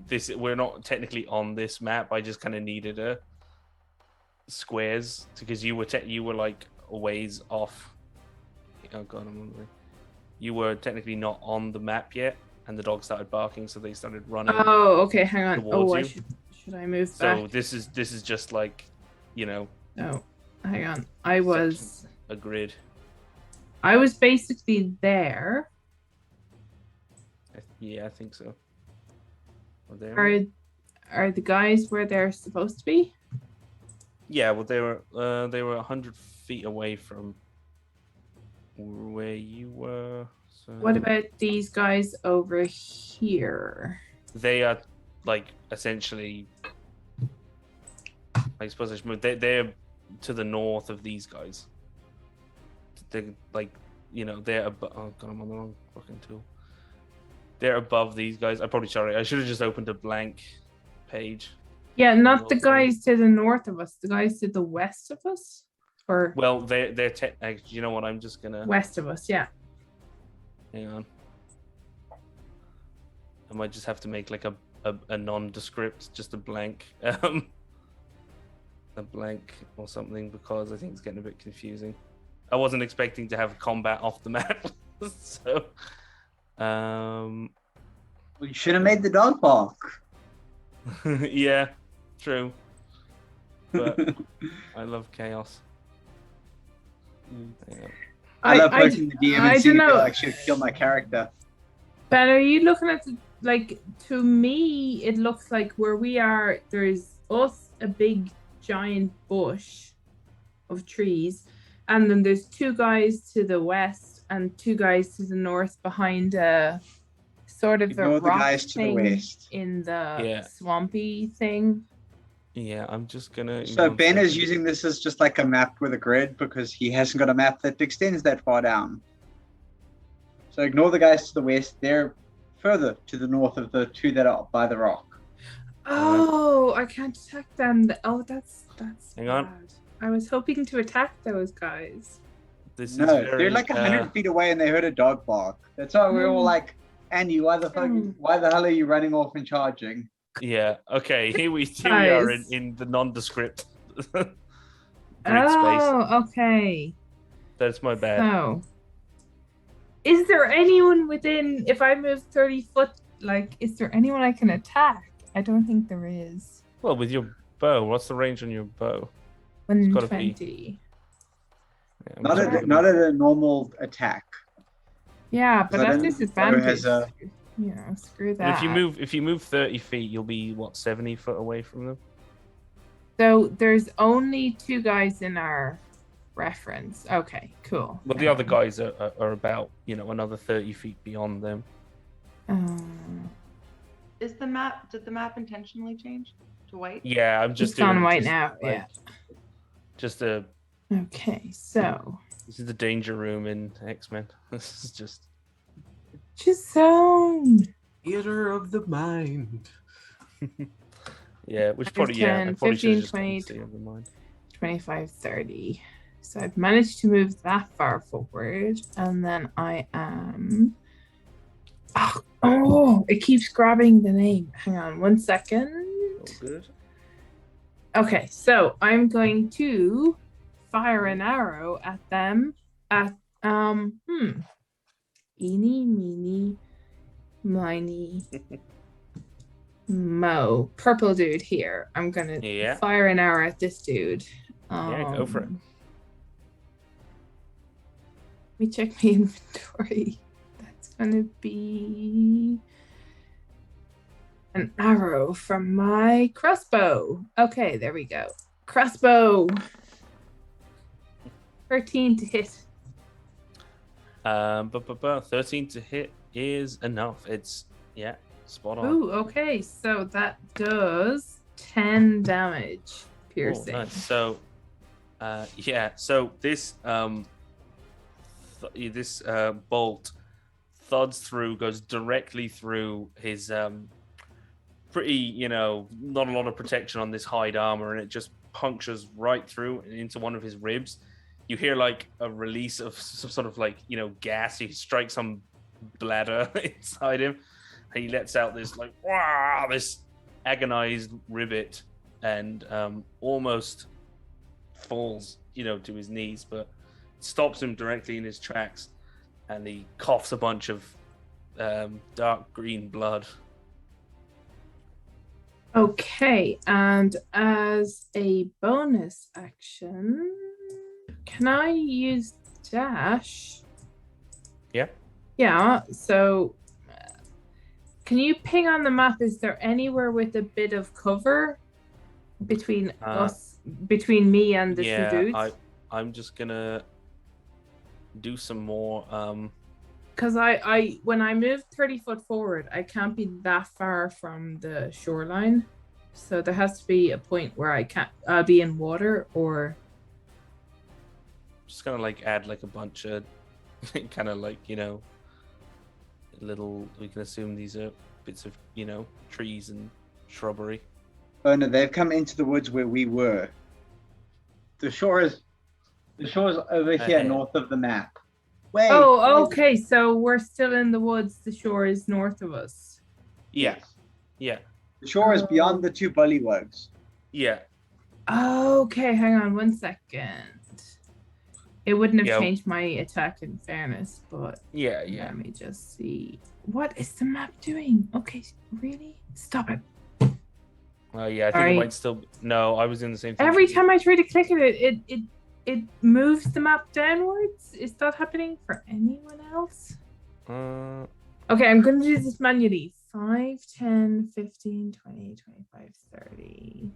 this. We're not technically on this map. I just kind of needed a squares because you were like a ways off. Oh god, I'm wondering. You were technically not on the map yet, and the dog started barking, so they started running. Oh, okay, hang on. Oh, should I move back? So this is just like, you know. No, hang on. I was a grid. I was basically there. Yeah, I think so. Are the guys where they're supposed to be? Yeah, well, they were 100 feet away from where you were. So... What about these guys over here? They are like essentially. I suppose I should move. They're to the north of these guys. They're like, you know, they're above. Oh god, I'm on the wrong fucking tool. They're above these guys. I should have just opened a blank page. Yeah, not the guys to the north of us. The guys to the west of us, or well, they're you know what? I'm just gonna west of us. Yeah. Hang on. I might just have to make like a nondescript, just a blank, a blank or something, because I think it's getting a bit confusing. I wasn't expecting to have combat off the map, so. We should have made the dog bark. Yeah, true. But I love chaos. I love poking the DM and seeing if they'll actually kill my character. Ben, are you looking at to me, it looks like where we are, there's us, a big giant bush of trees, and then there's two guys to the west and two guys to the north behind a sort of a rock thing in the swampy thing. Yeah, I'm just gonna. So Ben is using this as just like a map with a grid because he hasn't got a map that extends that far down. So ignore the guys to the west. They're further to the north of the two that are by the rock. Oh, I can't attack them. Oh, that's Hang on. bad. I was hoping to attack those guys. This is No, very, they're like 100 feet away and they heard a dog bark. That's why we're all like, Andy, why the hell are you running off and charging? Yeah. Okay. Here we are in the nondescript grid space. Okay. That's my bad. So, is there anyone within? If I move 30 foot, is there anyone I can attack? I don't think there is. Well, with your bow, what's the range on your bow? 120. Yeah, Not at a normal attack. Yeah, but that's disadvantage. Screw that. If you move 30 feet, you'll be 70 foot away from them. So there's only 2 guys in our reference. Okay, cool. But the other guys are about another 30 feet beyond them. Did the map intentionally change to white? Yeah, I'm just on white now. Yeah. Just a. Okay, so. This is the danger room in X-Men. This is just zone. Theater of the mind. Yeah, which probably 10, 15, 20, 25, 30. So I've managed to move that far forward, and then I am. Oh, it keeps grabbing the name. Hang on 1 second. Oh, good. Okay, so I'm going to fire an arrow at them eeny, meeny, miny, mo. Purple dude here. I'm gonna fire an arrow at this dude. Go for it. Let me check my inventory. That's gonna be an arrow from my crossbow. Okay, there we go. Crossbow. 13 to hit. 13 to hit is enough. It's spot on. Ooh, okay. So that does 10 damage piercing. Oh, nice. So so this this bolt thuds through, goes directly through his pretty, not a lot of protection on this hide armor, and it just punctures right through into one of his ribs. You hear like a release of some sort of gas. He strikes some bladder inside him, and he lets out this this agonized ribbit, and almost falls to his knees, but stops him directly in his tracks, and he coughs a bunch of dark green blood. Okay, and as a bonus action, can I use dash? Yeah. Yeah, so can you ping on the map? Is there anywhere with a bit of cover between between me and the two dudes? I'm just gonna do some more. Because I when I move 30 foot forward, I can't be that far from the shoreline, so there has to be a point where I'll be in water, or just gonna add a bunch of kind of little. We can assume these are bits of trees and shrubbery. Oh no, they've come into the woods where we were. The shore is over here north of the map. Wait. Oh, okay. So we're still in the woods. The shore is north of us. Yeah. Yeah. The shore is beyond the 2 bullywugs. Yeah. Okay, hang on 1 second. It wouldn't have changed my attack in fairness, but let me just see. What is the map doing? Okay, really? Stop it. I think it might still. No, I was in the same thing. Every time I try to click it moves the map downwards. Is that happening for anyone else? Okay, I'm going to do this manually. 5, 10, 15, 20, 25, 30.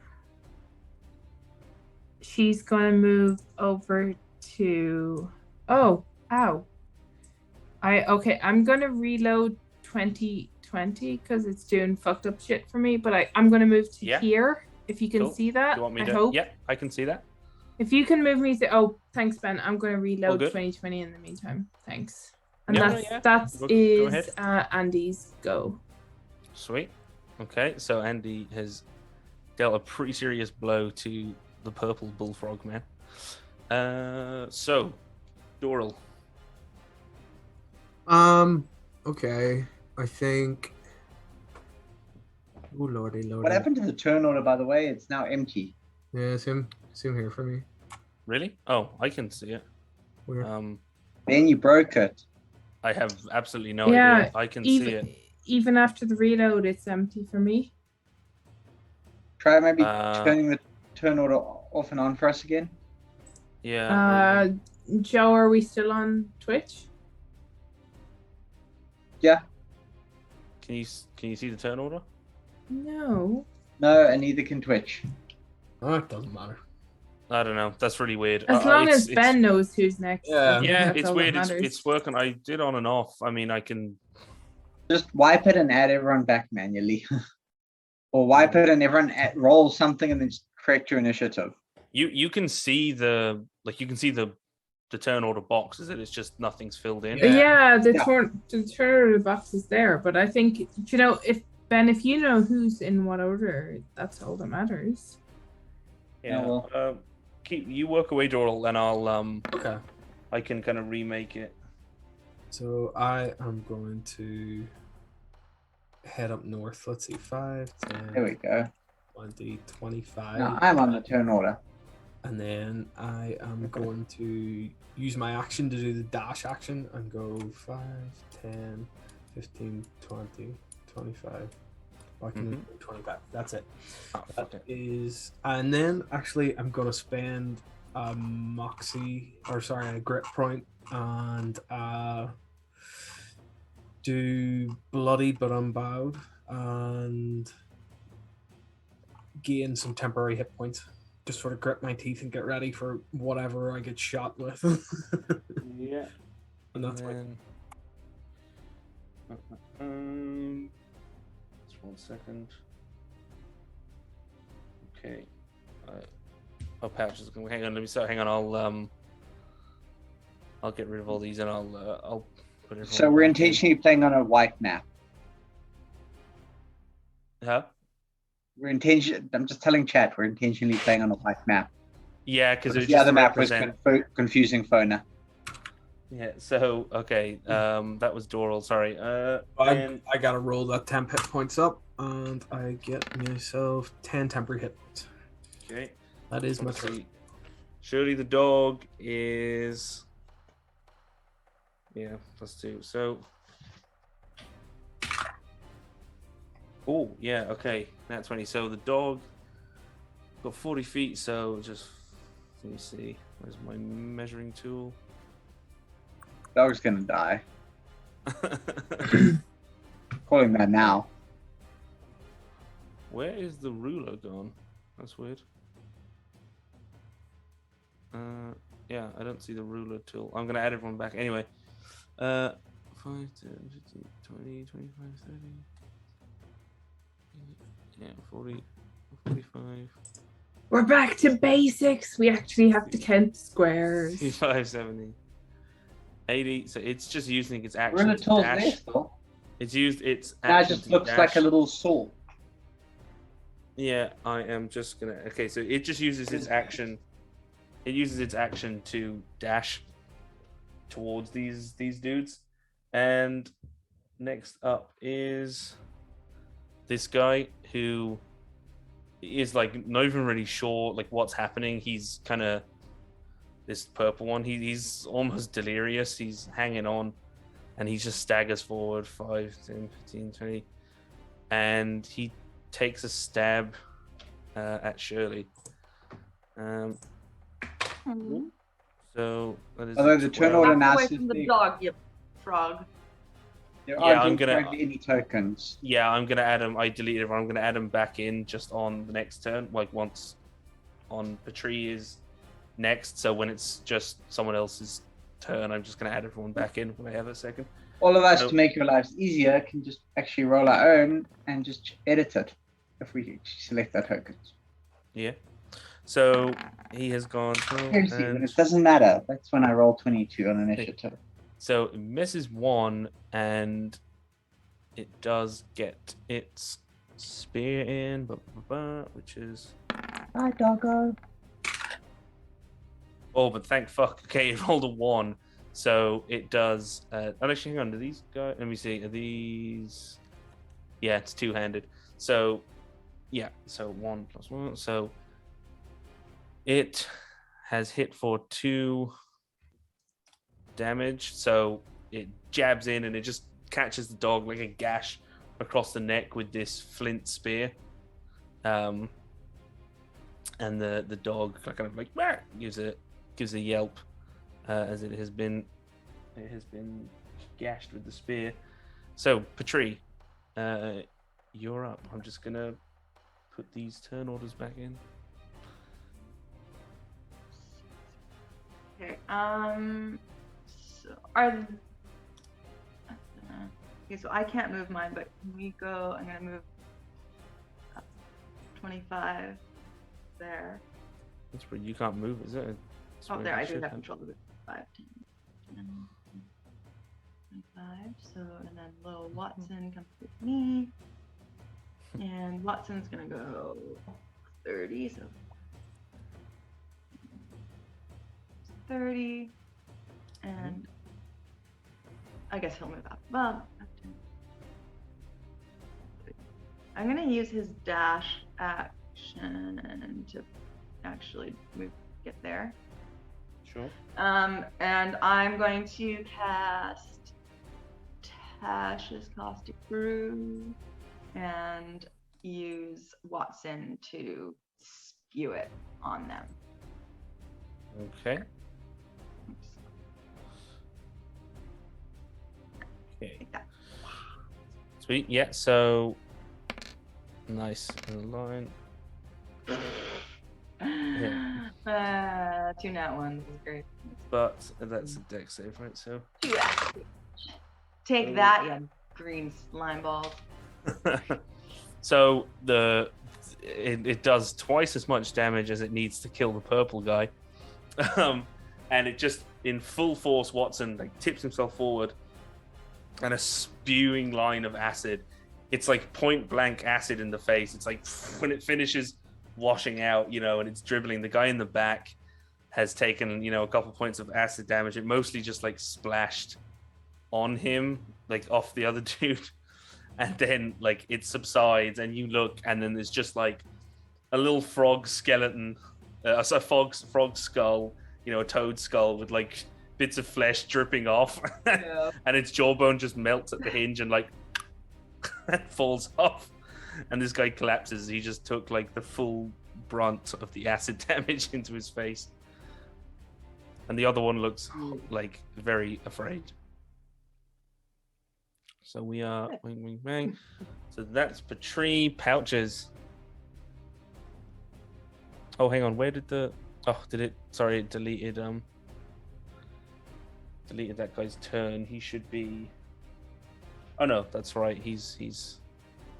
She's going to move over to... Oh, ow. I'm going to reload 2020 because it's doing fucked up shit for me, but I'm going to move to here. If you can see that, you want me I hope. Yeah, I can see that. If you can move me to... Oh, thanks, Ben. I'm going to reload 2020 in the meantime. Thanks. And Yeah, that's yeah. that Go is ahead. Andy's go. Sweet. Okay, so Andy has dealt a pretty serious blow to the purple bullfrog man. So, Doral. Okay. I think. Oh lordy, lordy. What happened to the turn order, by the way? It's now empty. Yeah, same here for me. Really? Oh, I can see it. Where? Ben, you broke it. I have absolutely no idea. I can see it. Even after the reload, it's empty for me. Try maybe turning the turn order off and on for us again. Yeah. Joe, are we still on Twitch? Yeah. Can you see the turn order? No. No, and neither can Twitch. Oh, it doesn't matter. I don't know. That's really weird. As long as Ben knows who's next. Yeah, it's weird. It's working. I did on and off. I mean, I can just wipe it and add everyone back manually, or wipe it and everyone roll something and then just correct your initiative. You can see the turn order box. Is it? It's just nothing's filled in. Yeah, the turn order box is there, but I think if Ben, if you know who's in what order, that's all that matters. Yeah. Well. You work away, Doral, and I'll Okay. I can kind of remake it. So I am going to head up north. Let's see, 5, 10. There we go. 20, 25. No, I'm on the turn order. And then I am going to use my action to do the dash action and go 5, 10, 15, 20, 25. I can do 25. That's it. That is, and then actually I'm gonna spend a grit point and do bloody but unbowed and gain some temporary hit points. Just sort of grit my teeth and get ready for whatever I get shot with. Yeah. And that's just 1 second. Okay. Pouch is going. Hang on. Let me start. Hang on. I'll get rid of all these and I'll put it. So we're intentionally playing on a white map. Huh? I'm just telling chat we're intentionally playing on a white map. Yeah, because the other map was confusing Fona. Yeah. So okay, that was Doral. Sorry. I gotta roll that temp hit points up, and I get myself 10 temporary hit points. Okay. That is my turn. Shirley the dog is. Yeah, let's do so. Oh yeah, okay. Nat 20. So the dog got 40 feet. So just let me see. Where's my measuring tool? Dog's gonna die. Calling that now. Where is the ruler gone? That's weird. Yeah, I don't see the ruler tool. I'm gonna add everyone back anyway. 5, 10, 15, 20, 25, 30. Yeah, 40, 45. We're back to basics. We actually have to count squares. 55, 70. 80. So it's just using its action. Ruler tool's there still. It's used its action. Now it just looks like a little saw. Yeah, I am just gonna. Okay, so it just uses its action. It uses its action to dash towards these dudes. And next up is this guy who is like not even really sure like what's happening. He's kind of this purple one. He's almost delirious. He's hanging on, and he just staggers forward 5, 10, 15, 20, and he takes a stab at Shirley. So that is. Although the turn order now away from the dog, you frog. There aren't any tokens. Yeah, I'm gonna add him. I deleted him. I'm gonna add him back in just on the next turn. Like once on Patri is next. So when it's just someone else's turn, I'm just gonna add everyone back in when I have a second. All of us, to make your lives easier, can just actually roll our own and just edit it if we select our tokens. Yeah. So he has gone. Seriously, when it doesn't matter. That's when I roll 22 on initiative. So it misses one, and it does get its spear in, which is... Hi, doggo. Oh, but thank fuck. Okay, it rolled a 1. So it does... actually, hang on. Do these guys... Let me see. Are these... Yeah, it's two-handed. So, yeah. So 1 + 1. So it has hit for 2 damage. So it jabs in and it just catches the dog like a gash across the neck with this flint spear. And the dog kind of like gives a yelp as it has been gashed with the spear. So Patri, you're up. I'm just gonna put these turn orders back in. Okay. So I can't move mine, but can we go? I'm gonna move up 25 there. That's where you can't move, is it? Oh, there, I do have control of it. 5, 10, 25. So, and then little Watson comes with me. And Watson's gonna go 30, so 30. And I guess he'll move up. Well, I'm gonna use his dash action to actually get there. Sure. And I'm going to cast Tash's Caustic Brew and use Watson to spew it on them. Okay. Okay. Like that. Sweet. Yeah. So nice in the line. Yeah. 2 nat ones is great. But that's a dex save, right? So. Take that, you green slime balls. So it does twice as much damage as it needs to kill the purple guy, and it just in full force. Watson like tips himself forward, and a spewing line of acid. It's like point blank acid in the face. It's like when it finishes washing out, and it's dribbling. The guy in the back has taken, a couple points of acid damage. It mostly just like splashed on him, like off the other dude. And then like it subsides and you look and then there's just like a little frog skeleton, a frog skull, a toad skull with like bits of flesh dripping off. Yeah. And its jawbone just melts at the hinge and like falls off. And this guy collapses. He just took like the full brunt of the acid damage into his face. And the other one looks like very afraid. So we are wing, wing, bang. So that's Patri. Pouches. Oh, hang on. Where did did it? Sorry, it deleted that guy's turn. He should be. Oh no, that's right. He's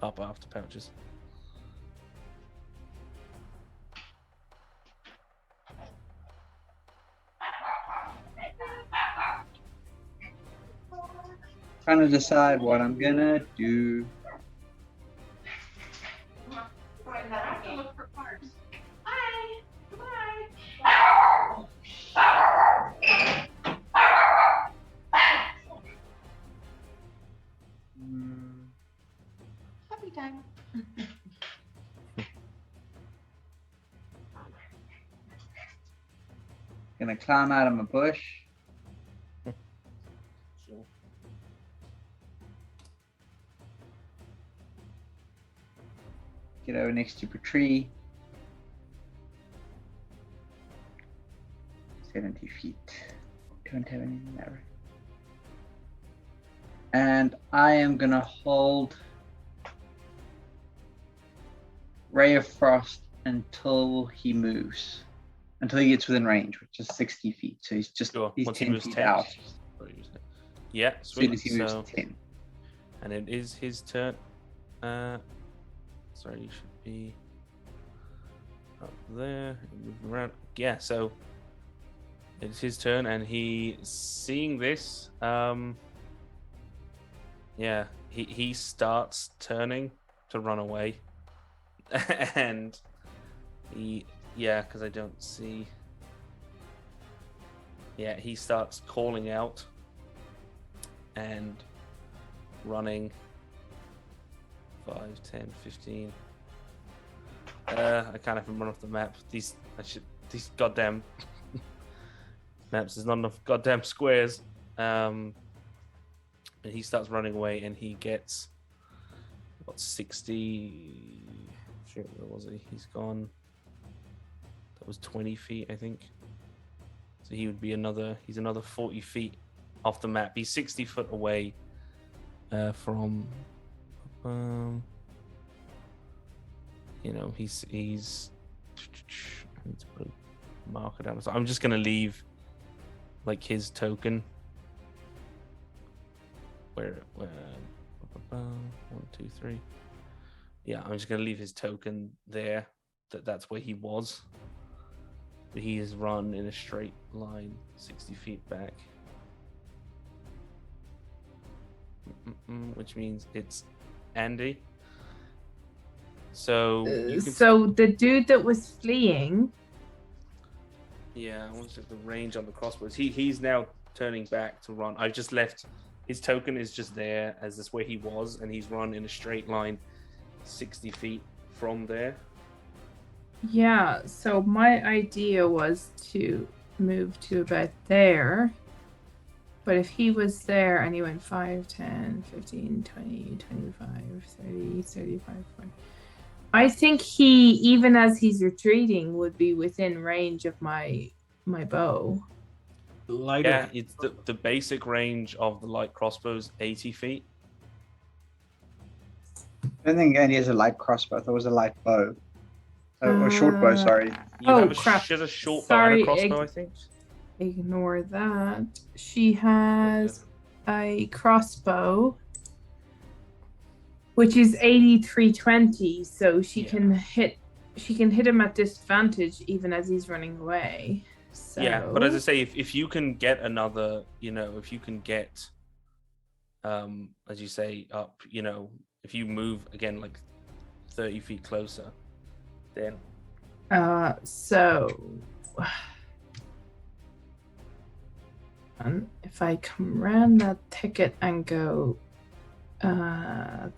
up after Pouches. Trying to decide what I'm gonna do. I have to look for parts. Hi. Goodbye. Happy time. Gonna climb out of my bush. Get over next to a tree. 70 feet. Don't have anything there. And I am gonna hold Ray of Frost until he moves. Until he gets within range, which is 60 feet. So he's just he's Once 10 feet out. Yeah, As soon sweet. as he moves to 10. And it is his turn. Sorry, you should be up there. Moving around. Yeah, so It's his turn, and he seeing this. Yeah, he starts turning to run away, and because I don't see. Yeah, he starts calling out and running 5, 10, 15. I can't even run off the map. These goddamn maps. There's not enough goddamn squares. And he starts running away, and he gets 60. Shit, where was he? He's gone. That was 20 feet, I think. So he would be he's another 40 feet off the map. He's 60 foot away from, he's, I need to put a marker down. So I'm just going to leave, like, his token. Where 1, 2, 3. Yeah, I'm just going to leave his token there. That's where he was. He has run in a straight line 60 feet back. Which means it's Andy. So the dude that was fleeing. Yeah, I want to check the range on the crossbows. He's now turning back to run. I've just left his token is just there as this where he was, and he's run in a straight line 60 feet from there. Yeah, so my idea was to move to about there. But if he was there and he went 5, 10, 15, 20, 25, 30, 35, 40. I think he, even as he's retreating, would be within range of my bow. Yeah, it's the basic range of the light crossbows, 80 feet. I don't think Andy has a light crossbow. I thought it was a light bow. Or short bow, sorry. You have crap. She has a short bow and a crossbow, I think. Ignore that. She has a crossbow, which is 8320, so she can hit him at disadvantage even as he's running away. So... Yeah, but as I say, if you can get another, if you can get, as you say, up, if you move again like 30 feet closer, then. And if I come around that ticket and go, 5.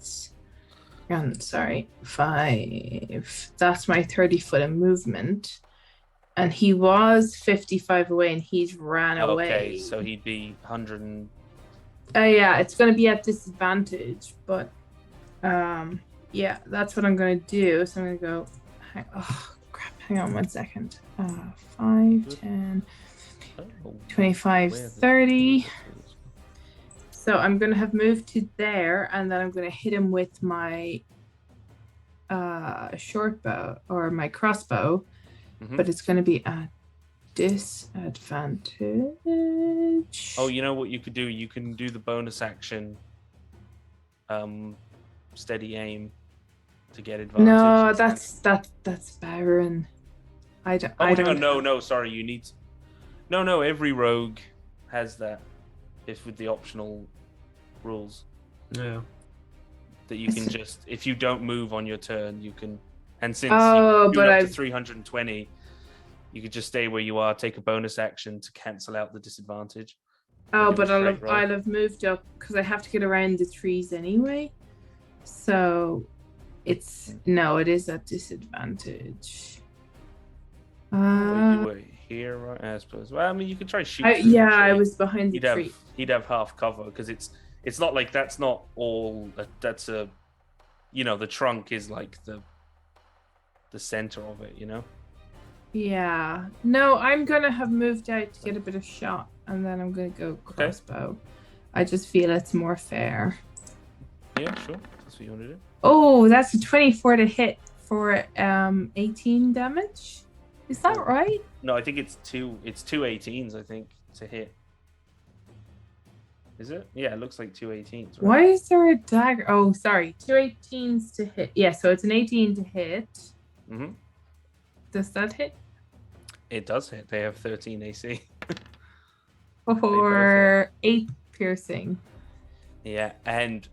That's my 30 foot of movement. And he was 55 away, and he's ran away. Okay, so he'd be 100. Yeah, it's going to be at disadvantage, but yeah, that's what I'm going to do. So I'm going to go. Hang on 1 second. 5, 10, 25, 30. So I'm going to have moved to there, and then I'm going to hit him with my short bow or my crossbow. But it's going to be at disadvantage. Oh, you know what you could do? You can do the bonus action, steady aim, to get advantage. No, that's Baron. I don't. No. Sorry, you need. No. Every rogue has that. If with the optional rules. Yeah. That you can just, if you don't move on your turn, you can. And since you're up to 320, you could just stay where you are, take a bonus action to cancel out the disadvantage. Oh, but I'll have moved up because I have to get around the trees anyway. So it is at disadvantage. You were here, right? I suppose. Well, I mean, you could try shooting. Yeah, I was behind the tree. He'd have half cover because it's not like that's not all. That's a, the trunk is like the center of it, Yeah. No, I'm gonna have moved out to get a bit of shot, and then I'm gonna go crossbow. Okay. I just feel it's more fair. Yeah, sure. That's what you want to do. Oh, that's a 24 to hit for 18 damage. Is that right? No, I think it's two 18s, I think, to hit. Is it? Yeah, it looks like 2 18s. Right? Why is there a dagger? Oh, sorry. 2 18s to hit. Yeah, so it's an 18 to hit. Mm-hmm. Does that hit? It does hit. They have 13 AC. For 8 piercing. Yeah, and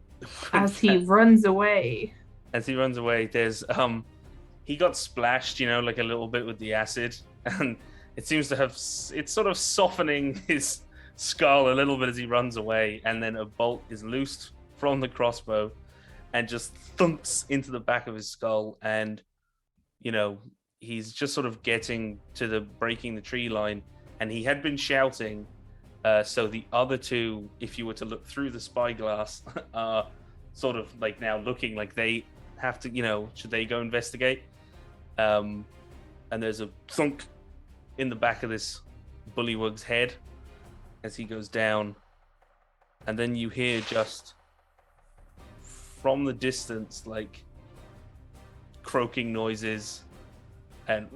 as he runs away. As he runs away, there's he got splashed, like a little bit with the acid, and it seems to have it's sort of softening his skull a little bit as he runs away, and then a bolt is loosed from the crossbow and just thumps into the back of his skull, and he's just sort of getting to the breaking the tree line, and he had been shouting, so the other two, if you were to look through the spyglass, are sort of like now looking like they have to, should they go investigate? And there's a thunk in the back of this bullywug's head as he goes down, and then you hear just from the distance like croaking noises and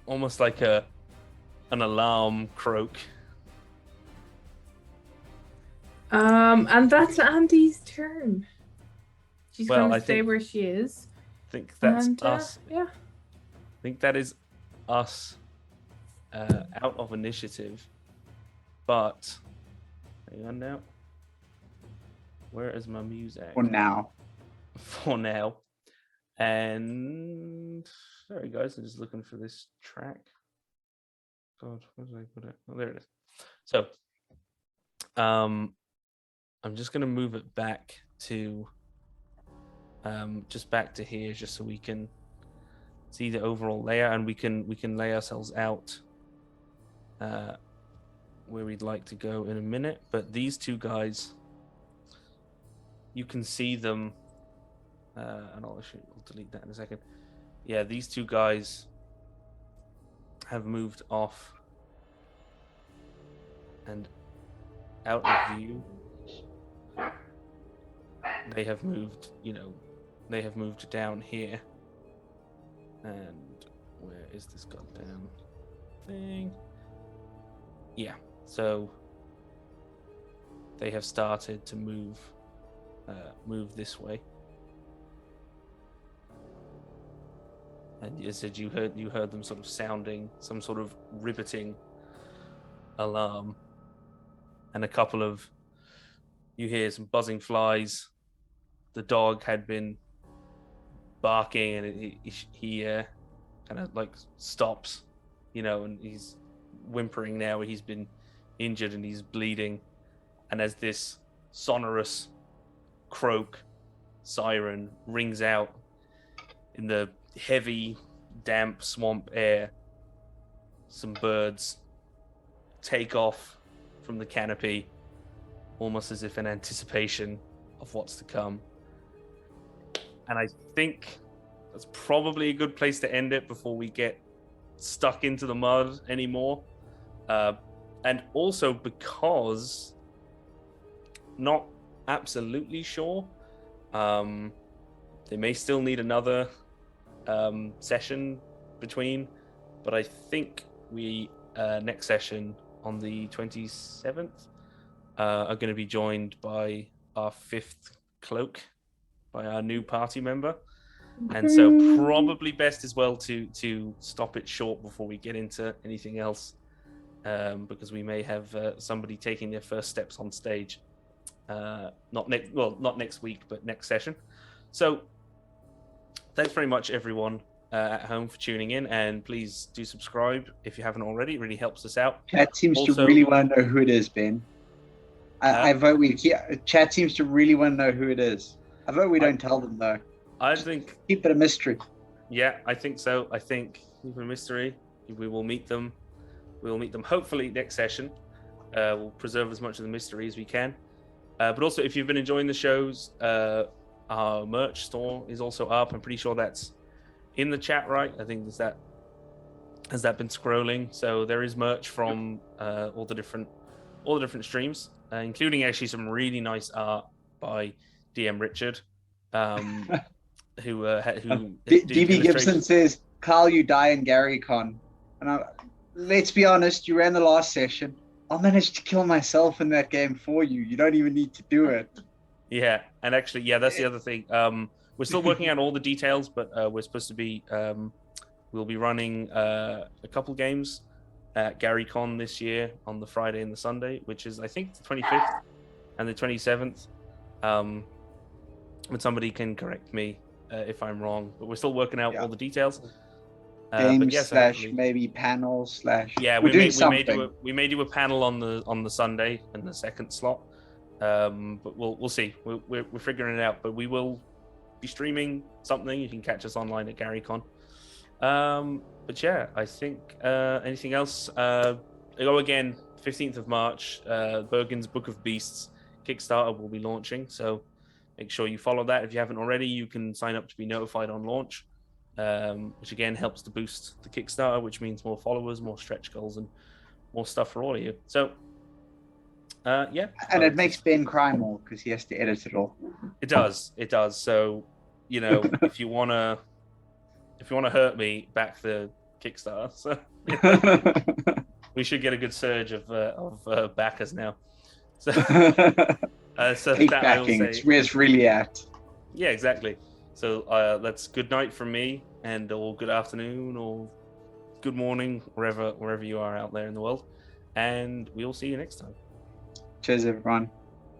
almost like an alarm croak. And that's Andy's turn. She's Well, going to stay where she is. I think that's And, us. Yeah. I think that is us out of initiative. But hang on now. Where is my music? For now. For now. And sorry guys, I'm just looking for this track. God, where did I put it? Oh, there it is. So I'm just gonna move it back to just back to here, just so we can see the overall layout, and we can lay ourselves out where we'd like to go in a minute. But these two guys, you can see them, and I'll delete that in a second. Yeah, these two guys have moved off and out of view. They have moved, they have moved down here. And where is this goddamn thing? Yeah, so they have started to move this way. And you said you heard them sort of sounding some sort of riveting alarm, and a couple of you hear some buzzing flies. The dog had been barking, and he kind of like stops, and he's whimpering now. He's been injured and he's bleeding, and as this sonorous croak siren rings out in the heavy, damp swamp air, some birds take off from the canopy, almost as if in anticipation of what's to come. And I think that's probably a good place to end it before we get stuck into the mud anymore. And also because, not absolutely sure, they may still need another session between, but I think we next session on the 27th are going to be joined by our 5th cloak, by our new party member, and so probably best as well to stop it short before we get into anything else, because we may have somebody taking their first steps on stage, not next week, but next session. So thanks very much everyone at home for tuning in, and please do subscribe if you haven't already. It really helps us out. Chat seems to really want to know who it is, Ben. I vote we chat seems to really want to know who it is. I vote we don't tell them though. I think Keep it a mystery. Yeah, I think so. I think keep it a mystery. We will meet them. We will meet them hopefully next session. We'll preserve as much of the mystery as we can. But also, if you've been enjoying the shows, our merch store is also up. I'm pretty sure that's in the chat, right? I think has that been scrolling? So there is merch from all the different streams, including actually some really nice art by DM Richard, who DB Gibson says, "Carl, you die in GaryCon," and let's be honest, you ran the last session. I managed to kill myself in that game for you. You don't even need to do it. Yeah, and actually, yeah, that's the other thing. we're still working out all the details, but we're supposed to be we'll be running a couple games at GaryCon this year on the Friday and the Sunday, which is I think the 25th and the 27th. But somebody can correct me if I'm wrong. But we're still working out all the details. Games yes, / maybe panels / yeah, we may do a panel on the Sunday in the second slot. But we'll see. We're figuring it out. But we will be streaming something. You can catch us online at GaryCon. But yeah, I think anything else? Again, 15th of March, Bergen's Book of Beasts Kickstarter will be launching. So make sure you follow that. If you haven't already, you can sign up to be notified on launch, which again helps to boost the Kickstarter, which means more followers, more stretch goals, and more stuff for all of you. So yeah. And it makes Ben cry more because he has to edit it all. It does. So, if you wanna hurt me, back the Kickstarter. So we should get a good surge of backers now. So, so Hate that backing. It's where it's really at. Yeah, exactly. So that's good night from me, or good afternoon, or good morning, wherever you are out there in the world, and we'll see you next time. Cheers, everyone.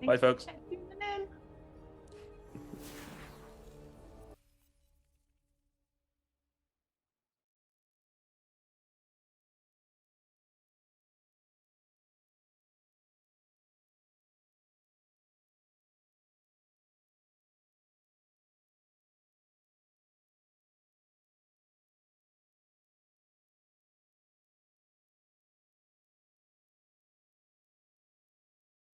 Bye, folks.